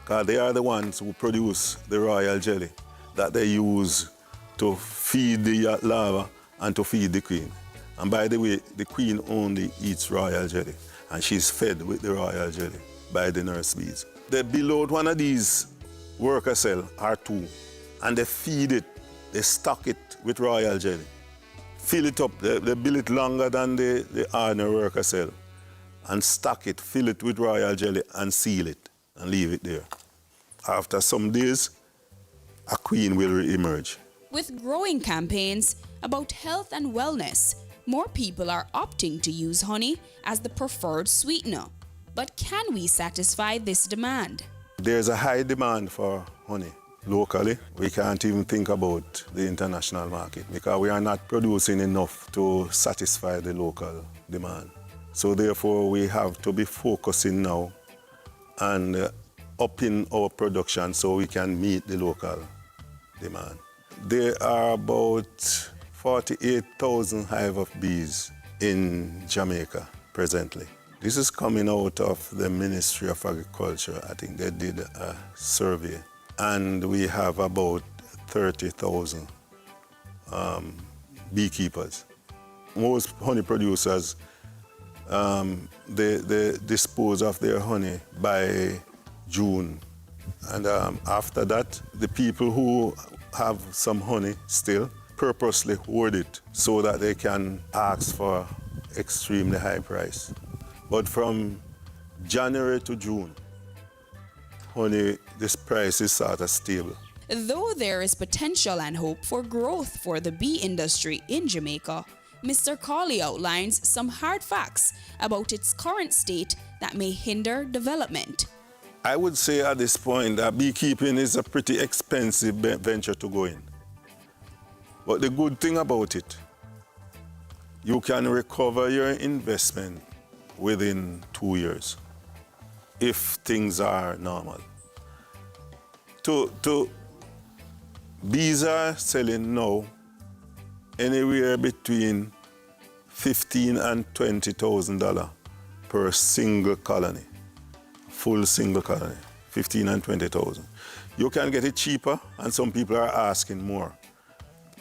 because they are the ones who produce the royal jelly that they use to feed the larva and to feed the queen. And by the way, the queen only eats royal jelly, and she's fed with the royal jelly by the nurse bees. They build one of these worker cells, or two, and they feed it, they stock it with royal jelly. Fill it up, they build it longer than the ordinary worker cell, and stock it, fill it with royal jelly, and seal it, and leave it there. After some days, a queen will re-emerge. With growing campaigns about health and wellness, more people are opting to use honey as the preferred sweetener. But can we satisfy this demand? There's a high demand for honey locally. We can't even think about the international market because we are not producing enough to satisfy the local demand. So therefore we have to be focusing now and upping our production so we can meet the local demand. There are about 48,000 hive of bees in Jamaica presently. This is coming out of the Ministry of Agriculture. I think they did a survey. And we have about 30,000 beekeepers. Most honey producers, they dispose of their honey by June. And after that, the people who have some honey still purposely hoard it so that they can ask for extremely high price. But from January to June, honey, this price is sort of stable. Though there is potential and hope for growth for the bee industry in Jamaica, Mr. Cawley outlines some hard facts about its current state that may hinder development. I would say at this point that beekeeping is a pretty expensive venture to go in. But the good thing about it, you can recover your investment within 2 years if things are normal. Bees are selling now anywhere between $15,000 and $20,000 per single colony, full single colony, 15 and 20,000. You can get it cheaper, and some people are asking more.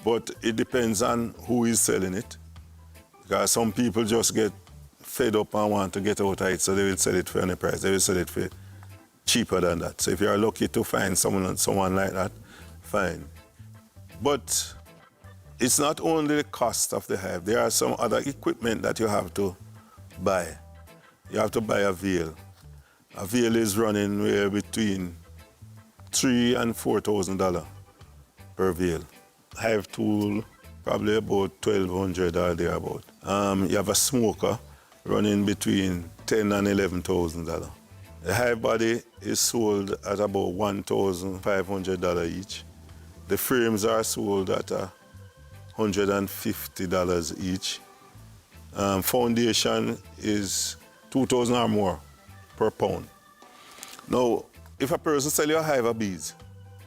But it depends on who is selling it, because some people just get fed up and want to get out of it, so they will sell it for any price. They will sell it for cheaper than that. So if you're lucky to find someone like that, fine. But it's not only the cost of the hive. There are some other equipment that you have to buy. You have to buy a veil. A veil is running between $3,000 and $4,000 per veil. Hive tool, probably about $1,200 or thereabout. You have a smoker running between $10,000 and $11,000. The hive body is sold at about $1,500 each. The frames are sold at $150 each. Foundation is $2,000 or more per pound. Now, if a person sells you a hive of bees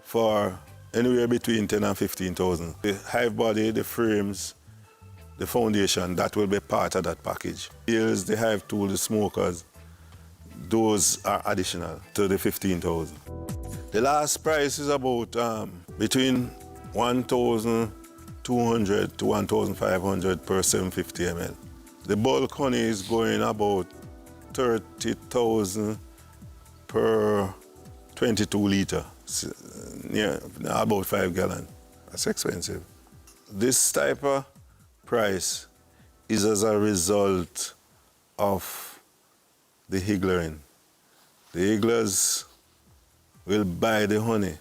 for anywhere between $10,000 and $15,000, the hive body, the frames, the foundation, that will be part of that package. Here's the hive tool, the smokers, those are additional to the $15,000. The last price is about between $1,200 to $1,500 per 750 ml. The bulk honey is going about $30,000 per 22 liter, about 5 gallon. That's expensive. This type of price is as a result of the higglering. The higglers will buy the honey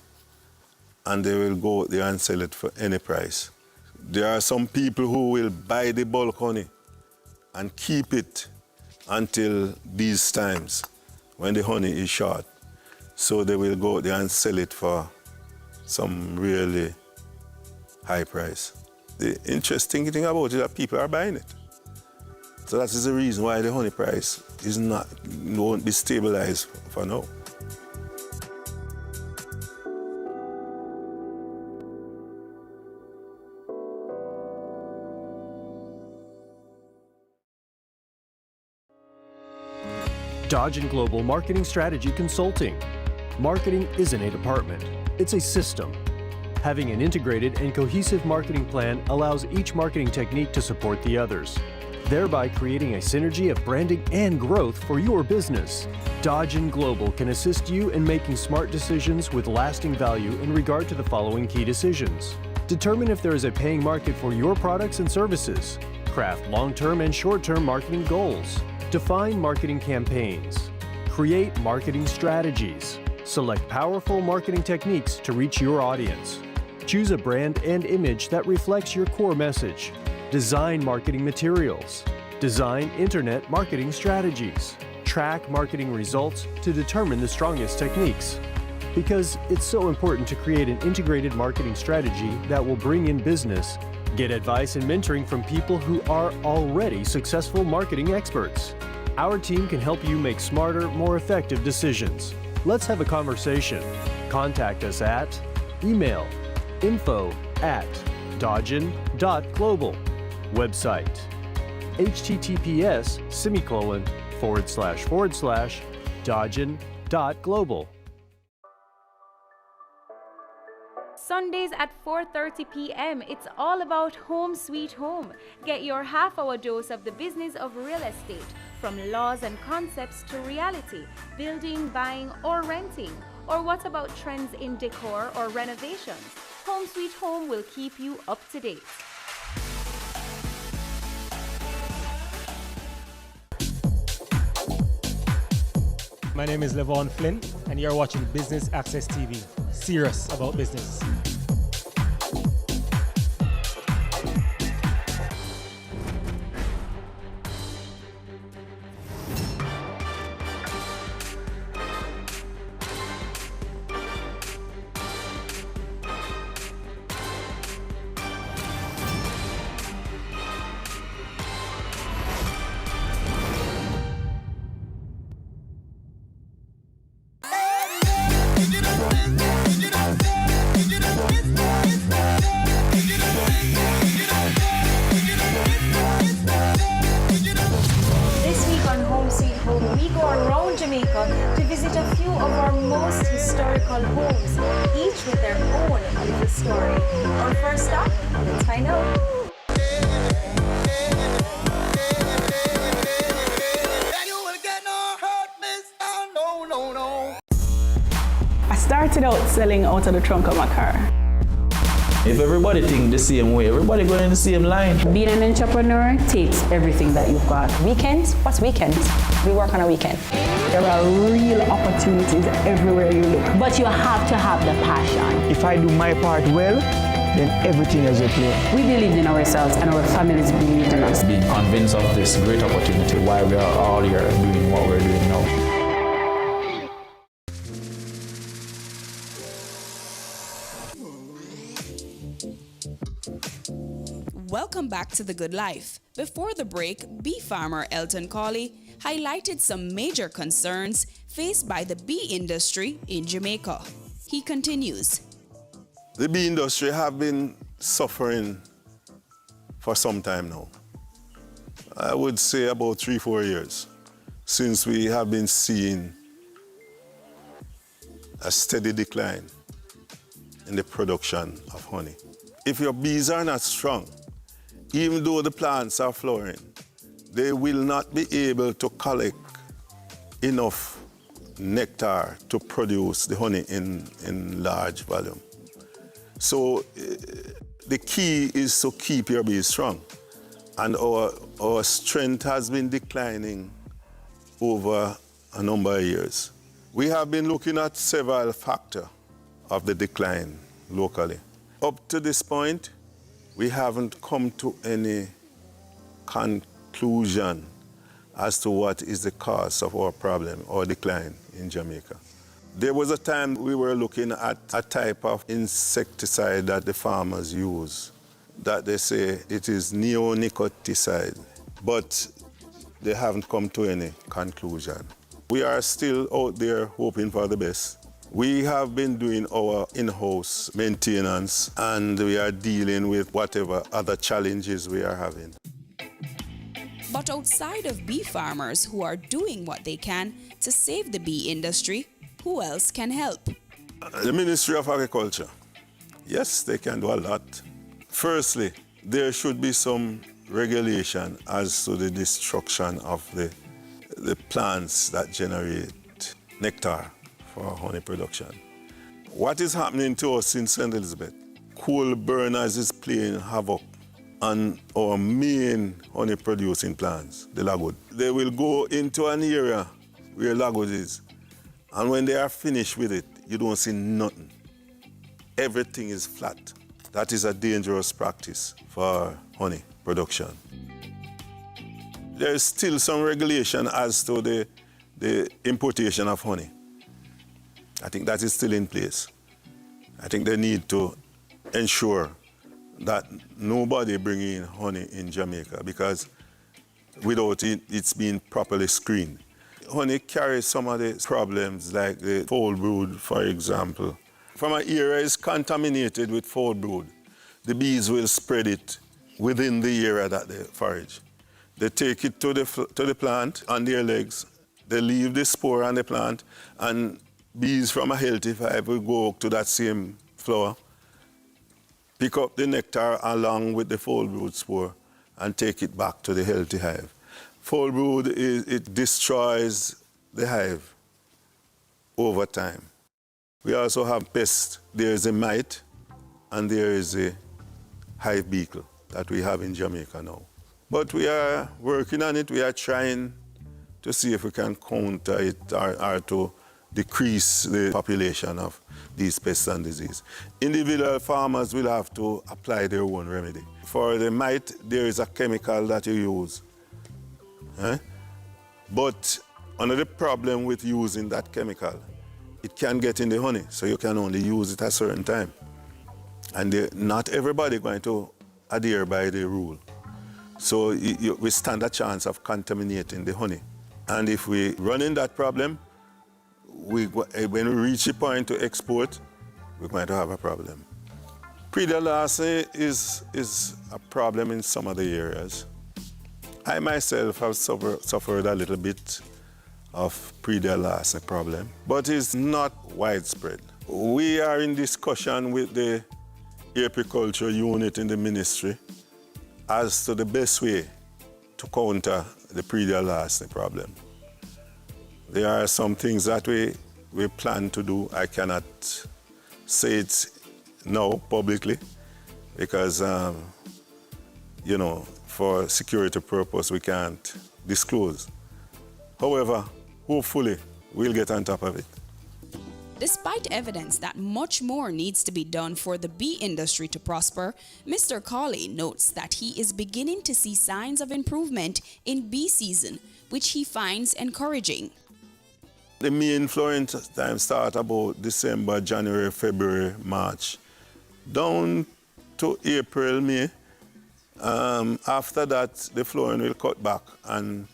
and they will go out there and sell it for any price. There are some people who will buy the bulk honey and keep it until these times when the honey is short. So they will go out there and sell it for some really high price. The interesting thing about it is that people are buying it. So that is the reason why the honey price won't be stabilized for now. Dodge & Global Marketing Strategy Consulting. Marketing isn't a department, it's a system. Having an integrated and cohesive marketing plan allows each marketing technique to support the others, thereby creating a synergy of branding and growth for your business. Dodge & Global can assist you in making smart decisions with lasting value in regard to the following key decisions. Determine if there is a paying market for your products and services. Craft long-term and short-term marketing goals. Define marketing campaigns. Create marketing strategies. Select powerful marketing techniques to reach your audience. Choose a brand and image that reflects your core message. Design marketing materials. Design internet marketing strategies. Track marketing results to determine the strongest techniques. Because it's so important to create an integrated marketing strategy that will bring in business. Get advice and mentoring from people who are already successful marketing experts. Our team can help you make smarter, more effective decisions. Let's have a conversation. Contact us at email info@dodgen.global. Website https://dodgen.global. Sundays at 4:30 p.m. It's all about Home Sweet Home. Get your half-hour dose of the business of real estate, from laws and concepts to reality, building, buying, or renting. Or what about trends in decor or renovations? Home Sweet Home will keep you up to date. My name is Levon Flynn, and you're watching Business Access TV. Serious about business. This week on Home Sweet Home, we go around Jamaica to visit a few of our most historical homes, each with their own little story. Our first stop, let's find out. I started out selling out of the trunk of my car. If everybody think the same way, everybody going in the same line. Being an entrepreneur takes everything that you've got. Weekends? What's weekends? We work on a weekend. There are real opportunities everywhere you look. But you have to have the passion. If I do my part well, then everything is okay. We believed in ourselves and our families believed in us. Being convinced of this great opportunity, why we are all here doing what we're doing now. Welcome back to The Good Life. Before the break, bee farmer Elton Colley highlighted some major concerns faced by the bee industry in Jamaica. He continues. The bee industry have been suffering for some time now. I would say about 3-4 years since we have been seeing a steady decline in the production of honey. If your bees are not strong, even though the plants are flowering, they will not be able to collect enough nectar to produce the honey in large volume. So the key is to keep your bees strong. And our strength has been declining over a number of years. We have been looking at several factors of the decline locally. Up to this point, we haven't come to any conclusion as to what is the cause of our problem or decline in Jamaica. There was a time we were looking at a type of insecticide that the farmers use, that they say it is neonicotinoid, but they haven't come to any conclusion. We are still out there hoping for the best. We have been doing our in-house maintenance, and we are dealing with whatever other challenges we are having. But outside of bee farmers who are doing what they can to save the bee industry, who else can help? The Ministry of Agriculture. Yes, they can do a lot. Firstly, there should be some regulation as to the destruction of the plants that generate nectar for honey production. What is happening to us in St. Elizabeth? Coal burners is playing havoc on our main honey producing plants, the lagwood. They will go into an area where lagwood is, and when they are finished with it, you don't see nothing. Everything is flat. That is a dangerous practice for honey production. There is still some regulation as to the importation of honey. I think that is still in place. I think they need to ensure that nobody bring in honey in Jamaica, because without it, it's being properly screened. Honey carries some of the problems like the foul brood, for example. From an area is contaminated with foul brood, the bees will spread it within the area that they forage. They take it to the plant on their legs, they leave the spore on the plant, and bees from a healthy hive will go to that same flower, pick up the nectar along with the foul brood spore, and take it back to the healthy hive. Foul brood, it destroys the hive over time. We also have pests. There is a mite and there is a hive beetle that we have in Jamaica now. But we are working on it. We are trying to see if we can counter it or to decrease the population of these pests and disease. Individual farmers will have to apply their own remedy. For the mite, there is a chemical that you use. But another problem with using that chemical, it can get in the honey, so you can only use it at a certain time. And not everybody going to adhere by the rule. So we stand a chance of contaminating the honey. And if we run in that problem, when we reach the point to export, we're going to have a problem. Pre-de-lase is a problem in some of the areas. I myself have suffered a little bit of pre-de-lase problem, but it's not widespread. We are in discussion with the apiculture unit in the ministry as to the best way to counter the pre-de-lase problem. There are some things that we plan to do. I cannot say it now publicly because, for security purpose, we can't disclose. However, hopefully, we'll get on top of it. Despite evidence that much more needs to be done for the bee industry to prosper, Mr. Cawley notes that he is beginning to see signs of improvement in bee season, which he finds encouraging. The main flowering time starts about December, January, February, March, down to April, May. After that, the flowering will cut back, and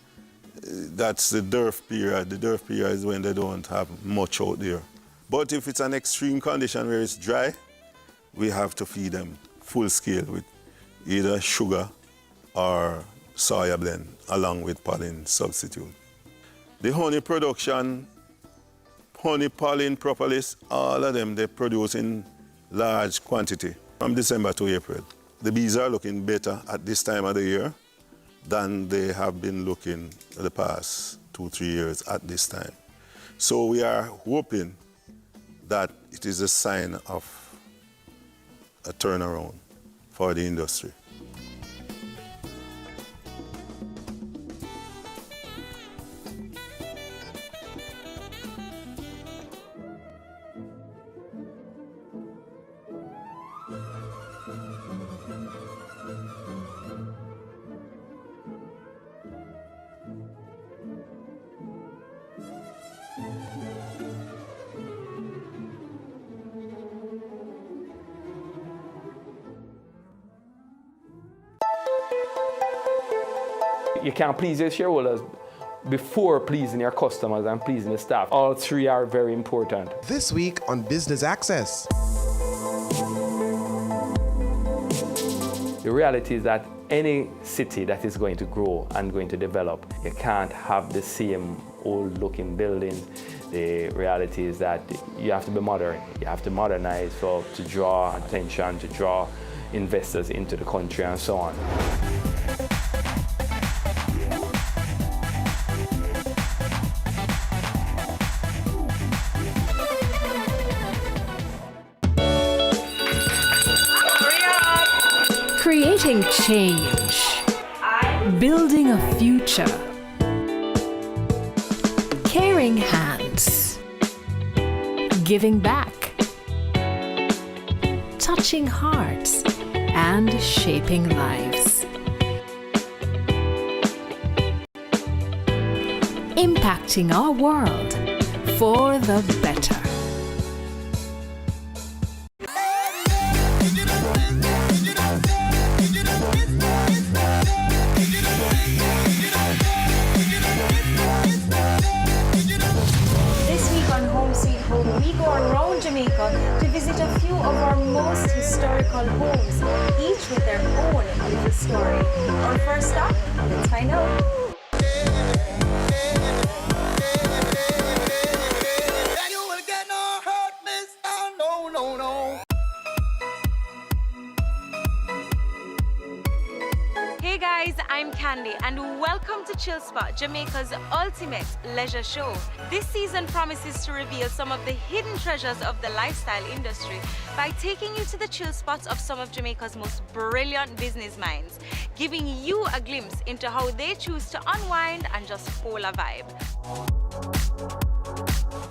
that's the dearth period. The dearth period is when they don't have much out there. But if it's an extreme condition where it's dry, we have to feed them full scale with either sugar or soya blend along with pollen substitute. The honey production, honey, pollen, propolis, all of them, they produce in large quantity from December to April. The bees are looking better at this time of the year than they have been looking the past 2-3 years at this time. So we are hoping that it is a sign of a turnaround for the industry. You can't please your shareholders before pleasing your customers and pleasing the staff. All three are very important. This week on Business Access. The reality is that any city that is going to grow and going to develop, you can't have the same old looking buildings. The reality is that you have to be modern. You have to modernize to draw attention, to draw investors into the country and so on. Creating change, building a future, caring hands, giving back, touching hearts, and shaping lives. Impacting our world for the better. Jamaica to visit a few of our most historical homes, each with their own little story. Our first stop, let's find out. Hey guys, I'm Candy and welcome to Chill Spot, Jamaica's ultimate leisure show. This season promises to reveal some of the hidden treasures of the lifestyle industry by taking you to the chill spots of some of Jamaica's most brilliant business minds, giving you a glimpse into how they choose to unwind and just hold a vibe.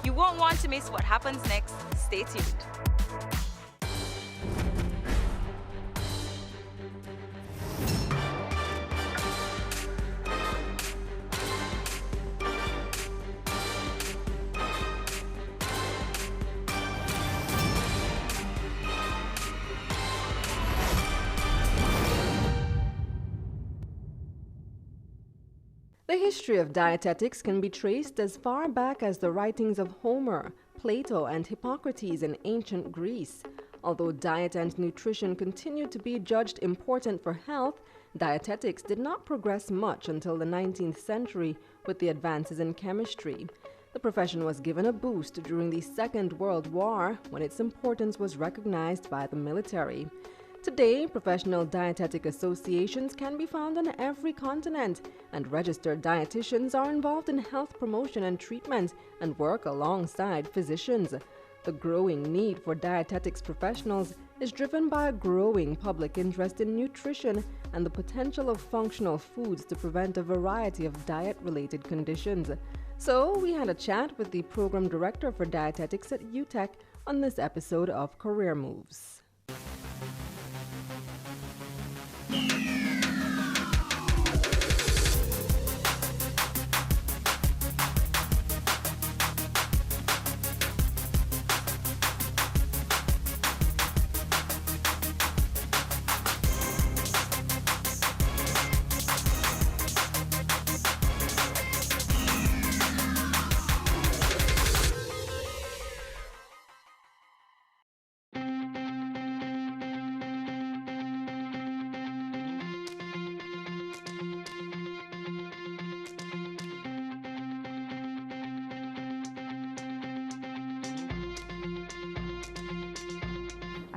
You won't want to miss what happens next. Stay tuned. The history of dietetics can be traced as far back as the writings of Homer, Plato, and Hippocrates in ancient Greece. Although diet and nutrition continued to be judged important for health, dietetics did not progress much until the 19th century with the advances in chemistry. The profession was given a boost during the Second World War when its importance was recognized by the military. Today, professional dietetic associations can be found on every continent, and registered dietitians are involved in health promotion and treatment and work alongside physicians. The growing need for dietetics professionals is driven by a growing public interest in nutrition and the potential of functional foods to prevent a variety of diet-related conditions. So, we had a chat with the program director for dietetics at UTEC on this episode of Career Moves.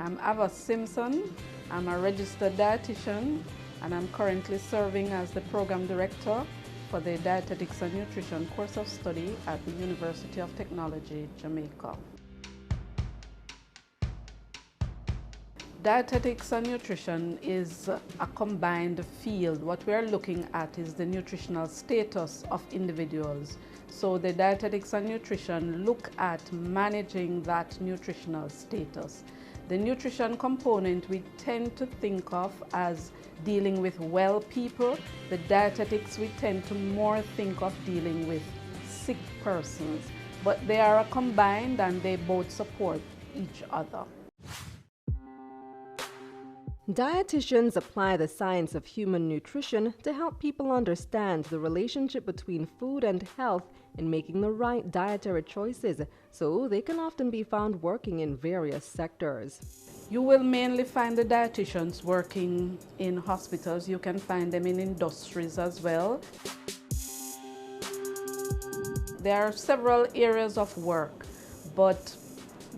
I'm Ava Simpson. I'm a registered dietitian and I'm currently serving as the program director for the Dietetics and Nutrition course of study at the University of Technology, Jamaica. Dietetics and nutrition is a combined field. What we are looking at is the nutritional status of individuals. So the dietetics and nutrition look at managing that nutritional status. The nutrition component we tend to think of as dealing with well people. The dietetics we tend to more think of dealing with sick persons. But they are combined and they both support each other. Dietitians apply the science of human nutrition to help people understand the relationship between food and health in making the right dietary choices, so they can often be found working in various sectors. You will mainly find the dietitians working in hospitals. You can find them in industries as well. There are several areas of work, but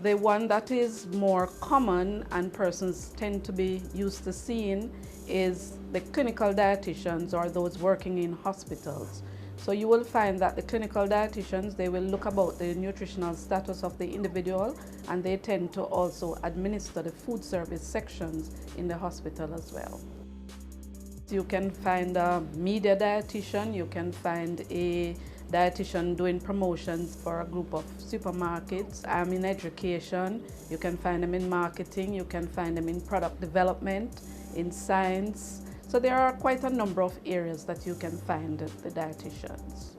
the one that is more common and persons tend to be used to seeing is the clinical dietitians or those working in hospitals. So you will find that the clinical dietitians, they will look about the nutritional status of the individual, and they tend to also administer the food service sections in the hospital as well. You can find a media dietitian, you can find a dietitian doing promotions for a group of supermarkets. I'm in education, you can find them in marketing, you can find them in product development, in science. So there are quite a number of areas that you can find the dietitians.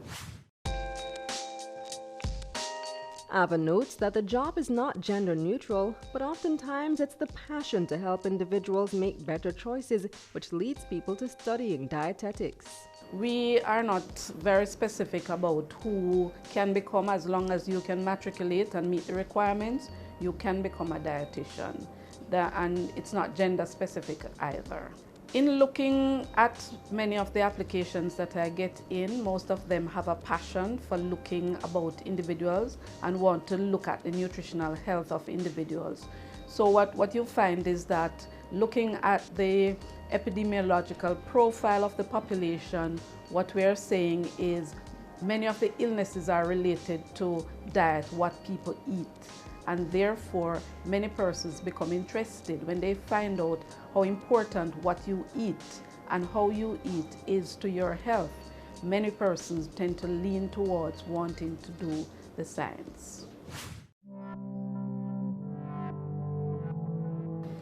Ava notes that the job is not gender neutral, but oftentimes it's the passion to help individuals make better choices which leads people to studying dietetics. We are not very specific about who can become as long as you can matriculate and meet the requirements. you can become a dietitian. And it's not gender specific either. In looking at many of the applications that I get in, most of them have a passion for looking about individuals and want to look at the nutritional health of individuals. So what you find is that looking at the epidemiological profile of the population, what we are saying is many of the illnesses are related to diet, what people eat. And therefore, many persons become interested when they find out how important what you eat and how you eat is to your health. Many persons tend to lean towards wanting to do the science.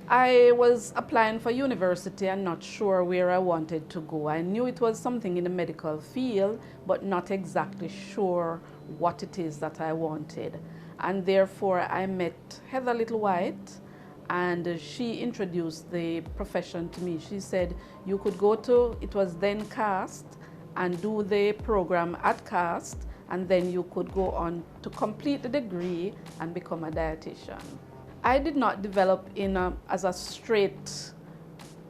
I was applying for university and not sure where I wanted to go. I knew it was something in the medical field, but not exactly sure what it is that I wanted. And therefore I met Heather Little-White, and she introduced the profession to me. She said you could go to, it was then CAST, and do the program at CAST, and then you could go on to complete the degree and become a dietitian. I did not develop as a straight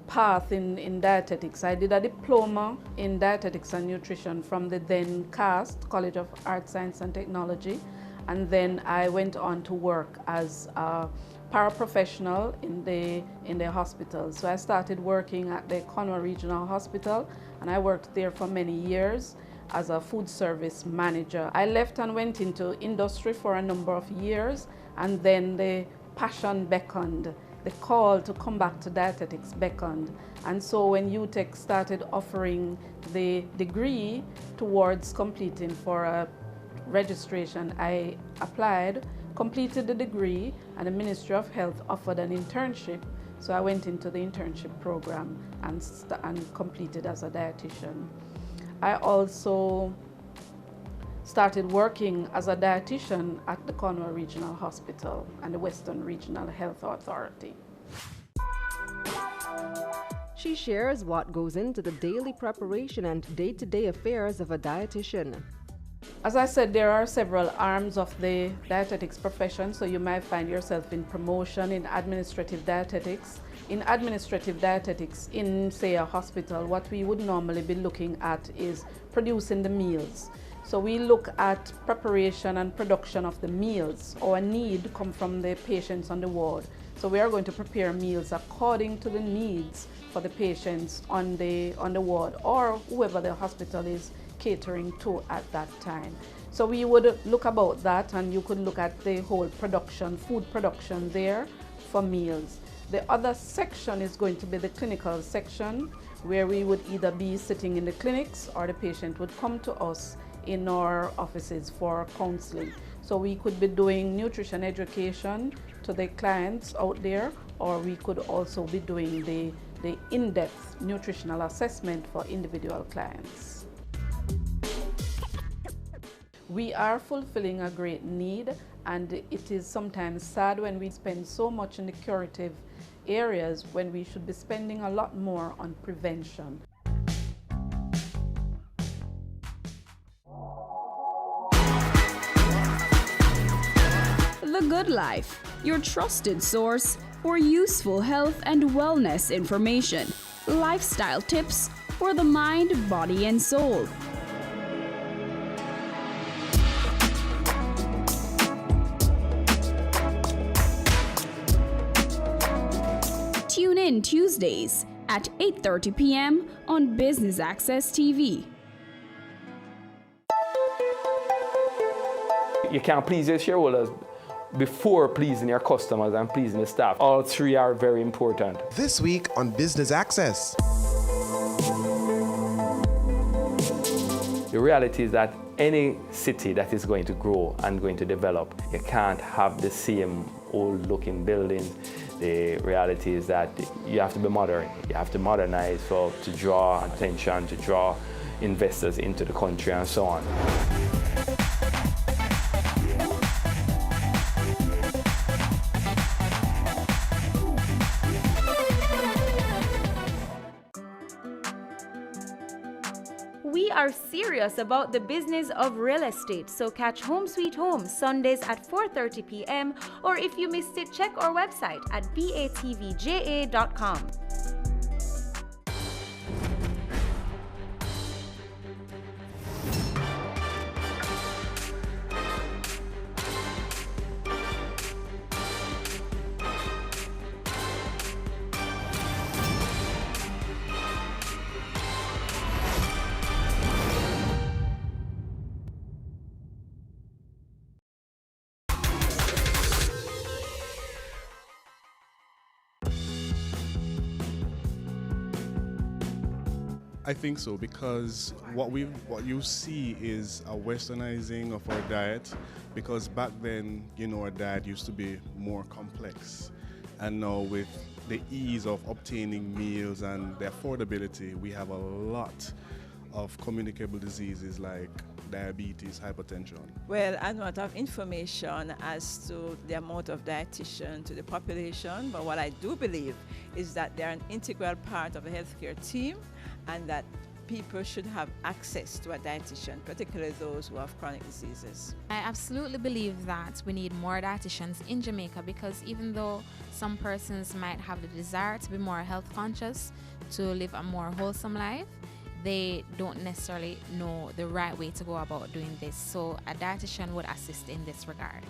path in dietetics. I did a diploma in dietetics and nutrition from the then CAST, College of Arts, Science and Technology. And then I went on to work as a paraprofessional in the hospital. So I started working at the Conway Regional Hospital, and I worked there for many years as a food service manager. I left and went into industry for a number of years, and then the passion beckoned. The call to come back to dietetics beckoned. And so when UTech started offering the degree towards completing for a registration, I applied, completed the degree, and the Ministry of Health offered an internship. So I went into the internship program and completed as a dietitian. I also started working as a dietitian at the Conway Regional Hospital and the Western Regional Health Authority. She shares what goes into the daily preparation and day-to-day affairs of a dietitian. As I said, there are several arms of the dietetics profession, so you might find yourself in promotion, in administrative dietetics. In administrative dietetics, in, say, a hospital, what we would normally be looking at is producing the meals. So we look at preparation and production of the meals. Our need comes from the patients on the ward. So we are going to prepare meals according to the needs for the patients on the ward, or whoever the hospital is catering to at that time. So we would look about that, and you could look at the whole production, food production there for meals. The other section is going to be the clinical section, where we would either be sitting in the clinics or the patient would come to us in our offices for counseling. So we could be doing nutrition education to the clients out there, or we could also be doing the in-depth nutritional assessment for individual clients. We are fulfilling a great need, and it is sometimes sad when we spend so much in the curative areas when we should be spending a lot more on prevention. The Good Life, your trusted source for useful health and wellness information, lifestyle tips for the mind, body, and soul. Tune in Tuesdays at 8:30 p.m. on Business Access TV. You can't please your shareholders before pleasing your customers and pleasing the staff. All three are very important. This week on Business Access. The reality is that any city that is going to grow and going to develop, you can't have the same old looking buildings. The reality is that you have to be modern. You have to modernize to draw attention, to draw investors into the country and so on. We are serious serious about the business of real estate. So catch Home Sweet Home Sundays at 4:30 p.m. or if you missed it, check our website at batvja.com. I think so, because what you see is a westernizing of our diet, because back then, our diet used to be more complex. And now with the ease of obtaining meals and the affordability, we have a lot of communicable diseases like diabetes, hypertension. Well, I don't have information as to the amount of dietitian to the population, but what I do believe is that they're an integral part of the healthcare team and that people should have access to a dietitian, particularly those who have chronic diseases. I absolutely believe that we need more dietitians in Jamaica, because even though some persons might have the desire to be more health conscious, to live a more wholesome life, they don't necessarily know the right way to go about doing this. So a dietitian would assist in this regard.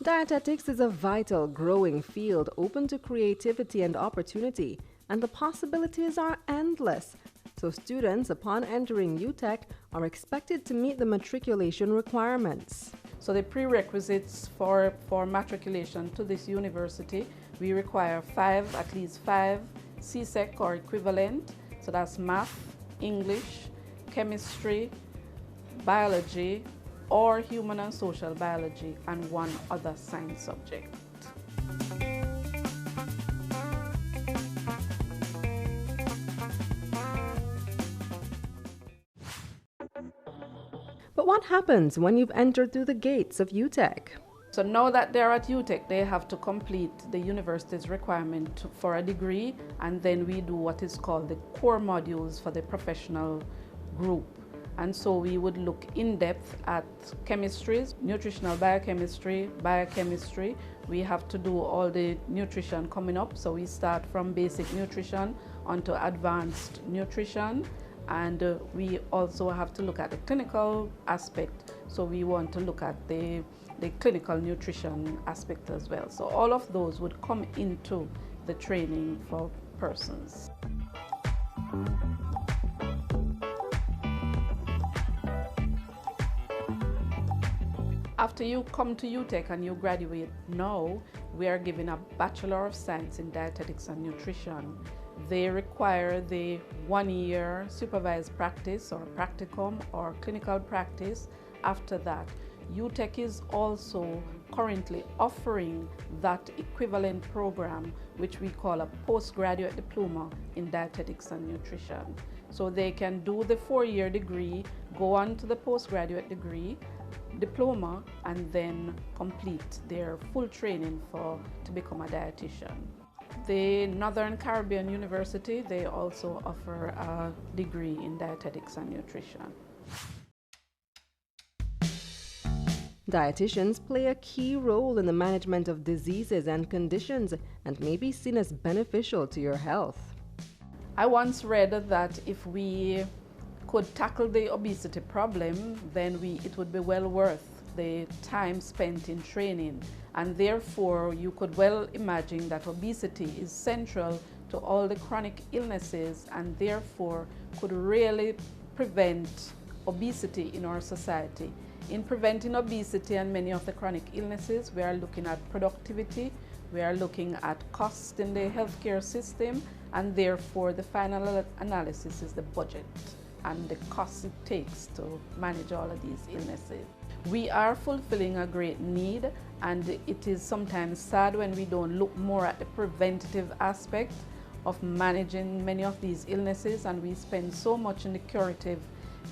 Dietetics is a vital, growing field open to creativity and opportunity, and the possibilities are endless. So students, upon entering UTech, are expected to meet the matriculation requirements. So the prerequisites for matriculation to this university, we require at least five CSEC or equivalent. So that's math, English, chemistry, biology, or human and social biology, and one other science subject. But what happens when you've entered through the gates of UTech? So now that they're at UTech, they have to complete the university's requirement for a degree, and then we do what is called the core modules for the professional group. And so we would look in depth at chemistries, nutritional biochemistry, biochemistry. We have to do all the nutrition coming up. So we start from basic nutrition onto advanced nutrition. And we also have to look at the clinical aspect. So we want to look at the clinical nutrition aspect as well. So all of those would come into the training for persons. After you come to UTech and you graduate now, we are giving a Bachelor of Science in Dietetics and Nutrition. They require the 1-year supervised practice or practicum or clinical practice. After that, UTech is also currently offering that equivalent program, which we call a postgraduate diploma in dietetics and nutrition. So they can do the 4-year degree, go on to the postgraduate degree, diploma, and then complete their full training to become a dietitian. The Northern Caribbean University, they also offer a degree in dietetics and nutrition. Dietitians play a key role in the management of diseases and conditions and may be seen as beneficial to your health. I once read that if we could tackle the obesity problem, then it would be well worth the time spent in training. And therefore, you could well imagine that obesity is central to all the chronic illnesses and therefore could really prevent obesity in our society. In preventing obesity and many of the chronic illnesses, we are looking at productivity, we are looking at cost in the healthcare system, and therefore the final analysis is the budget and the cost it takes to manage all of these illnesses. We are fulfilling a great need, and it is sometimes sad when we don't look more at the preventative aspect of managing many of these illnesses, and we spend so much in the curative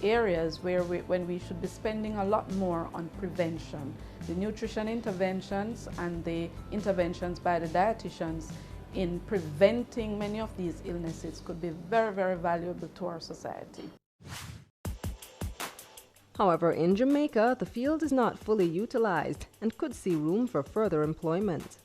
areas when we should be spending a lot more on prevention. The nutrition interventions and the interventions by the dietitians in preventing many of these illnesses could be very, very valuable to our society. However, in Jamaica, the field is not fully utilized and could see room for further employment.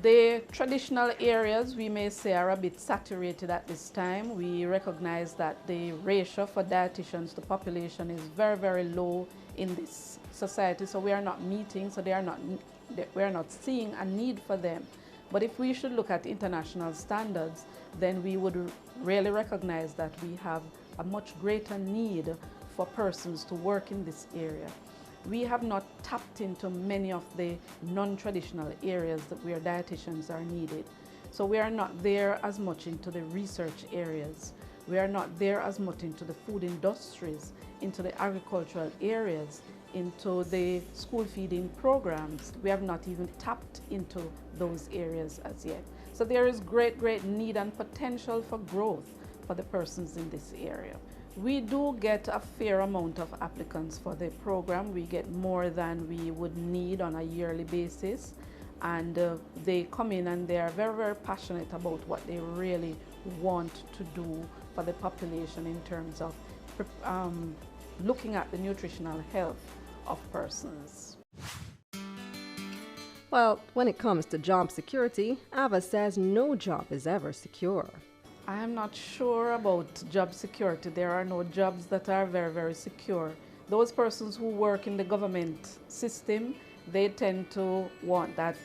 The traditional areas, we may say, are a bit saturated at this time. We recognize that the ratio for dietitians to population is very, very low in this society, so we are not meeting, so we are not seeing a need for them. But if we should look at international standards, then we would really recognize that we have a much greater need for persons to work in this area. We have not tapped into many of the non-traditional areas where dietitians are needed. So we are not there as much into the research areas. We are not there as much into the food industries, into the agricultural areas, into the school feeding programs. We have not even tapped into those areas as yet. So there is great need and potential for growth for the persons in this area. We do get a fair amount of applicants for the program. We get more than we would need on a yearly basis. And they come in and they are very, very passionate about what they really want to do for the population in terms of looking at the nutritional health of persons. Well, when it comes to job security, Ava says no job is ever secure. I am not sure about job security. There are no jobs that are very, very secure. Those persons who work in the government system, they tend to want that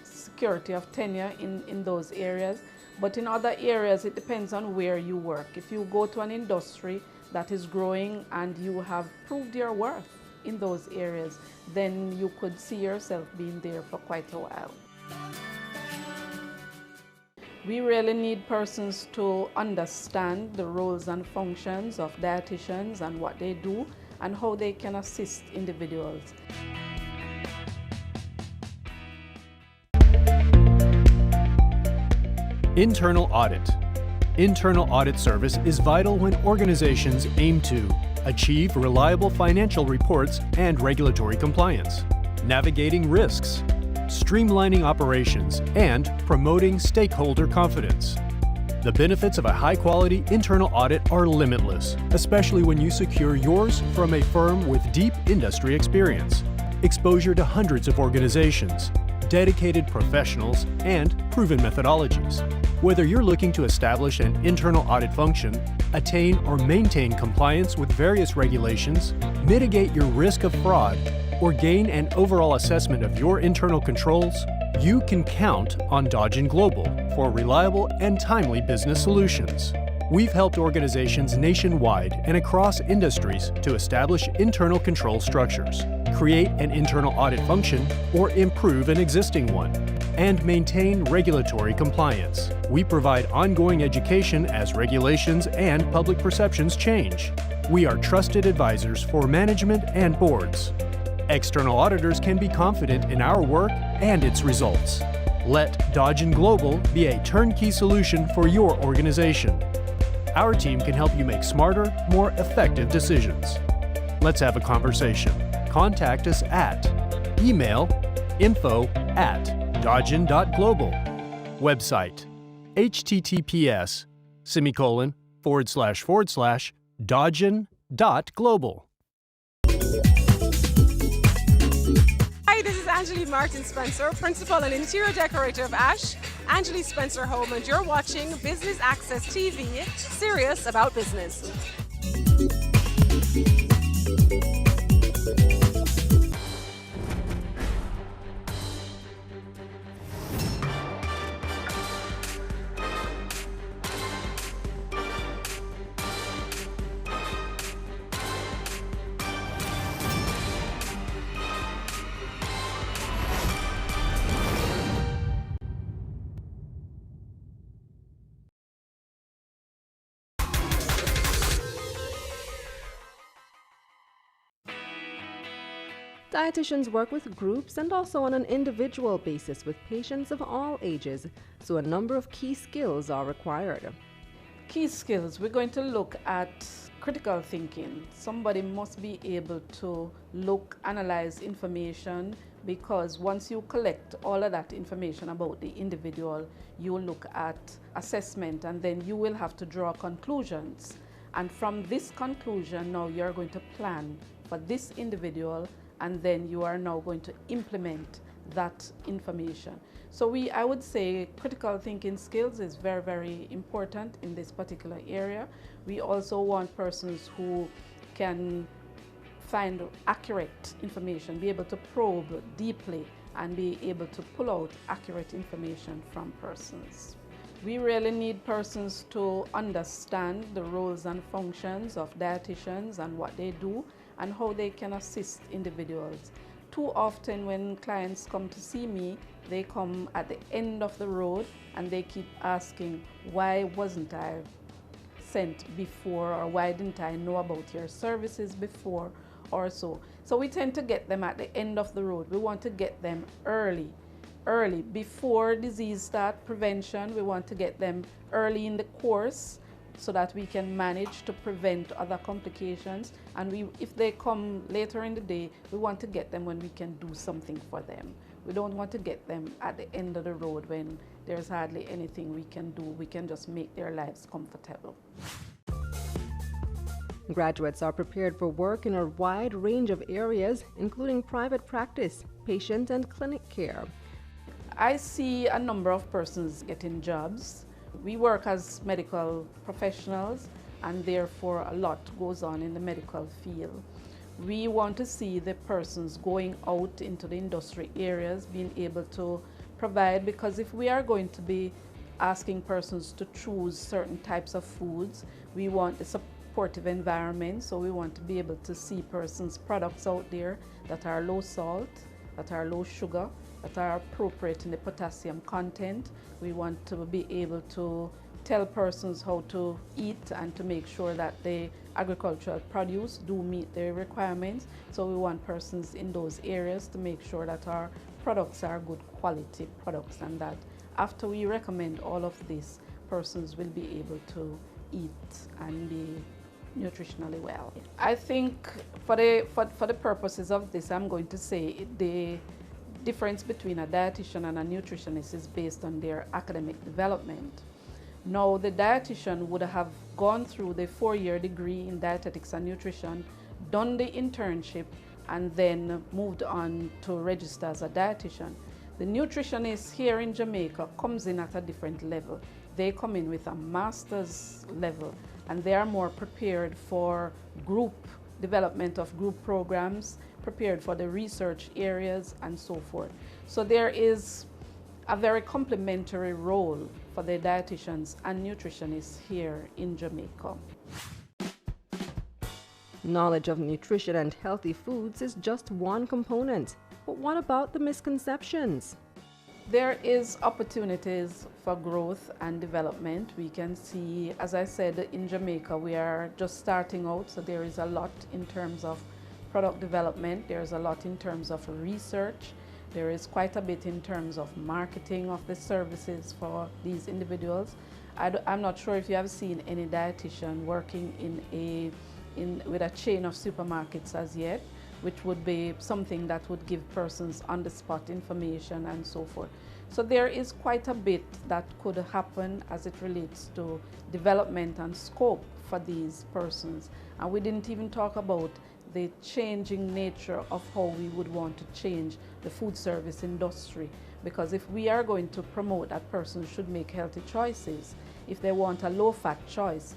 security of tenure in those areas. But in other areas, it depends on where you work. If you go to an industry that is growing and you have proved your worth in those areas, then you could see yourself being there for quite a while. We really need persons to understand the roles and functions of dietitians and what they do and how they can assist individuals. Internal audit. Internal audit service is vital when organizations aim to achieve reliable financial reports and regulatory compliance, navigating risks, streamlining operations, and promoting stakeholder confidence. The benefits of a high-quality internal audit are limitless, especially when you secure yours from a firm with deep industry experience, exposure to hundreds of organizations, dedicated professionals, and proven methodologies. Whether you're looking to establish an internal audit function, attain or maintain compliance with various regulations, mitigate your risk of fraud, or gain an overall assessment of your internal controls, you can count on Dodge & Global for reliable and timely business solutions. We've helped organizations nationwide and across industries to establish internal control structures, create an internal audit function, or improve an existing one, and maintain regulatory compliance. We provide ongoing education as regulations and public perceptions change. We are trusted advisors for management and boards. External auditors can be confident in our work and its results. Let Dodge & Global be a turnkey solution for your organization. Our team can help you make smarter, more effective decisions. Let's have a conversation. Contact us at email info@dodgen.global. Website https://dodgen.global. Hi, this is Angelique Martin Spencer, Principal and Interior Decorator of Ash, Angelique Spencer Home, and you're watching Business Access TV, serious about business. Dietitians work with groups and also on an individual basis with patients of all ages, so a number of key skills are required. Key skills, we're going to look at critical thinking. Somebody must be able to look, analyze information, because once you collect all of that information about the individual, you look at assessment, and then you will have to draw conclusions. And from this conclusion, now you're going to plan for this individual, and then you are now going to implement that information. So I would say critical thinking skills is very, very important in this particular area. We also want persons who can find accurate information, be able to probe deeply, and be able to pull out accurate information from persons. We really need persons to understand the roles and functions of dietitians and what they do and how they can assist individuals. Too often when clients come to see me, they come at the end of the road and they keep asking, why wasn't I sent before, or why didn't I know about your services before, or so. So we tend to get them at the end of the road. We want to get them early, before disease start prevention. We want to get them early in the course so that we can manage to prevent other complications. And if they come later in the day, we want to get them when we can do something for them. We don't want to get them at the end of the road when there's hardly anything we can do. We can just make their lives comfortable. Graduates are prepared for work in a wide range of areas, including private practice, patient and clinic care. I see a number of persons getting jobs. We work as medical professionals, and therefore a lot goes on in the medical field. We want to see the persons going out into the industry areas, being able to provide, because if we are going to be asking persons to choose certain types of foods, we want the supportive environment, so we want to be able to see persons' products out there that are low salt, that are low sugar, that are appropriate in the potassium content. We want to be able to tell persons how to eat and to make sure that the agricultural produce do meet their requirements. So we want persons in those areas to make sure that our products are good quality products, and that after we recommend all of this, persons will be able to eat and be nutritionally well. I think for the purposes of this, I'm going to say the difference between a dietitian and a nutritionist is based on their academic development. Now, the dietitian would have gone through the 4-year degree in dietetics and nutrition, done the internship, and then moved on to register as a dietitian. The nutritionist here in Jamaica comes in at a different level. They come in with a master's level, and they are more prepared for group development of group programs, prepared for the research areas, and so forth. So there is a very complementary role for the dietitians and nutritionists here in Jamaica. Knowledge of nutrition and healthy foods is just one component. But what about the misconceptions? There is opportunities for growth and development. We can see, as I said, in Jamaica, we are just starting out, so there is a lot in terms of product development. There's a lot in terms of research. There is quite a bit in terms of marketing of the services for these individuals. I'm not sure if you have seen any dietitian working with a chain of supermarkets as yet, which would be something that would give persons on-the-spot information and so forth. So there is quite a bit that could happen as it relates to development and scope for these persons. And we didn't even talk about the changing nature of how we would want to change the food service industry. Because if we are going to promote that persons should make healthy choices, if they want a low-fat choice,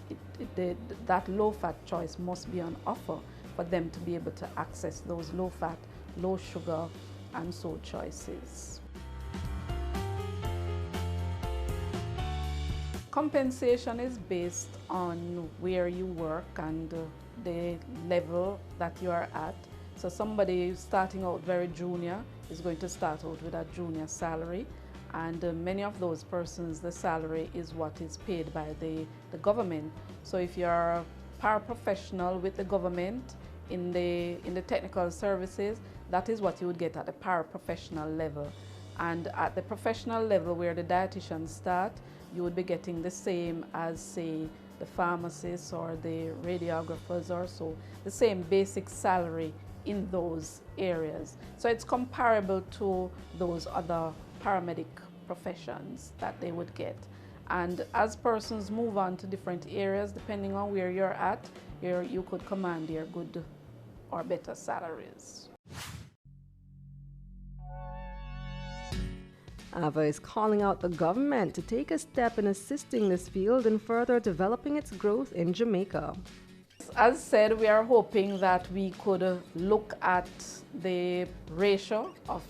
that low-fat choice must be on offer for them to be able to access those low-fat, low-sugar, and so choices. Compensation is based on where you work and the level that you are at. So somebody starting out very junior is going to start out with a junior salary, and many of those persons, the salary is what is paid by the government. So if you're a paraprofessional with the government in the technical services, that is what you would get at the paraprofessional level. And at the professional level where the dietitians start, you would be getting the same as, say, the pharmacists or the radiographers or so, the same basic salary in those areas. So it's comparable to those other paramedic professions that they would get. And as persons move on to different areas, depending on where you're at, you could command your good or better salaries. AVA is calling out the government to take a step in assisting this field in further developing its growth in Jamaica. As said, we are hoping that we could look at the ratio of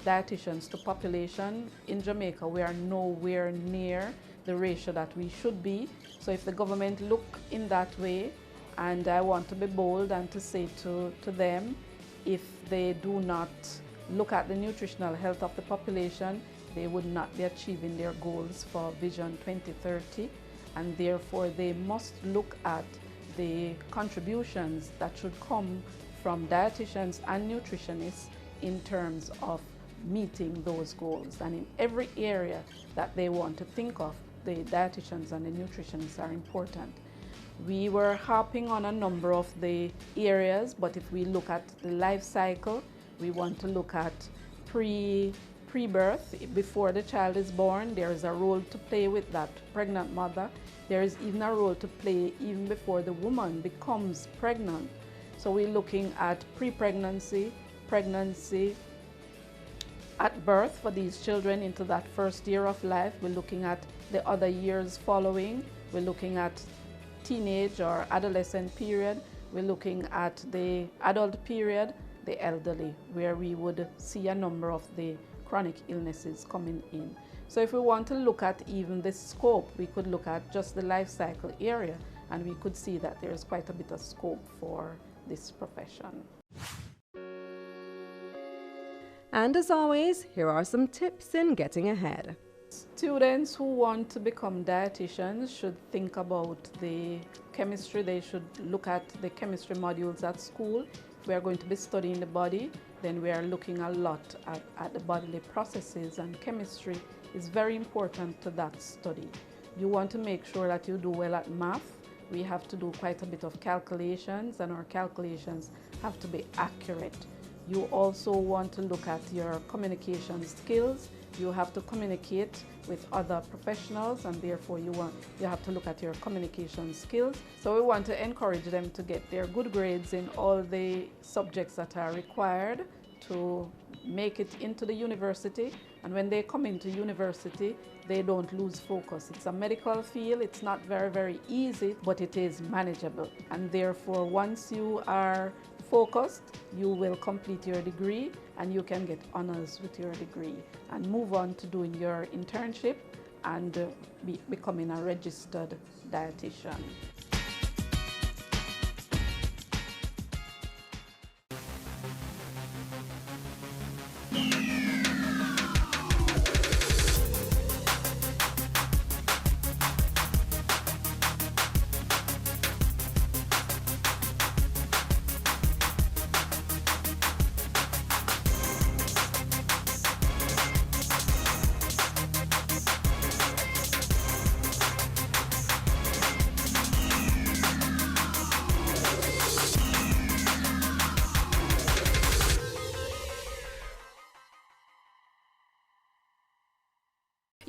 dietitians to population. In Jamaica, we are nowhere near the ratio that we should be. So if the government look in that way, and I want to be bold and to say to them, if they do not look at the nutritional health of the population, they would not be achieving their goals for Vision 2030, and therefore they must look at the contributions that should come from dietitians and nutritionists in terms of meeting those goals. And in every area that they want to think of, the dietitians and the nutritionists are important. We were harping on a number of the areas, but if we look at the life cycle, we want to look at pre-birth, before the child is born. There is a role to play with that pregnant mother. There is even a role to play even before the woman becomes pregnant. So we're looking at pre-pregnancy, pregnancy, at birth for these children into that first year of life. We're looking at the other years following. We're looking at teenage or adolescent period. We're looking at the adult period, the elderly, where we would see a number of the chronic illnesses coming in. So if we want to look at even the scope, we could look at just the life cycle area, and we could see that there is quite a bit of scope for this profession. And as always, here are some tips in getting ahead. Students who want to become dietitians should think about the chemistry. They should look at the chemistry modules at school. If we are going to be studying the body, then we are looking a lot at the bodily processes, and chemistry is very important to that study. You want to make sure that you do well at math. We have to do quite a bit of calculations, and our calculations have to be accurate. You also want to look at your communication skills. You have to communicate with other professionals, and therefore you have to look at your communication skills. So we want to encourage them to get their good grades in all the subjects that are required to make it into the university. And when they come into university, they don't lose focus. It's a medical field. It's not very, very easy, but it is manageable. And therefore, once you are focused, you will complete your degree and you can get honors with your degree and move on to doing your internship and becoming a registered dietitian.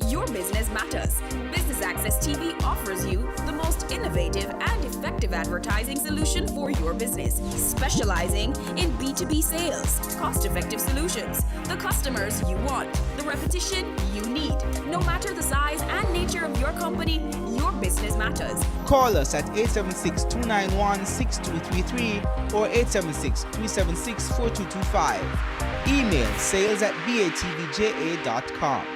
Your business matters. Business Access TV offers you the most innovative and effective advertising solution for your business, specializing in B2B sales, cost-effective solutions, the customers you want, the repetition you need. No matter the size and nature of your company, your business matters. Call us at 876-291-6233 or 876-376-4225. Email sales@batvja.com.